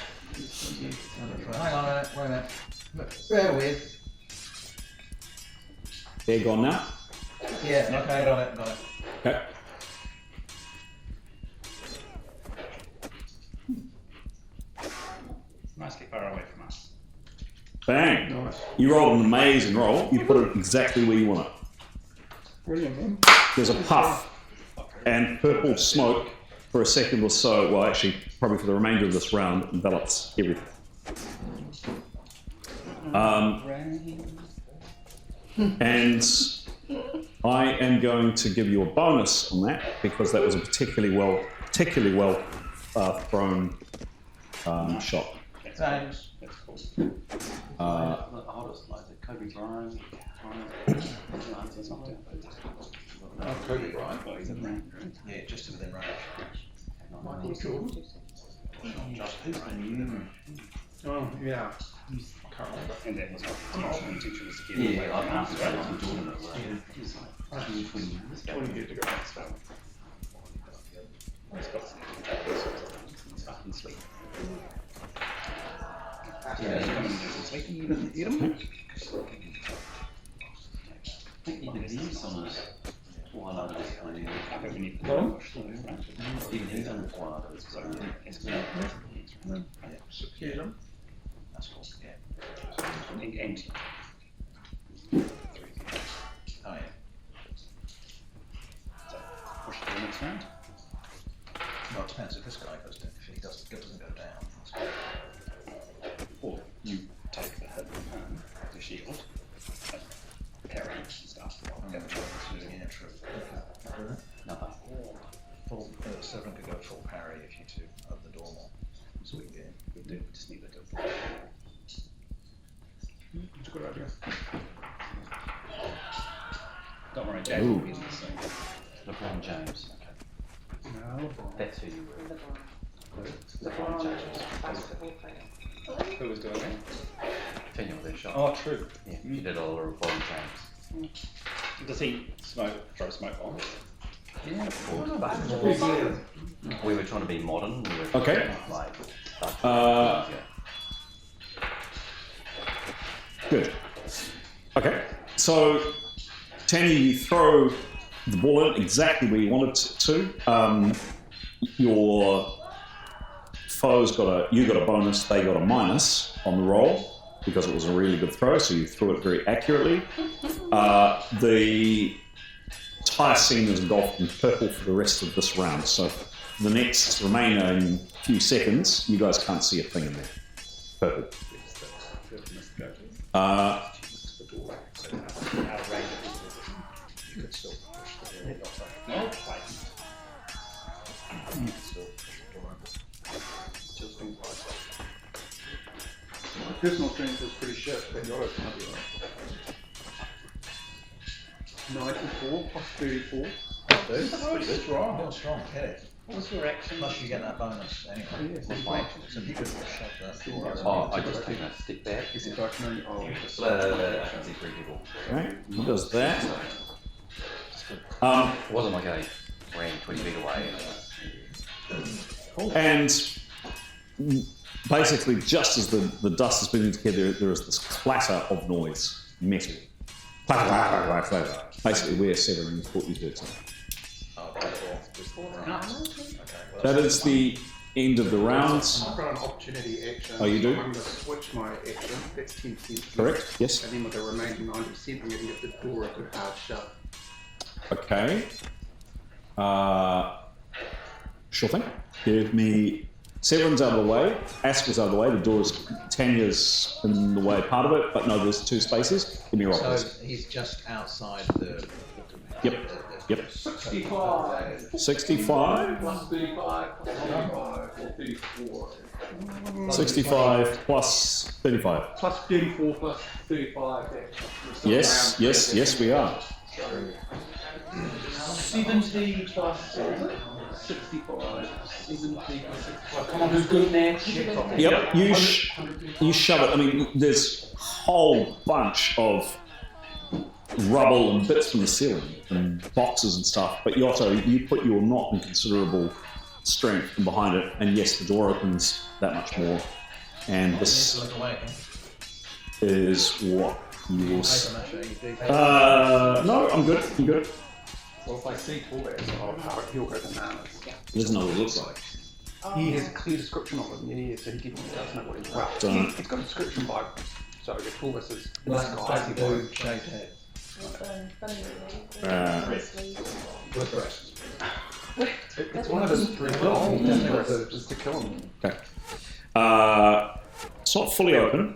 Hang on a minute, wait a minute. Bear with. They're gone now. Yeah, okay, got it. Okay. Nice, get far away from us. Bang. Nice. You rolled an amazing roll. You put it exactly where you want it. Brilliant, man. There's a puff and purple smoke for a second or so. Well, actually, probably for the remainder of this round, envelops everything. And I am going to give you a bonus on that because that was a particularly well particularly well thrown shot. Thanks. That's cool. The hardest, like the Kobe Bryant. Oh, Kobe Bryant. Yeah, just within range. Michael Jordan. Just who's the new? Oh, yeah. Can't remember. And that was my intention was to get Yeah, I asked about Michael Jordan. He's like 20 years ago. He's got he's fucking sleep. Yeah, He's coming in and sleep. You eat him? I think even he's on his Twilight is playing. I think we need to push through, right? Even he's on the Twilight is playing. Secure them. That's cool. Yeah. And Oh yeah. so push to the next round. Well, it depends if this guy goes down. If he doesn't go down. That's good. Or you take the hit the shield, parry and stuff. Yeah, true. Okay. Nothing. Full, Severin could go full parry if you two open the door more. Sweet, yeah. We do just need to do It's a good idea. Don't worry, James will be in this thing. LeBron James. Okay. No, That's who you were. LeBron James. Who was doing that? Daniel, their shot. Oh, true. Yeah, he did all of LeBron James. Does he throw smoke bombs? Yeah, we were trying to be modern. We were Okay. Like, Good. Okay. So, Tanya, you throw the ball in exactly where you want it to. Your foe's you got a bonus, they got a minus on the roll because it was a really good throw, so you threw it very accurately. The entire scene is engulfed in purple for the rest of this round, so the next remaining few seconds, you guys can't see a thing in there. Purple. You could still push the door outside. No? You could still push the door open. Just things like that. My personal strength is pretty shit, but yours might be right. 94 plus 34. That's pretty good. Strong. You're strong, get it. What was your action? Plus you get that bonus anyway. Yes, That's right. So if you could shove that door open. oh, I just take a step back. Is it like no? Oh, I can see three people. Okay, he does that. It wasn't like I ran 20 feet away. And basically, just as the dust is beginning to clear, there is this clatter of noise, metal. Clatter, clatter, clatter, clatter. Basically, where Severin thought you heard something. Oh, okay. That is the end of the rounds. I've got an opportunity action. Oh, you do? I'm going to switch my action. That's 10%. Correct, yes. And then with the remaining 90%, I'm going to get the door a good hard shut. Okay. Sure thing. Give me... Severin's out of the way, Asker's out of the way, the door's... Tanya's in the way part of it, but no, there's two spaces. Give me a roll, So please. he's just outside the... Yep. Yep. 65. 65. Plus 35, plus 35, or 34. 65 plus 35. Plus 34 plus 35. Yes, yes, yes, we are. 70 plus 65. 70 plus 65. Come on, who's good man? Yep, you shove it. I mean, there's a whole bunch of rubble and bits from the ceiling and boxes and stuff, but Yotto, you put your not inconsiderable strength behind it, and yes, the door opens that much more. And this is what you will see. No, I'm good. I'm good. Well, if I see Torres, he'll go bananas. He doesn't know what it looks like. He has a clear description of him, yeah, so he definitely does know what he's about. Don't. He's got a description by, so if Torres is Black this guy, basically blue shaved head. With breasts. It's one of his three goals is to kill him. Okay. It's not fully open,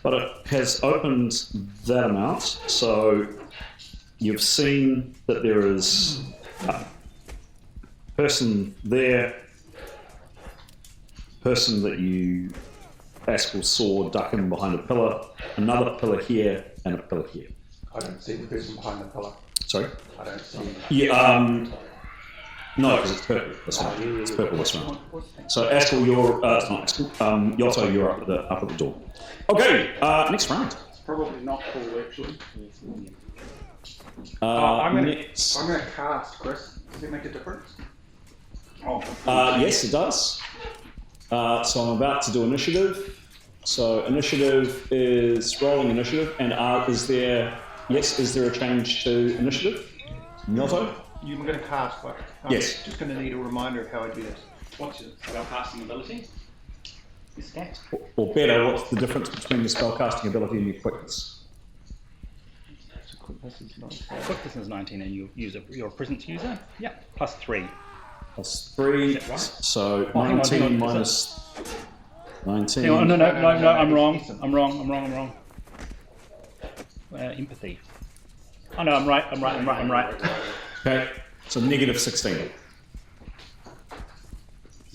but it has opened that amount. So you've seen that there is person there, person that you Askell saw ducking behind a pillar, another pillar here, and a pillar here. I don't see the person behind the pillar. Sorry? I don't see. Yeah, no, because it's purple. This one. It's purple this one. So Askell, you're it's not Askell. Yotto, you're up at the door. Okay, next round. It's probably not cool, actually. I'm gonna next. cast, Chris. Does it make a difference? Yes, it does. So I'm about to do initiative. So initiative is rolling initiative, and is there a change to initiative? Yotto? You're going to cast, but I'm Yes. just going to need a reminder of how I do this. What's your spellcasting ability? Your stat? Or better, what's the difference between your spellcasting ability and your quickness? Quickness is 19 and you're a presence user? Yeah, plus 3. Plus 3, Right? so hang 19 on. minus 19. Hang on, no, I'm wrong. Empathy. Oh no, I'm right. Okay, so negative 16.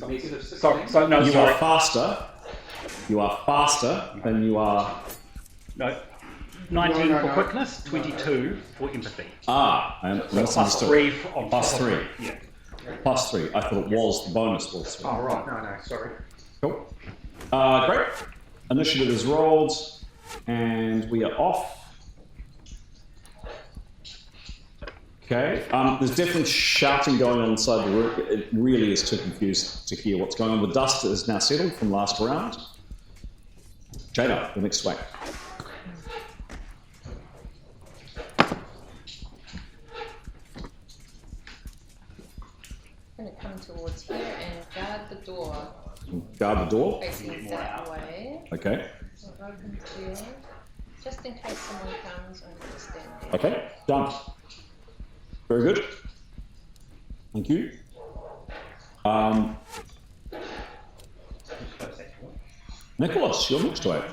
Negative 16. So no, You sorry. are faster. You are faster than you are. No. 19 No. for quickness, 22 for empathy. I am So plus misunderstood. 3 on Plus top of 3. it. Yeah. Plus 3. I thought it was the bonus was 3. Oh, right. No, sorry. Cool. Great. Initiative is rolled, and we are off. Okay. There's definitely shouting going on inside the room. It really is too confused to hear what's going on. The dust is now settled from last round. Jada, the next swag. I'm going to come towards here and guard the door. Guard the door. Facing that way. Okay. So open here. Just in case someone comes, I'm going to stand there. Okay. Done. Very good. Thank you. Nicholas, you're next to it.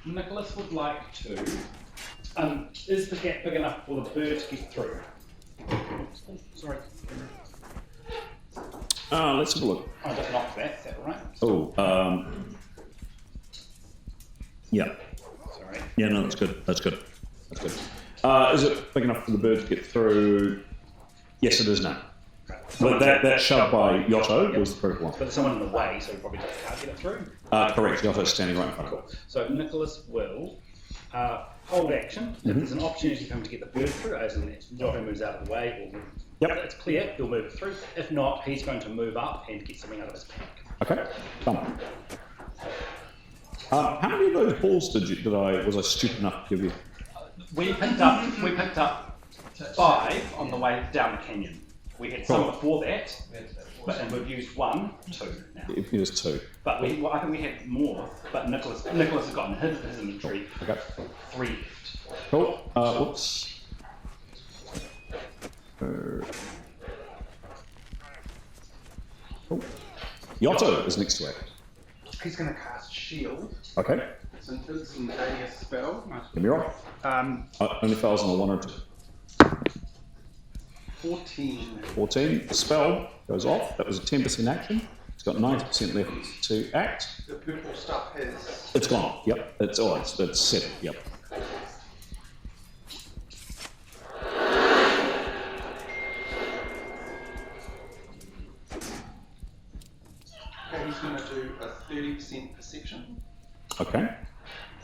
Nicholas would like to. Is the gap big enough for the bird to get through? Sorry. Let's have a look. I just knocked that. Is that all right? Oh, yeah. Sorry. Yeah, no, that's good. That's good. That's good. Is it big enough for the bird to get through? Yes, it is now. But that shove by Yotto was the purple one. But there's someone in the way, so we probably just can't get it through. Correct. Yotto's standing right in front of it. So Nicholas will hold action. If there's an opportunity for him to get the bird through, as in Yotto moves out of the way, or it's clear, he'll move it through. If not, he's going to move up and get something out of his pack. Okay. Done. How many of those balls was I stupid enough to give you? We picked up 5 on the way down the canyon. We had some before that, and we've used 1, 2 now. You've used 2. But I think we had more. But Nicholas has gotten his inventory 3 left. Cool. Whoops. Cool. Yotto is next to it. He's going to cast Shield. Okay. It's an instantaneous spell. Give me roll. Only fails on a 1 or 2. 14. 14. The spell goes off. That was a 10% action. It's got 90% left to act. The purple stuff has. It's gone. Yep. It's set. Yep. Okay, he's going to do a 30% perception. Okay.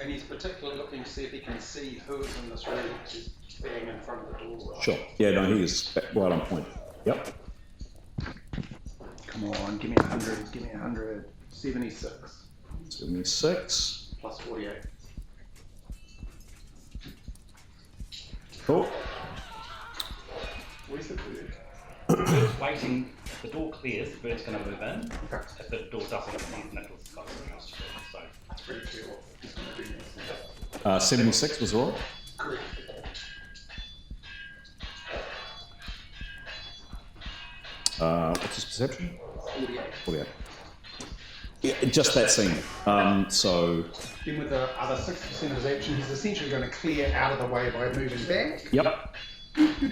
And he's particularly looking to see if he can see who is in this room, because he's being in front of the door. Right? Sure. Yeah, no, he is right on point. Yep. Come on, give me 100, give me 100. 76. 76. Plus 48. Cool. Where's the bird? The bird's waiting. If the door clears, the bird's going to move in. Okay. If the door doesn't, Nicholas has got something else to do. So that's pretty clear what he's going to do next. 76 was all right. Correct. What's his perception? 48. 48. Yeah, just that scene. So. Then with the other 60% of his action, he's essentially going to clear out of the way by moving back. Yep. Yep.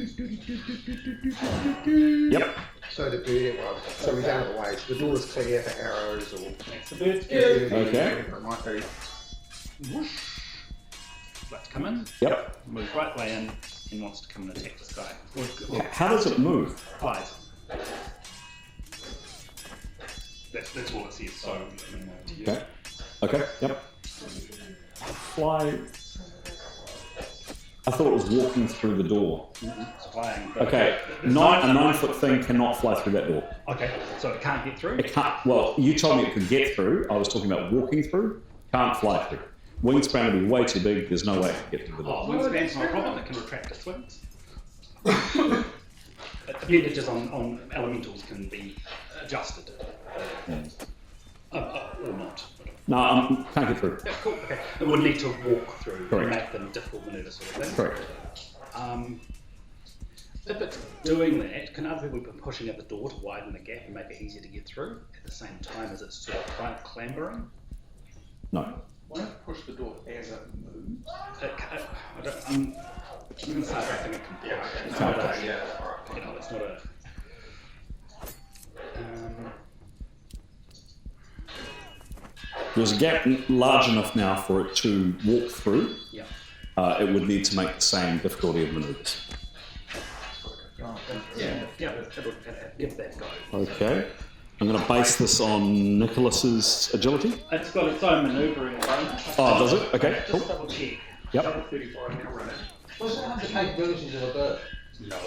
So the bird, well, so we're down the way. So the door is clear for arrows or. That's the bird's good. Okay. Whatever it might be. Let's come in. Yep. Move right way in and wants to come and attack this guy. How does it move? Flies. That's all it says, so I mean, Okay. Okay. Yep. Fly. I thought it was walking through the door. it's flying. Okay. A 9-foot thing cannot fly through that door. Okay, so it can't get through? It can't. Well, you told me it could get through. I was talking about walking through. Can't fly through. Wingspan would be way too big. There's no way it could get through the door. Wingspan's not a problem. It can retract its wings. Appendages on elementals can be adjusted. Or not. No, can't get through. Yeah, cool. Okay. It would need to walk through Correct. and make them difficult manoeuvres sort of thing. Correct. If it's doing that, can other people be pushing at the door to widen the gap and make it easier to get through at the same time as it's sort of clambering? No. Why not push the door as it moves? I'm going to start acting it can work. It's not a, you know, it's not a. There's a gap large enough now for it to walk through. Yeah. It would need to make the same difficulty of manoeuvres. Yeah, it'll give that a go. Okay. I'm going to base this on Nicholas's agility. It's got its own manoeuvring bonus. Oh, does it? Okay, cool. Just double check. Yep. 34, I'm going to run it. Does it have the capabilities of a bird? No.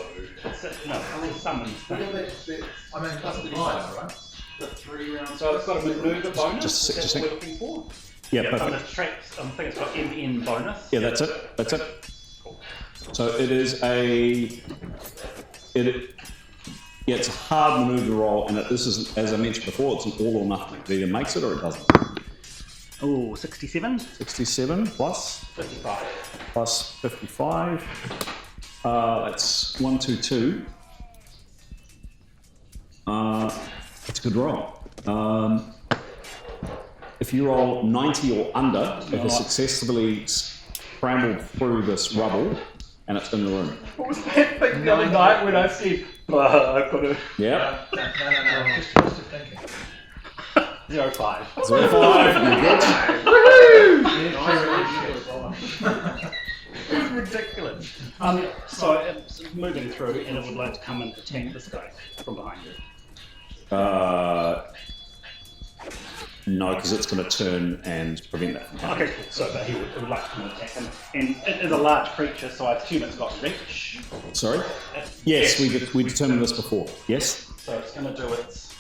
It's summons. I mean, that's the design, right? The 3 rounds. So it's got a manoeuvre bonus. Just That's a what sec. we're looking for. Yeah, And perfect. the tracks, I think it's got MN bonus. Yeah, that's it. That's it. Cool. So it is it's a hard maneuver roll, and this is, as I mentioned before, it's an all or nothing. It either makes it or it doesn't. Oh, 67. 67 plus 55. plus 55. That's 122. It's a good roll. If you roll 90 or under, it has successfully scrambled through this rubble, and it's in the room. What was that thing the other night when I said, I've got to. Yeah. No. Just positive thinking. 05. 05, you're good. Woohoo! It's ridiculous. So it's moving through, and it would like to come and attack this guy from behind you. No, because it's going to turn and prevent that from happening. Okay, cool. So, but it would like to come and attack him. And it is a large creature, so I assume it's got reach. Sorry? Yes, we determined this before. Yes? So it's going to do its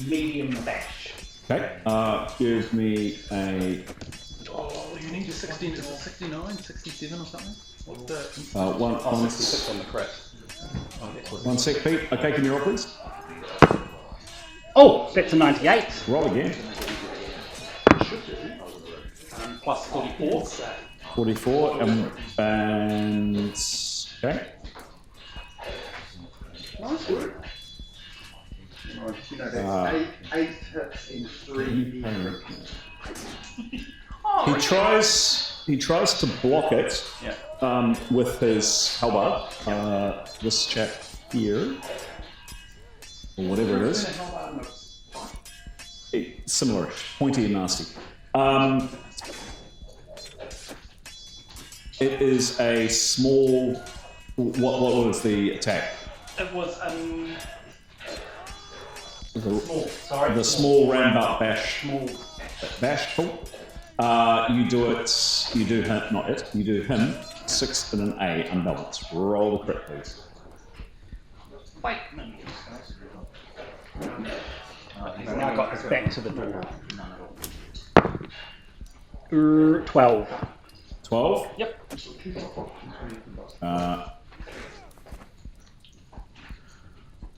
medium bash. Okay. Give me a... Oh, you need a 16, is it 69, 67 or something? What's the... one 66 on the crit. One sec, Pete. Okay, can you roll, please? Oh, that's a 98. Roll again. Plus 44. 44, and... Okay. Nice work. You know, that's eight hits in 3 He tries to block it with his halberd. This chap here, or whatever it is. Similar, pointy and nasty. It is a small. What was the attack? It was Small. The small roundabout bash. Small bash. Cool. You do it. You do him. Not it. You do him. 6 and an A unbalanced. Roll the crit, please. Wait. He's now got his back to the door. 12. 12. Yep.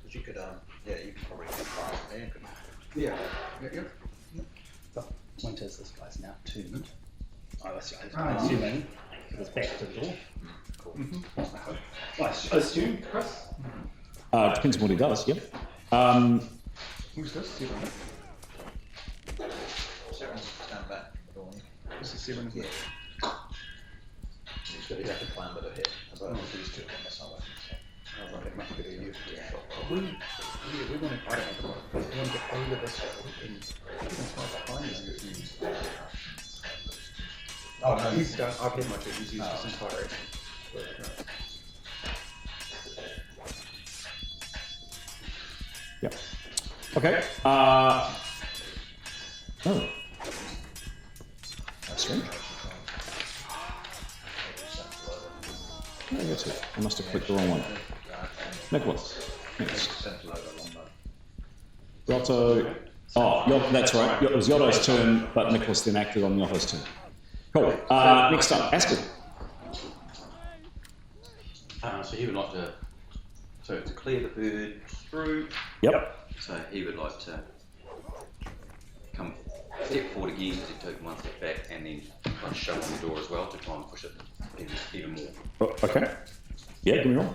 You could, you could probably get past there, couldn't you? Yeah. Point is this guy's now tuned. I'm assuming his back to the door. Cool. I assume, Chris? Depends on what he does. Yep. Who's this? Stand back. This is 7, isn't it? So he'd have to climb it ahead. But these two on the side. It must be a useful shot. We want to, I don't know, we want to get over this hill and try behind us. Oh, no, He's done, I've hit my turn, he's used this entire action. Yeah. Okay. Oh. That's strange. No, that's it. I must have clicked the wrong one. Nicholas. Next. Yotto. Oh, that's right. It was Yotto's turn, but Nicholas then acted on Yotto's turn. Cool. Next up, Askel. So he would like to clear the bird through. Yep. So he would like to come step forward again as he took one step back, and then try to shove on the door as well to try and push it even more. Oh, okay. Yeah, give me one.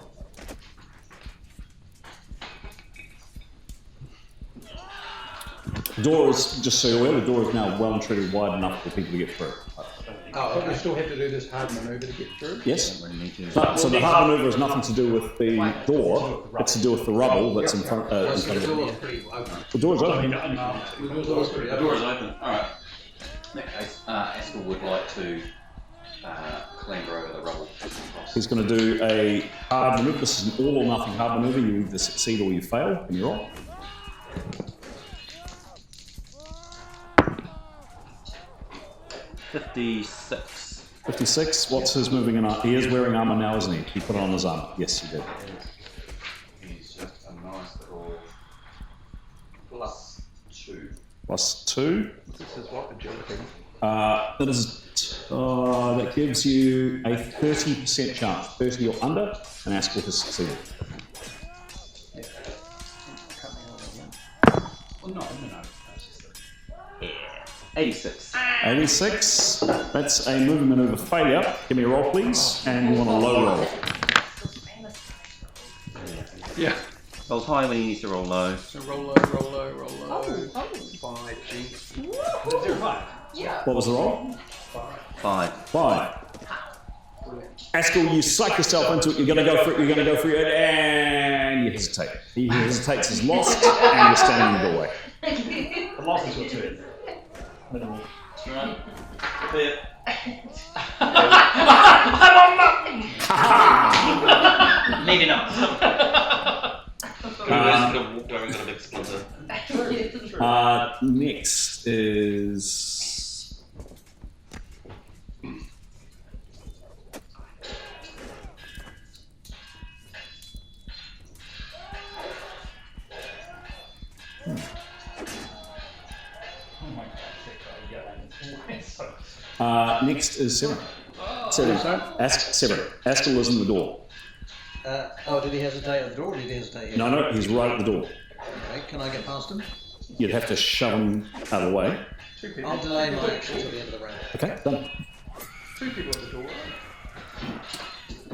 The door is, just so you're aware, the door is now well and truly wide enough for people to get through. But we still have to do this hard maneuver to get through? Yes. So the hard maneuver has nothing to do with the door, it's to do with the rubble that's in front of The you. door's pretty open. The door is open. The door's pretty The open. door is open. Alright. In that case, Askel would like to clamber over the rubble. He's going to do a hard maneuver. This is an all or nothing hard maneuver. You either succeed or you fail, and you're on. 56. 56. What's his moving in? He is wearing armor now, isn't he? He put it on his arm. Yes, he did. He's just a nice little +2. +2. This is what, agility? That gives you a 30% chance, 30 or under, and Askel has succeeded. Well, no. 86. 86. That's a moving maneuver failure. Give me a roll, please. And you want a low roll. Yeah. Rolls high when he needs to roll low. So roll low. 5, G. 0.5. Yeah. What was the roll? 5. 5. Askel, you psych yourself into it. You're going to go for it. You're going to go for it, and you hesitate. He hesitates, is lost, and you're standing in the doorway. The loss is your turn. Minimal. Right. Clear. Maybe not. Could have walked over and got a big splinter. Next is... next is Seven. Seven. Askel is in the door. Did he hesitate at the door or did he hesitate here? No, he's right at the door. Okay, can I get past him? You'd have to shove him out of the way. I'll delay my action till the end of the round. Okay, done. 2 people at the door.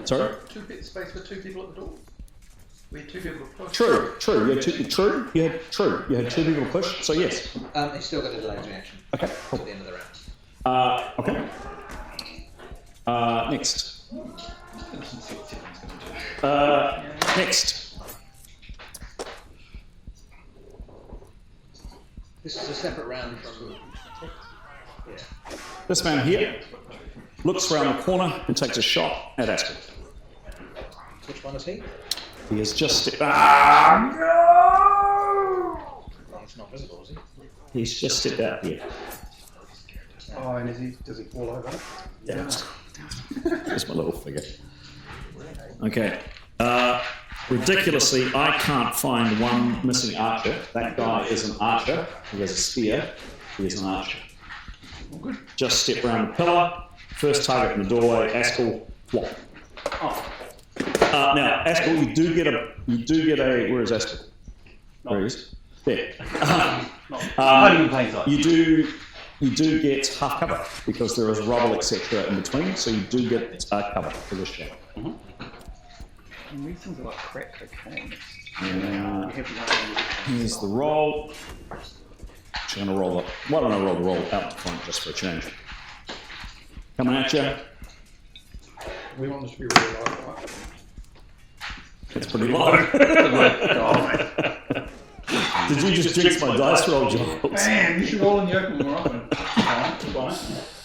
Sorry? Space for 2 people at the door. We had 2 people to push. True. You had 2 people to push, so yes. He's still got a delayed reaction. Okay, cool. Till the end of the round. Okay. Next. Next. This is a separate round from... Yeah. This man here looks around the corner and takes a shot at Askel. Which one is he? He has just stepped... No! He's not visible, is he? He's just stepped out here. Oh, and does he fall over? Yeah. Just my little figure. Okay. Ridiculously, I can't find one missing archer. That guy is an archer. He has a spear. He is an archer. Just step around the pillar. First target in the doorway. Askel. Flop. Now, Askel, you do get a. Where is Askel? Where he is? There. You do get half cover because there is rubble, etc. in between, so you do get cover for this shot. And these things are like crack cocaine. Here's the roll. Actually, I'm going to roll why don't I roll the roll out the front just for a change? Coming at you. We want this to be really low, right? It's pretty low. Did you just jinx my dice roll, Giles? Bam! You should roll in the open more often.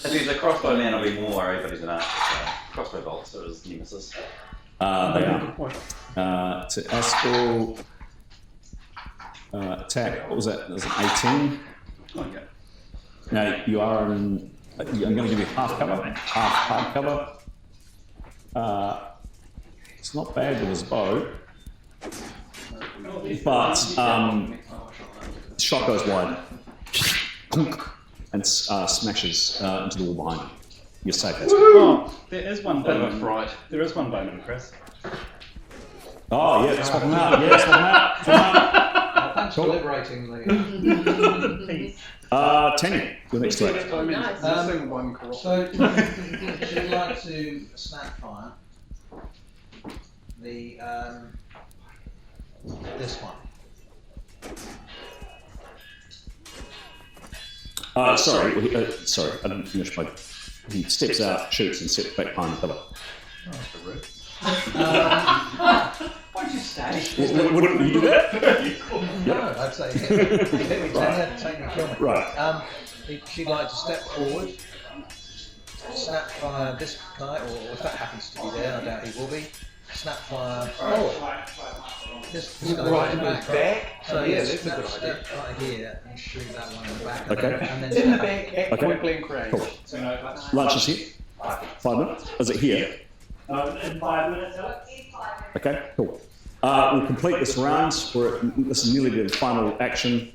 If he's a crossbow man, I'll be more worried, but he's an archer. So crossbow bolts are his nemesis. They are. To Askell, attack, what was that? That was an 18. Oh, yeah. Now, you are in, I'm going to give you half cover, half hard cover. It's not bad with his bow, but shot goes wide and smashes into the wall behind you. You're safe. Oh, there is one bowman. Right. There is one bowman, Chris. Oh, yeah, swap him out. Yeah, swap him out. Swap him out. Thanks for liberating the. Tanya, you're next to it. So, would you like to snap fire the this one? Sorry, I didn't finish my. He steps out, shoots, and steps back behind the pillar. Why'd you stay? Wouldn't you do that? No, I'd say hit me, Tanya, kill me. Right. She'd like to step forward, snap fire this guy, or if that happens to be there, I doubt he will be. Snap fire forward. This guy Right in the back. So yeah, step right here and shoot that one in the back. Okay. And then In the back at point blank range. Cool. So, no, Lunch is here. 5 minutes. Is it here? In 5 minutes, Alex? Okay, cool. We'll complete this round. This is nearly the final action.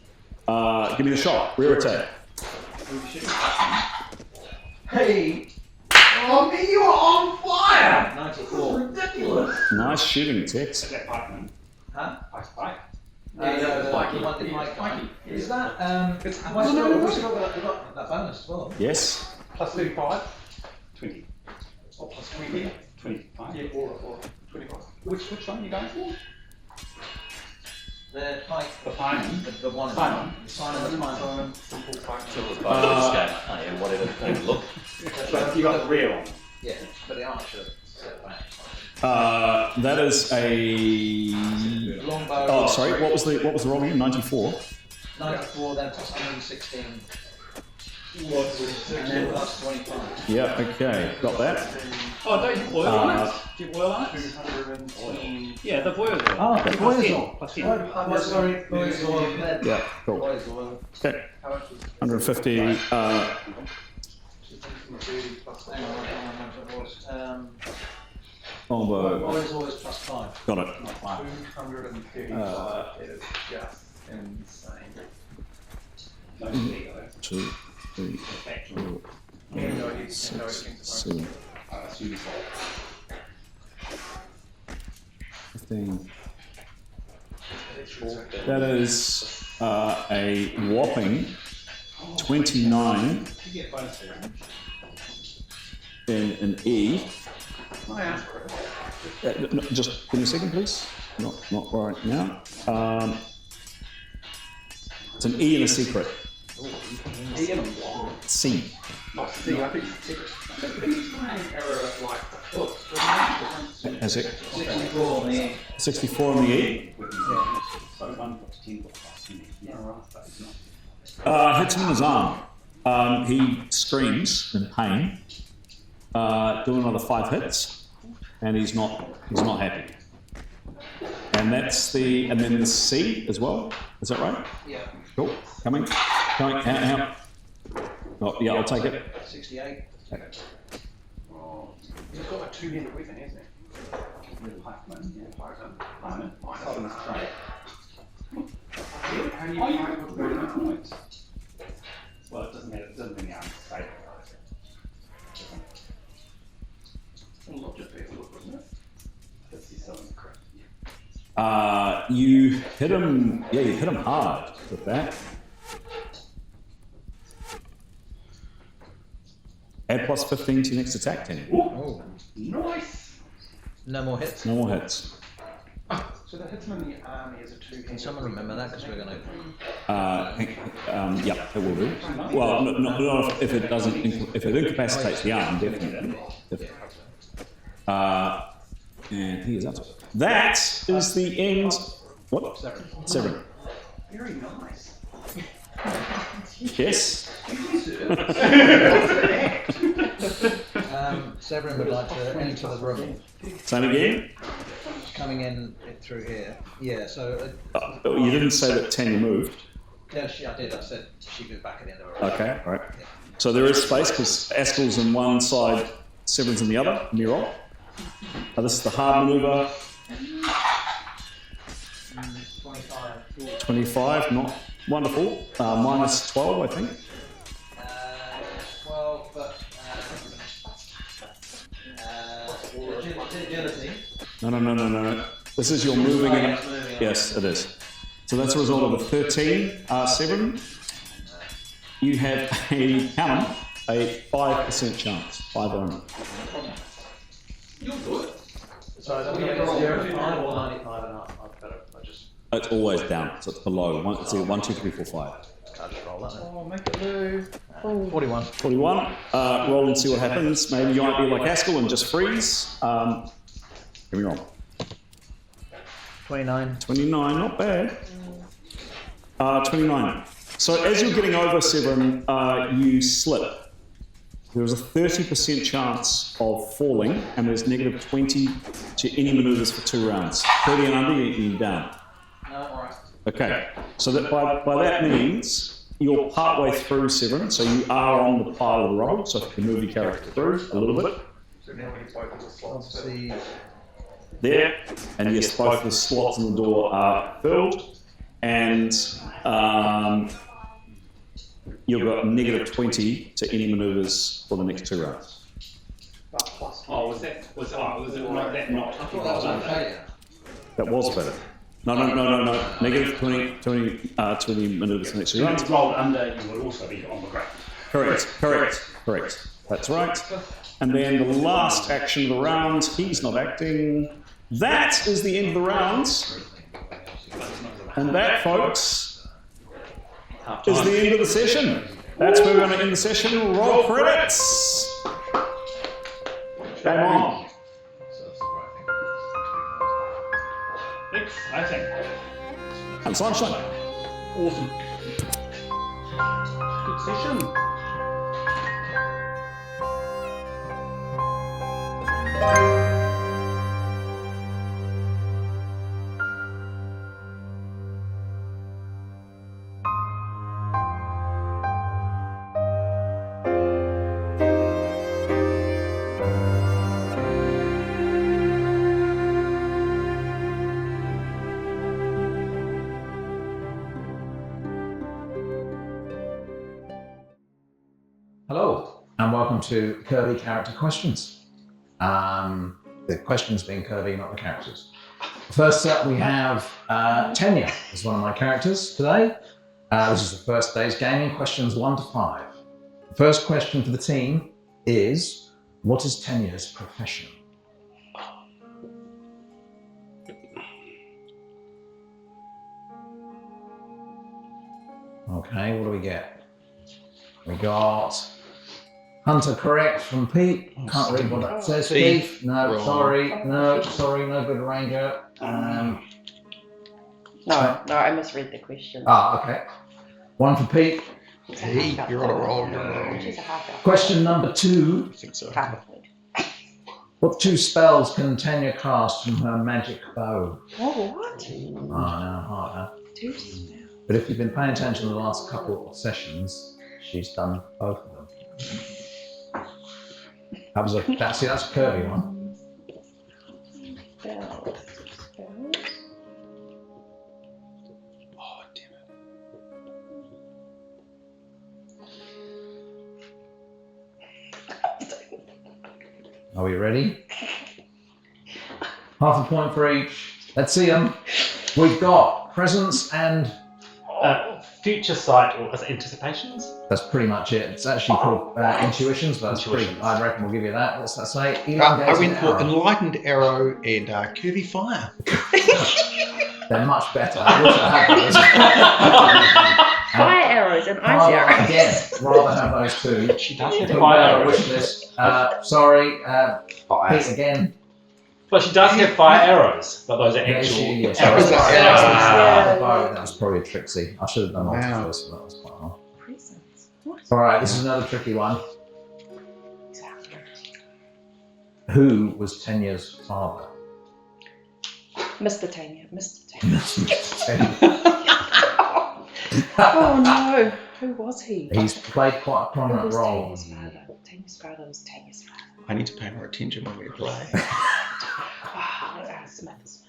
Give me the shot. Rear attack. Hey! Oh, man, you are on fire! 94. Ridiculous. Nice shooting, Tex. Is that pikeman? Huh? Pike? Is that we've still got that bonus as well. Yes. plus 35. 20. Or plus 20. 25. Yeah, or 25. Which one are you going for? The pike. The pikeman. The one. Pikeman. Simon the pikeman. Simple pike. Whatever they look. But you got the rear on. Yeah, but the archer step back. That is a. Longbow. Oh, sorry. What was the roll again? 94. 94, then plus 116. And then plus 25. Yeah. Okay. Got that. Oh, don't you boil on it? Do you boil on it? 220. Yeah, the boil oil. Oh, the Plus boil 10. oil. Plus 10. Oh, sorry, boys oil. Yeah. Cool. Boys oil. Okay. 150. Longbow. Boys oil is plus 5. Got it. 235 is just insane. 2, 3, 4, 5, 6, 7, 15. That is a whopping 29 in an E. No, just give me a second, please. Not right now. It's an E and a secret. C. See, I think he's playing error like Is it? 64 on the E. 64 on the E. Hits him in his arm. He screams in pain. Do another 5 hits, and he's not happy. And that's and then the C as well. Is that right? Yeah. Cool. Coming. Out. Oh, yeah, I'll take it. 68. he's got a two-handed weapon, hasn't he? Pikeman, yeah, pikeman. How do you fight with burning points? Well, it doesn't matter. It doesn't mean the arm's safe. Not just there, wasn't it? That's the southern crap. You hit him. Yeah, you hit him hard with that. Add plus 15 to your next attack, Tenny. Oh, nice. No more hits. No more hits. So that hits him in the army as a two-handed. Can someone remember that? Because we're going to. Yeah, it will do. Well, not if it doesn't. If it incapacitates the arm, definitely. And he is up. That is the end. What? Severin. Very nice. Yes. Severin would like to enter the room. Same again? Coming in through here. Yeah, so... You didn't say that Tanya moved. Yeah, I did. I said she moved back at the end of her. Okay, all right. So there is space because Askell's on one side, Severin's on the other. Can you roll? This is the hard maneuver. 25, not wonderful. Minus 12, I think. 12, but... agility. No. This is your moving in. Yes, it is. So that's a result of a 13, 7. You have a count, a 5% chance. 5 only. You're good. So is that we have 0, 5 or 95 and up? It's always down, so it's below. It's either 1, 2, 3, 4, 5. I'll just roll that. Oh, make it move. 41. 41. Roll and see what happens. Maybe you might be like Askell and just freeze. Give me roll. 29. 29, not bad. 29. So as you're getting over Severin, you slip. There's a 30% chance of falling, and there's negative 20 to any maneuvers for 2 rounds. 30 and under, you're down. Alright. Okay, so that by that means you're partway through Severin, so you are on the pile of the rubble, so if you can move your character through a little bit. So now we hit both of the slots. There, and yes, both the slots in the door are filled, and you've got negative 20 to any maneuvers for the next 2 rounds. Oh, was it not that not? I thought that was unfair. That was better. No. Negative 20 maneuvers for the next 2 If rounds. you rolled under, you would also be on the ground. Correct. That's right. And then the last action of the round, he's not acting. That is the end of the round. And that, folks, is the end of the session. That's where we're going to end the session. Roll credits. Game on. Exciting. And sunshine. Awesome. Good session. Hello, and welcome to Kirby Character Questions. The questions being Kirby, not the characters. First up, we have Tanya as one of my characters today. This is the first day's gaming, questions 1 to 5. The first question for the team is, what is Tanya's profession? Okay, what do we get? We got Hunter correct from Pete. Can't read what that says. Steve. No, Wrong. sorry. No, good Ranger. No, I misread the question. Okay. 1 for Pete. Hey, you're on a roll. She's a half elf. Question number 2. I think so. Half elf. What 2 spells can Tanya cast from her magic bow? Oh, what? Oh, no, hard, huh? 2 spells. But if you've been paying attention to the last couple of sessions, she's done both of them. That's a Kirby one. Spells. Oh, damn it. Are we ready? Half a point for each. Let's see them. We've got presence and... Future sight or anticipations? That's pretty much it. It's actually called intuitions, but that's pretty, I reckon we'll give you that. What's that say? I went for enlightened arrow and curvy fire. They're much better. I wish I had those. Fire arrows and ice arrows. Again, rather have those 2. She does have Put fire them on a arrows. wish list. Sorry, Pete again. But she does have fire arrows, but those are actual Yes, arrows. that was probably tricksy. I should have done that first, but that was quite hard. All right, this is another tricky one. Who was Tanya's father? Mr. Tanya. Oh no, who was he? He's played quite a prominent Who was role. Tanya's father? Tanya's father was Tanya's father. I need to pay more attention when we play. Smith.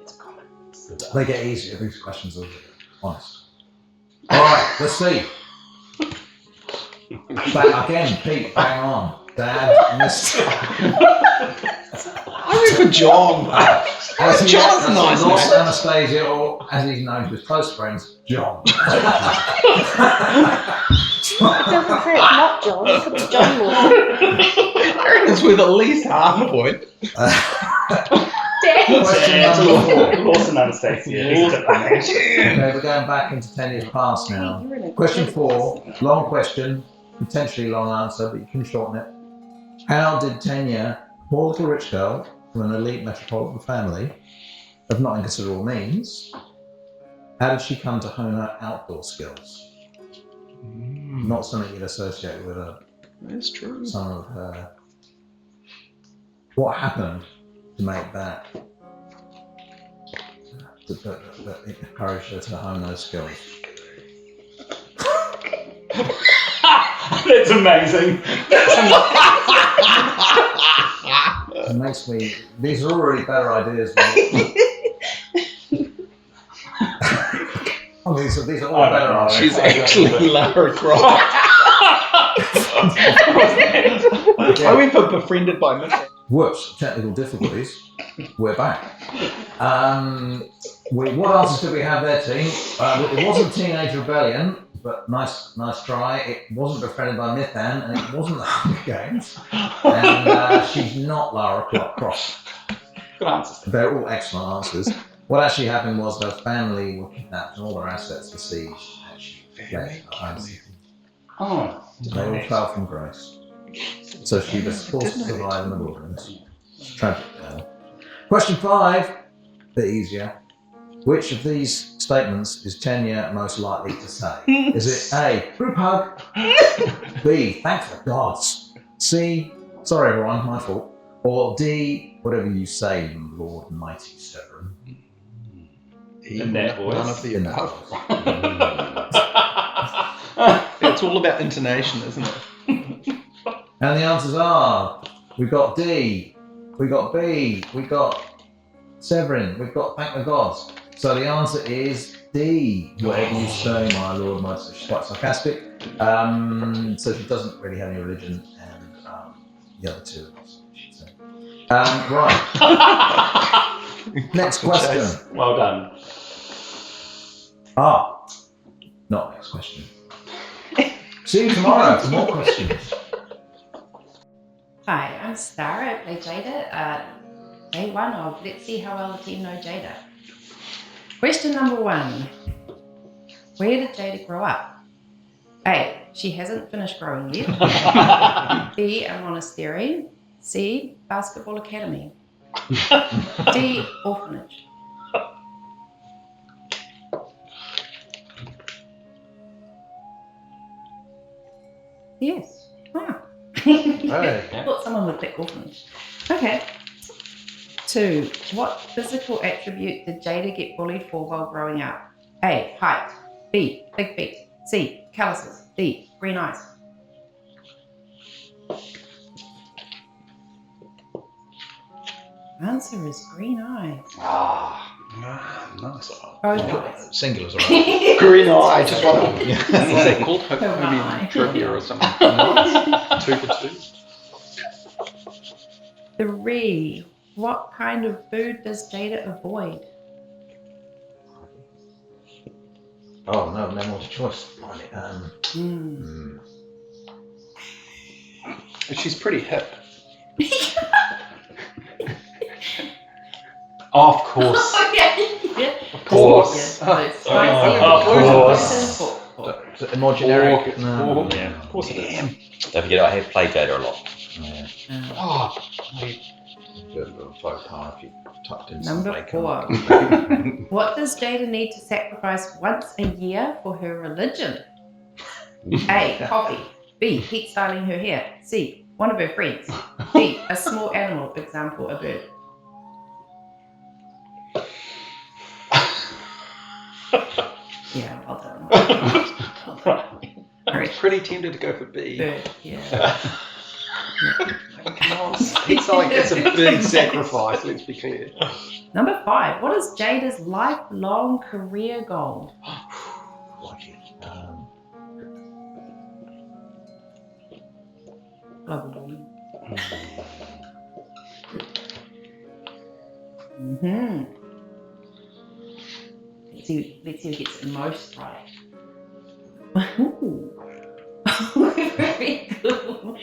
It's common. They get easier. These questions are honest. All right, let's see. Back again, Pete. Bang on, Dad. Missed. I went for John. John's a nice Lost name. Anastasia, or as he's known to his close friends, John. It doesn't say it's not John, it's John Lawson. I reckon it's worth at least half a point. Question number 4. Lawson Anastasia. Okay, we're going back into 10 years past now. Question 4, long question, potentially long answer, but you can shorten it. How did Tanya, a poor little rich girl from an elite metropolitan family of not inconsiderable means, how did she come to hone her outdoor skills? Not something you'd associate with a. That's true. Some of her. What happened to make that? That encouraged her to hone those skills. That's amazing. It makes me. These are all really better ideas. Oh, these are all better ideas. She's actually Lara Croft. I went for befriended by Mick. Whoops, technical difficulties. We're back. What answers did we have there, team? It wasn't Teenage Rebellion, but nice try. It wasn't befriended by Mythan, and it wasn't the Hunger Games. And she's not Lara Croft. Good answers. They're all excellent answers. What actually happened was her family were kidnapped and all their assets were seized. And she fled her home city. Oh. They all fell from grace. So she was forced to survive in the wilderness. It's tragic. Question 5, a bit easier. Which of these statements is Tanya most likely to say? Is it A, group hug? B, thank the gods? C, sorry everyone, my fault? Or D, whatever you say, Lord Mighty Severin? In that voice? None of the above. It's all about intonation, isn't it? And the answers are, we've got D, we've got B, we've got Severin, we've got thank the gods. So the answer is D, whatever you say, my lord, my. She's quite sarcastic. So she doesn't really have any religion, and the other two, I should say. Right. Next question. Well done. Not next question. See you tomorrow for more questions. Hi, I'm Star. I play Jada. Day 1 of Let's See How Well the Team Know Jada. Question number 1. Where did Jada grow up? A, she hasn't finished growing yet. B, a monastery. C, basketball academy. D, orphanage. Yes. Wow. I thought someone would pick orphanage. Okay. 2. What physical attribute did Jada get bullied for while growing up? A, height. B, big feet. C, calluses. D, green eyes. Answer is green eyes. Nice. Both eyes. Singulars, all right. Green eye. Just one. Is that called Homoeopathy trivia or something? 2 for 2. 3. What kind of food does Jada avoid? Oh no, no more choice. She's pretty hip. Of course. Yeah. Of course. Yeah, so Is it more generic? No. Yeah, of course it is. Don't forget, I have played Jada a lot. Oh, folk pie if you tucked in Number some 4. bacon. What does Jada need to sacrifice once a year for her religion? A. Coffee. B. Heat styling her hair. C. One of her friends. D. A small animal, example, a bird. Yeah, well done. I'm pretty tempted to go for B. Bird, yeah. Come on. It's like it's a big sacrifice, let's be clear. Number 5. What is Jada's lifelong career goal? Global warming. Mm-hmm. Let's see who gets it most right. Ooh. Very cool.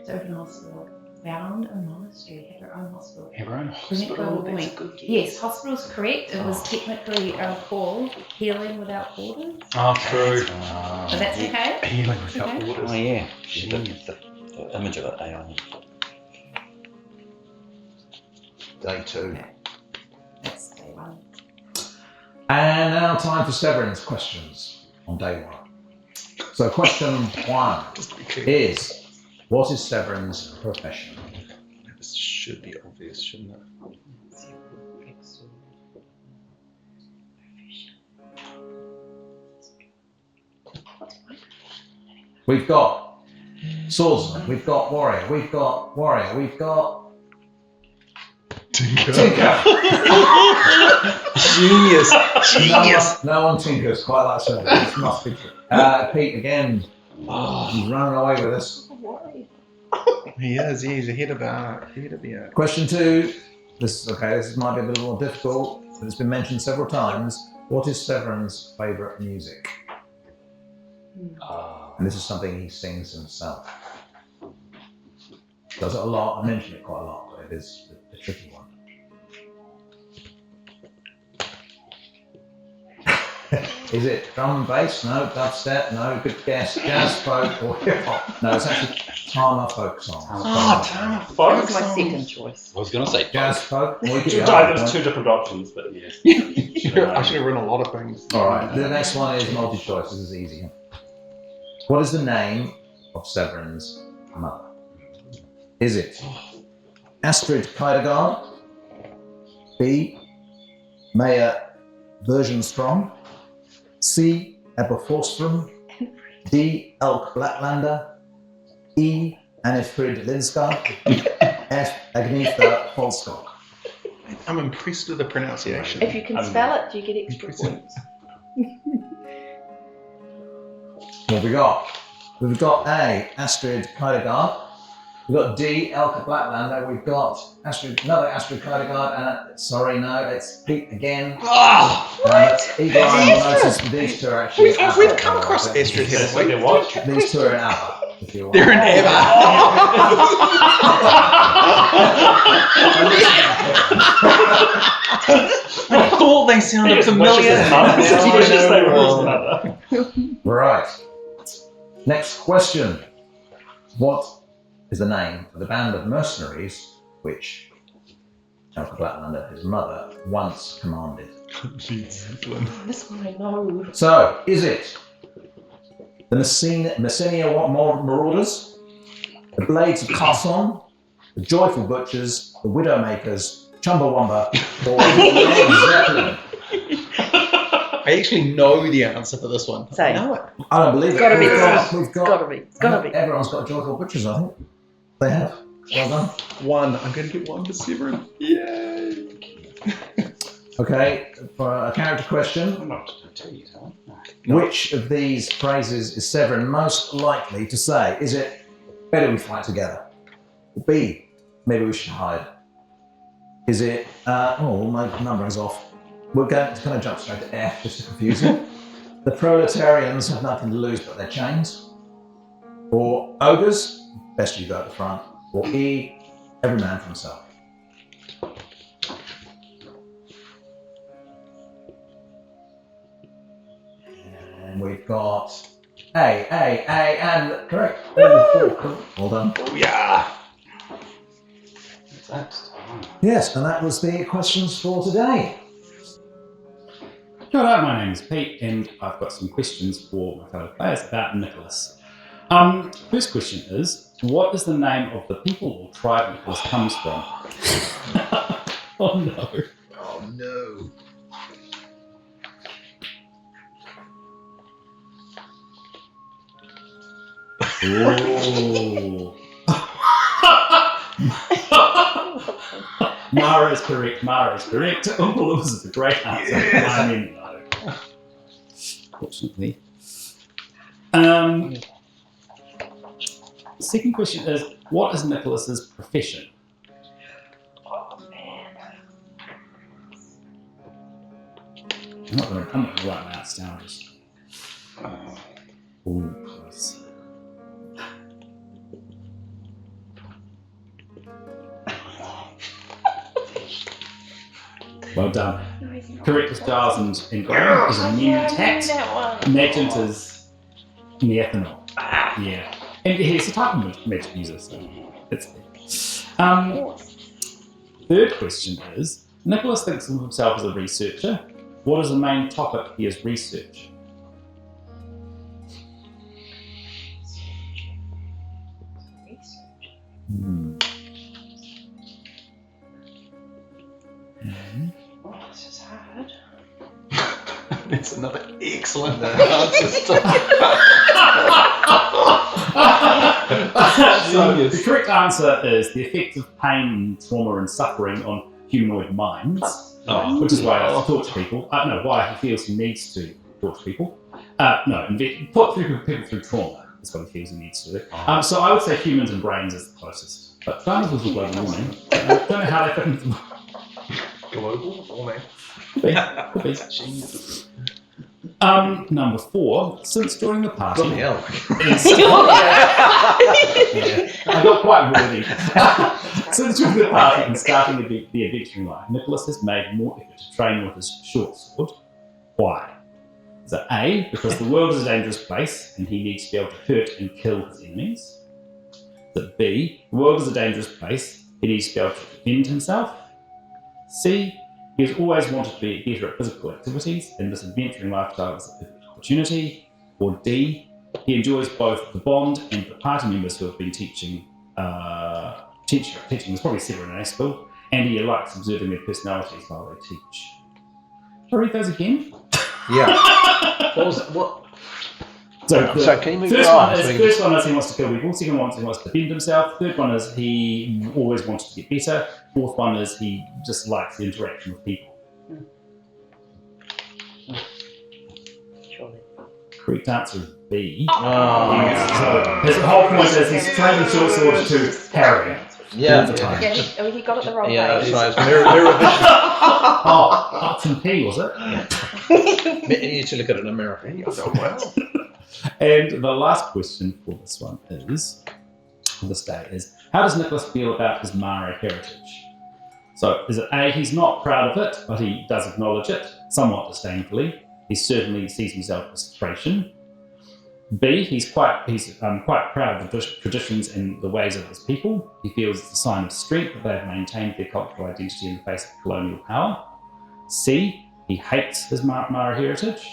So open hospital. Found a monastery, had her own hospital. Have her own Prevent hospital, global that's a warming. good guess. Yes, hospital's correct. It was technically called Healing Without Borders. Oh, true. But that's okay. Healing That's Without okay. Borders. Oh yeah. The image of it, AI. Day 2. That's day 1. And now time for Severin's questions on day 1. So question 1 is, what is Severin's profession? This should be obvious, shouldn't it? We've got swordsman, we've got warrior, we've got Tinker. Genius. No one tinkers quite like Severin. This must be true. Pete again. He's running away with us. He is. He's ahead of the Question 2. This is okay. This might be a little more difficult, but it's been mentioned several times. What is Severin's favourite music? And this is something he sings himself. Does it a lot. I mention it quite a lot, but it is a tricky one. Is it drum and bass? No. Dubstep? No. Good guess. Jazz, folk, or hip hop? No, it's actually Tama folk songs. Tama folk That was my songs. second choice. I was going to say Jazz, folk. There's 2 different options, but yes. I should have written a lot of things. All right. The next one is multi-choice. This is easy. What is the name of Severin's mother? Is it Astrid Kydegard? B. Maya Vergenstrom? C. Ebba Forsström? D. Elk Blacklander? E. Annifrid Linska? F. Agnetha Folskog? I'm impressed with the pronunciation. If you can spell it, you get extra points. What have we got? We've got A. Astrid Kydegard. We've got D. Elka Blacklander. We've got another Astrid Kydegard, and sorry, no, it's Pete again. What? Eagle Eye will notice these two are actually. We've come across Astrid, haven't we? These two are in ABBA, if you want. They're in ABBA. I thought they sounded familiar. Right. Next question. What is the name of the band of mercenaries which Elka Blacklander, his mother, once commanded? This one I know. So, is it the Messenia Marauders, the Blades of Carson, the Joyful Butchers, the Widowmakers, Chumbawamba, or Led Zeppelin? I actually know the answer for this one. Say. I don't believe it. Gotta be. We've got, Gotta be. It's gotta be. Everyone's got Joyful Butchers, I think. They have. Well done. 1. I'm going to get 1 for Severin. Yay! Okay, for a character question. I'm not going to tell you, Tom. Which of these phrases is Severin most likely to say? Is it, better we fight together? B, maybe we should hide? Is it, my numbering's off. We're going to jump straight to F just to confuse you. The proletarians have nothing to lose but their chains. Or ogres, best you go at the front. Or E, every man for himself. And we've got A, and correct. Well done. Oh, yeah. Yes, and that was the questions for today. Hello, my name is Pete, and I've got some questions for my fellow players about Nicholas. First question is, what is the name of the people or tribe Nicholas comes from? Oh no. Oh no. Ooh. Mara is correct. Oh, this is a great answer. Yes. I mean, no. Fortunately. Second question is, what is Nicholas's profession? Oh man. I'm not going to write my answer down. Just... Ooh, close. Well done. Correct with stars and graham is a new tax. Negent is methanol. Yeah. And it's a type of magic user, so it's there. Third question is, Nicholas thinks of himself as a researcher. What is the main topic he has researched? Oh, this is hard. That's another excellent answer. So the correct answer is the effect of pain, trauma, and suffering on humanoid minds, which is why I talk to people. No, why he feels he needs to talk to people. Put people through trauma is what he feels he needs to do. So I would say humans and brains is the closest. But dinosaurs are global warming. I don't know how they fit into Global warming. Could be. Number 4, since joining the party. Bloody hell. I got quite worthy. Since joining the party and starting the adventuring life, Nicholas has made more effort to train with his short sword. Why? Is it A, because the world is a dangerous place and he needs to be able to hurt and kill his enemies? Is it B, the world is a dangerous place, he needs to be able to defend himself? C, he has always wanted to be better at physical activities and this adventuring lifestyle is a perfect opportunity? Or D, he enjoys both the bond and the party members who have been teaching. Teaching is probably Severin and Aspel, and he likes observing their personalities while they teach. Shall I read those again? Yeah. What? So can you move first your one arms is so we first one is he wants to kill people. Second one is he wants to defend himself. Third one is he always wants to get better. Fourth one is he just likes the interaction with people. Surely. Correct answer is B. Oh. So his whole point is he's training short swords to parry. Yeah. All the time. Yeah, he got it the wrong Yeah, way. that's right. Mirror vision. Oh, Upton P, was it? You need to look at an M.E.R.P. You've done well. And the last question for this one is, how does Nicholas feel about his Mara heritage? So is it A, he's not proud of it, but he does acknowledge it, somewhat disdainfully. He certainly sees himself as Thracian. B, he's quite proud of the traditions and the ways of his people. He feels it's a sign of strength that they have maintained their cultural identity in the face of colonial power. C, he hates his Mara heritage,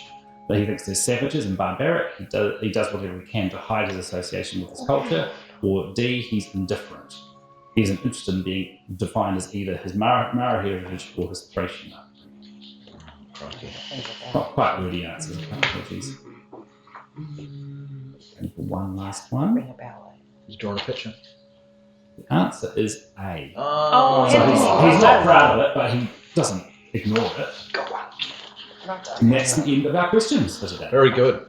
but he thinks they're savages and barbaric. He does whatever he can to hide his association with his culture. Or D, he's indifferent. He isn't interested in being defined as either his Mara heritage or his Thracian. Not quite wordy answers, apologies. And for one last one. He's drawing a picture. The answer is A. Oh, so he's not proud of it, but he doesn't ignore it. And that's the end of our questions for today. Very good.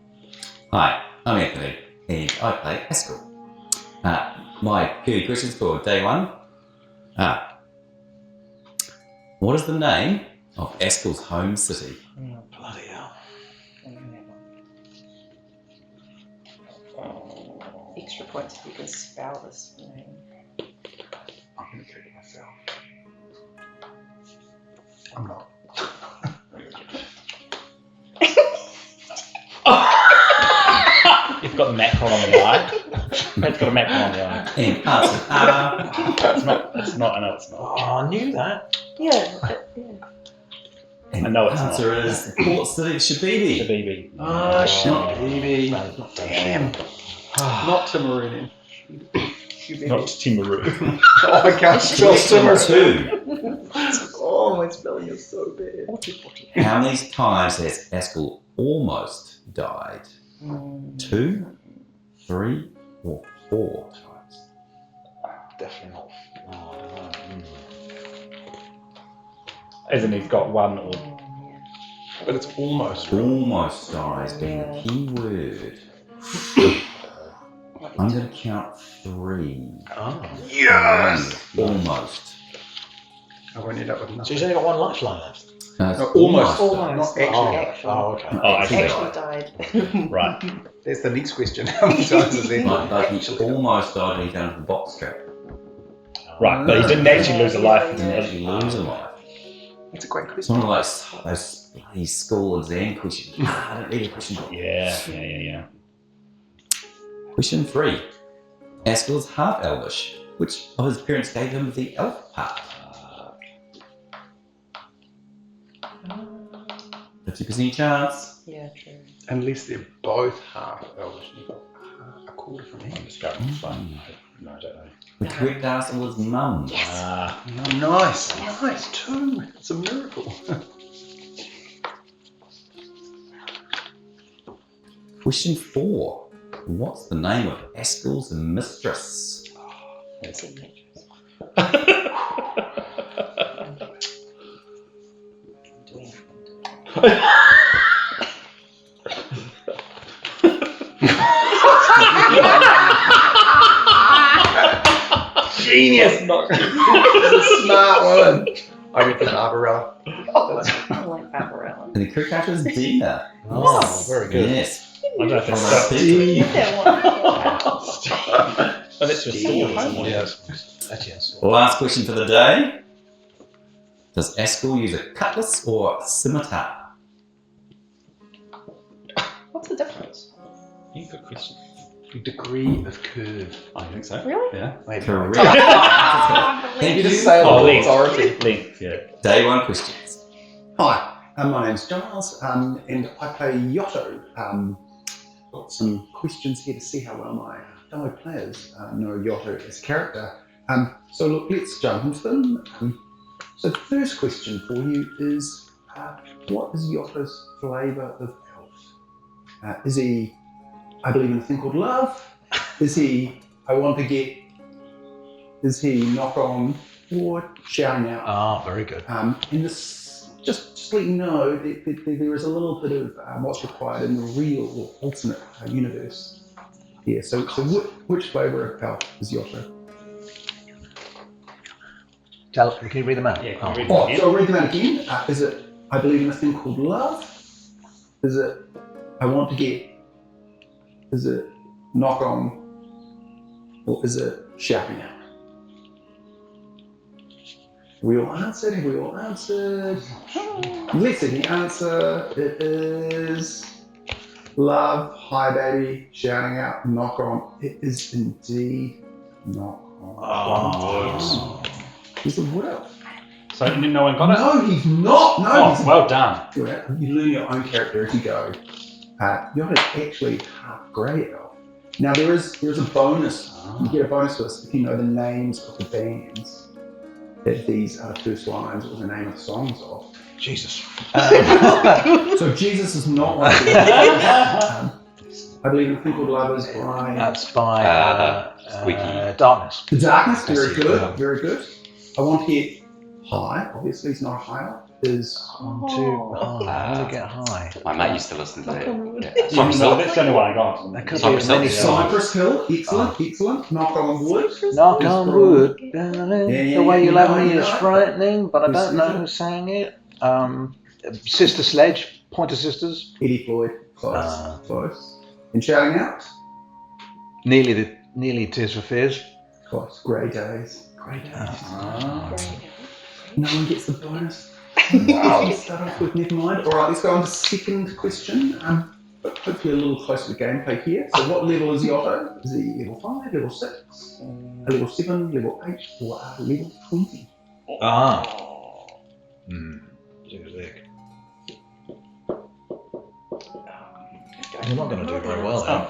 Hi, I'm Anthony, and I play Askel. My few questions for day 1. What is the name of Askel's home city? Oh, bloody hell. Extra points if you can spell this name. I'm going to kick myself. I'm not. You've got the macron on the eye. It's got a Mac on the eye. And answer R. It's not. It's not. I know it's not. Oh, I knew that. Yeah. And I know it's answer not. is the port city of Shabibi. Shabibi. Ah, Shabibi. Damn. Not Timarunan. Not Timaru. Oh, I can't spell Question Timaru. 2. Oh, my spelling is so bad. How many times has Haskell almost died? 2, 3, or 4 times? Definitely not. Oh, I don't know. As in he's got one or. But it's almost. Almost dies being the key word. I'm going to count 3. Oh. Yes! Almost. I won't end up with nothing. So he's only got one lifeline left. No, No, almost. Almost. Not actually. Oh, okay. Oh, actually Actually died. Right. That's the next question. How many times has that? Like he almost died when he down to the box trap. Right, but he didn't actually lose a life. He didn't actually lose a life. That's a great It's question. one of those bloody school exam questions. I don't read a question. Yeah. Question 3. Haskell's half elvish. Which of his parents gave him the elf part? 50% chance. Yeah, true. Unless they're both half elvish. You've got a quarter from him. Just go. Fine. No, I don't know. The correct answer was mum. Ah. Oh, nice. Nice, too. It's a miracle. Question 4. What's the name of Haskell's mistress? It's a mattress. Genius! She's a smart woman. I reckon Barbarella. I like Barbarella. And the correct answer is Dina. Oh, very good. Yes. I don't know if it's From Steve. That one. Oh, that's your sword. isn't it? Yes. That's yes. Last question for the day. Does Haskell use a cutlass or a scimitar? What's the difference? Yeah, good question. Degree of curve. I think so. Really? Yeah. Maybe. Correct. Thank Thank You you. just say Oh, all length. authority. Length, yeah. Day 1 questions. Hi, my name's Giles, and I play Yotto. Got some questions here to see how well my fellow players know Yotto as a character. So look, let's jump into them. So the first question for you is, what is Yotto's flavour of elf? Is he, I believe in a thing called love? Is he, I want to get, is he knock on, or shouting out? Ah, very good. And this, just to let you know, there is a little bit of what's required in the real or alternate universe here. So which flavour of elf is Yotto? Can you read them out? Yeah, Oh. can you read them Oh, again? so I'll read them out again. Is it, I believe in a thing called love? Is it, I want to get? Is it knock on? Or is it shouting out? Have we all answered? Have we all answered? Let's see the answer. It is love, hi baby, shouting out, knock on. It is indeed knock on. Oh. He's a wood elf. So no one got it? No, he's not. No, Oh, he's well done. You learn your own character as you go. Yotto's actually half grey elf. Now there is a bonus. You get a bonus for this if you know the names of the bands that these are the first lines or the name of the songs of. Jesus. So Jesus is not one of them. I believe in a thing called Lovers by That's by Squeaky. Darkness. The Darkness. Very That's good. it. Very good. I want to get high. Obviously, it's not a high elf. Is I want to get high. My mate used to listen to that. Sorry, so that's the only one I got. That could be Cypress as many Hill. songs. Cypress Hill. Excellent. Excellent. Knock on wood. Knock is on from- wood. Yeah, The way you yeah, love me yeah. is frightening, but I Who's don't know singing? who sang it. Sister Sledge, Pointer Sisters. Eddie Floyd. Close. Ah. Close. And shouting out. Nearly Tears for Fears. Close. Grey Days. Grey Days. Ah. No one gets the bonus. Wow. Start off with never mind. All right, let's go on to the second question. but hopefully a little closer to gameplay here. So what level is Yotto? Is he level 5, level 6, level 7, level 8, or level 20? Ah. You're not going to do very well then.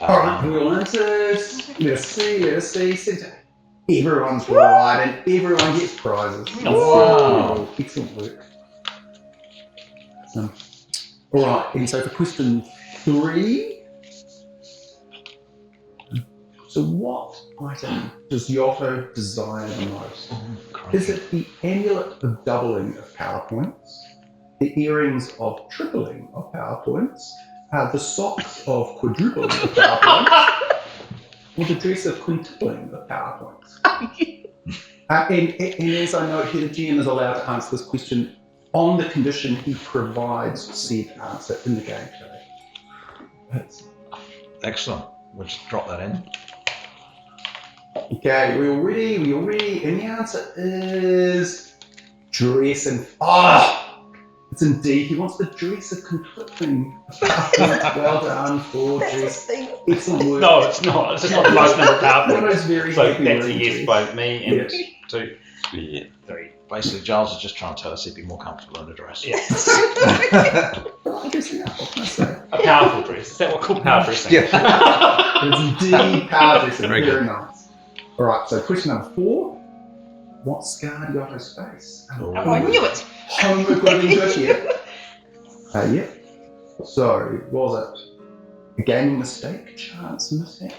Alright, we'll answers. Let's see. Everyone's right and everyone gets prizes. Wow. Excellent work. Alright, and so for question 3. So what item does Yotto desire the most? Is it the amulet of doubling of power points, the earrings of tripling of power points, the socks of quadrupling of power points, or the dress of quintupling of power points? And as I note here, the GM is allowed to answer this question on the condition he provides said answer in the game show. Excellent. We'll just drop that in. Okay, we all ready? And the answer is dress and it's indeed. He wants the dress of conflicting. Well done for dress. Excellent work. No, it's not. It's just not the most number of power One of points. those very So happy that's a words. yes by me and 2. Yeah. 3. Basically, Giles is just trying to tell us he'd be more comfortable in a dress. Yeah. I'm guessing that. What can I say? A powerful dress. Is that what called power dressing? It's indeed power dressing. Very nice. All right. So question number 4. What scarred Yotto's face? Oh, I knew it. Homework would have been good here. Yeah. So, was it a gaming mistake, chance mistake,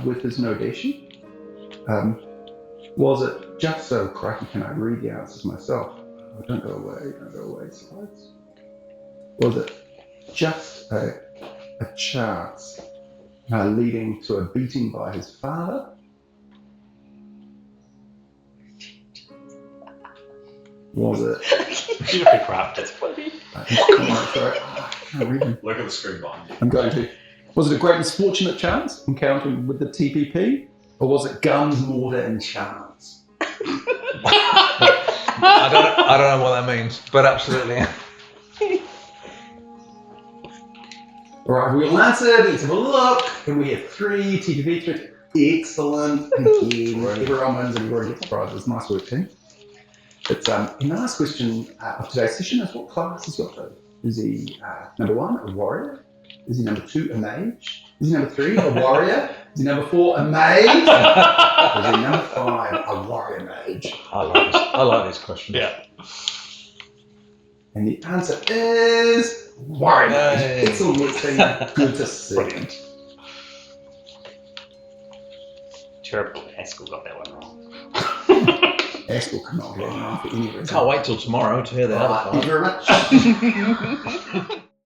with his no dashing? Was it just so crikey can I read the answers myself? Oh, don't go away, slides. Was it just a chance leading to a beating by his father? Was it? Beautifully crafted. Sorry, I can't read them. Look at the screen behind you. I'm going to. Was it a great misfortunate chance encountering with the TPP? Or was it guns more than chance? I don't know what that means, but absolutely. All right, we'll answer. Let's have a look. And we have 3 TPP tricks. Excellent. Again, everyone wins and everyone gets prizes. Nice work, team. But the last question of today's session is what class is Yotto? Is he number 1, a warrior? Is he number 2, a mage? Is he number 3, a warrior? Is he number 4, a mage? Or is he number 5, a warrior mage? I like this question. Yeah. And the answer is warrior mage. Hey. Excellent work, team. Good to see. Brilliant. Terrible that Haskell got that one wrong. Haskell cannot get on for any reason. Can't wait till tomorrow to hear the other Thank you part. very much.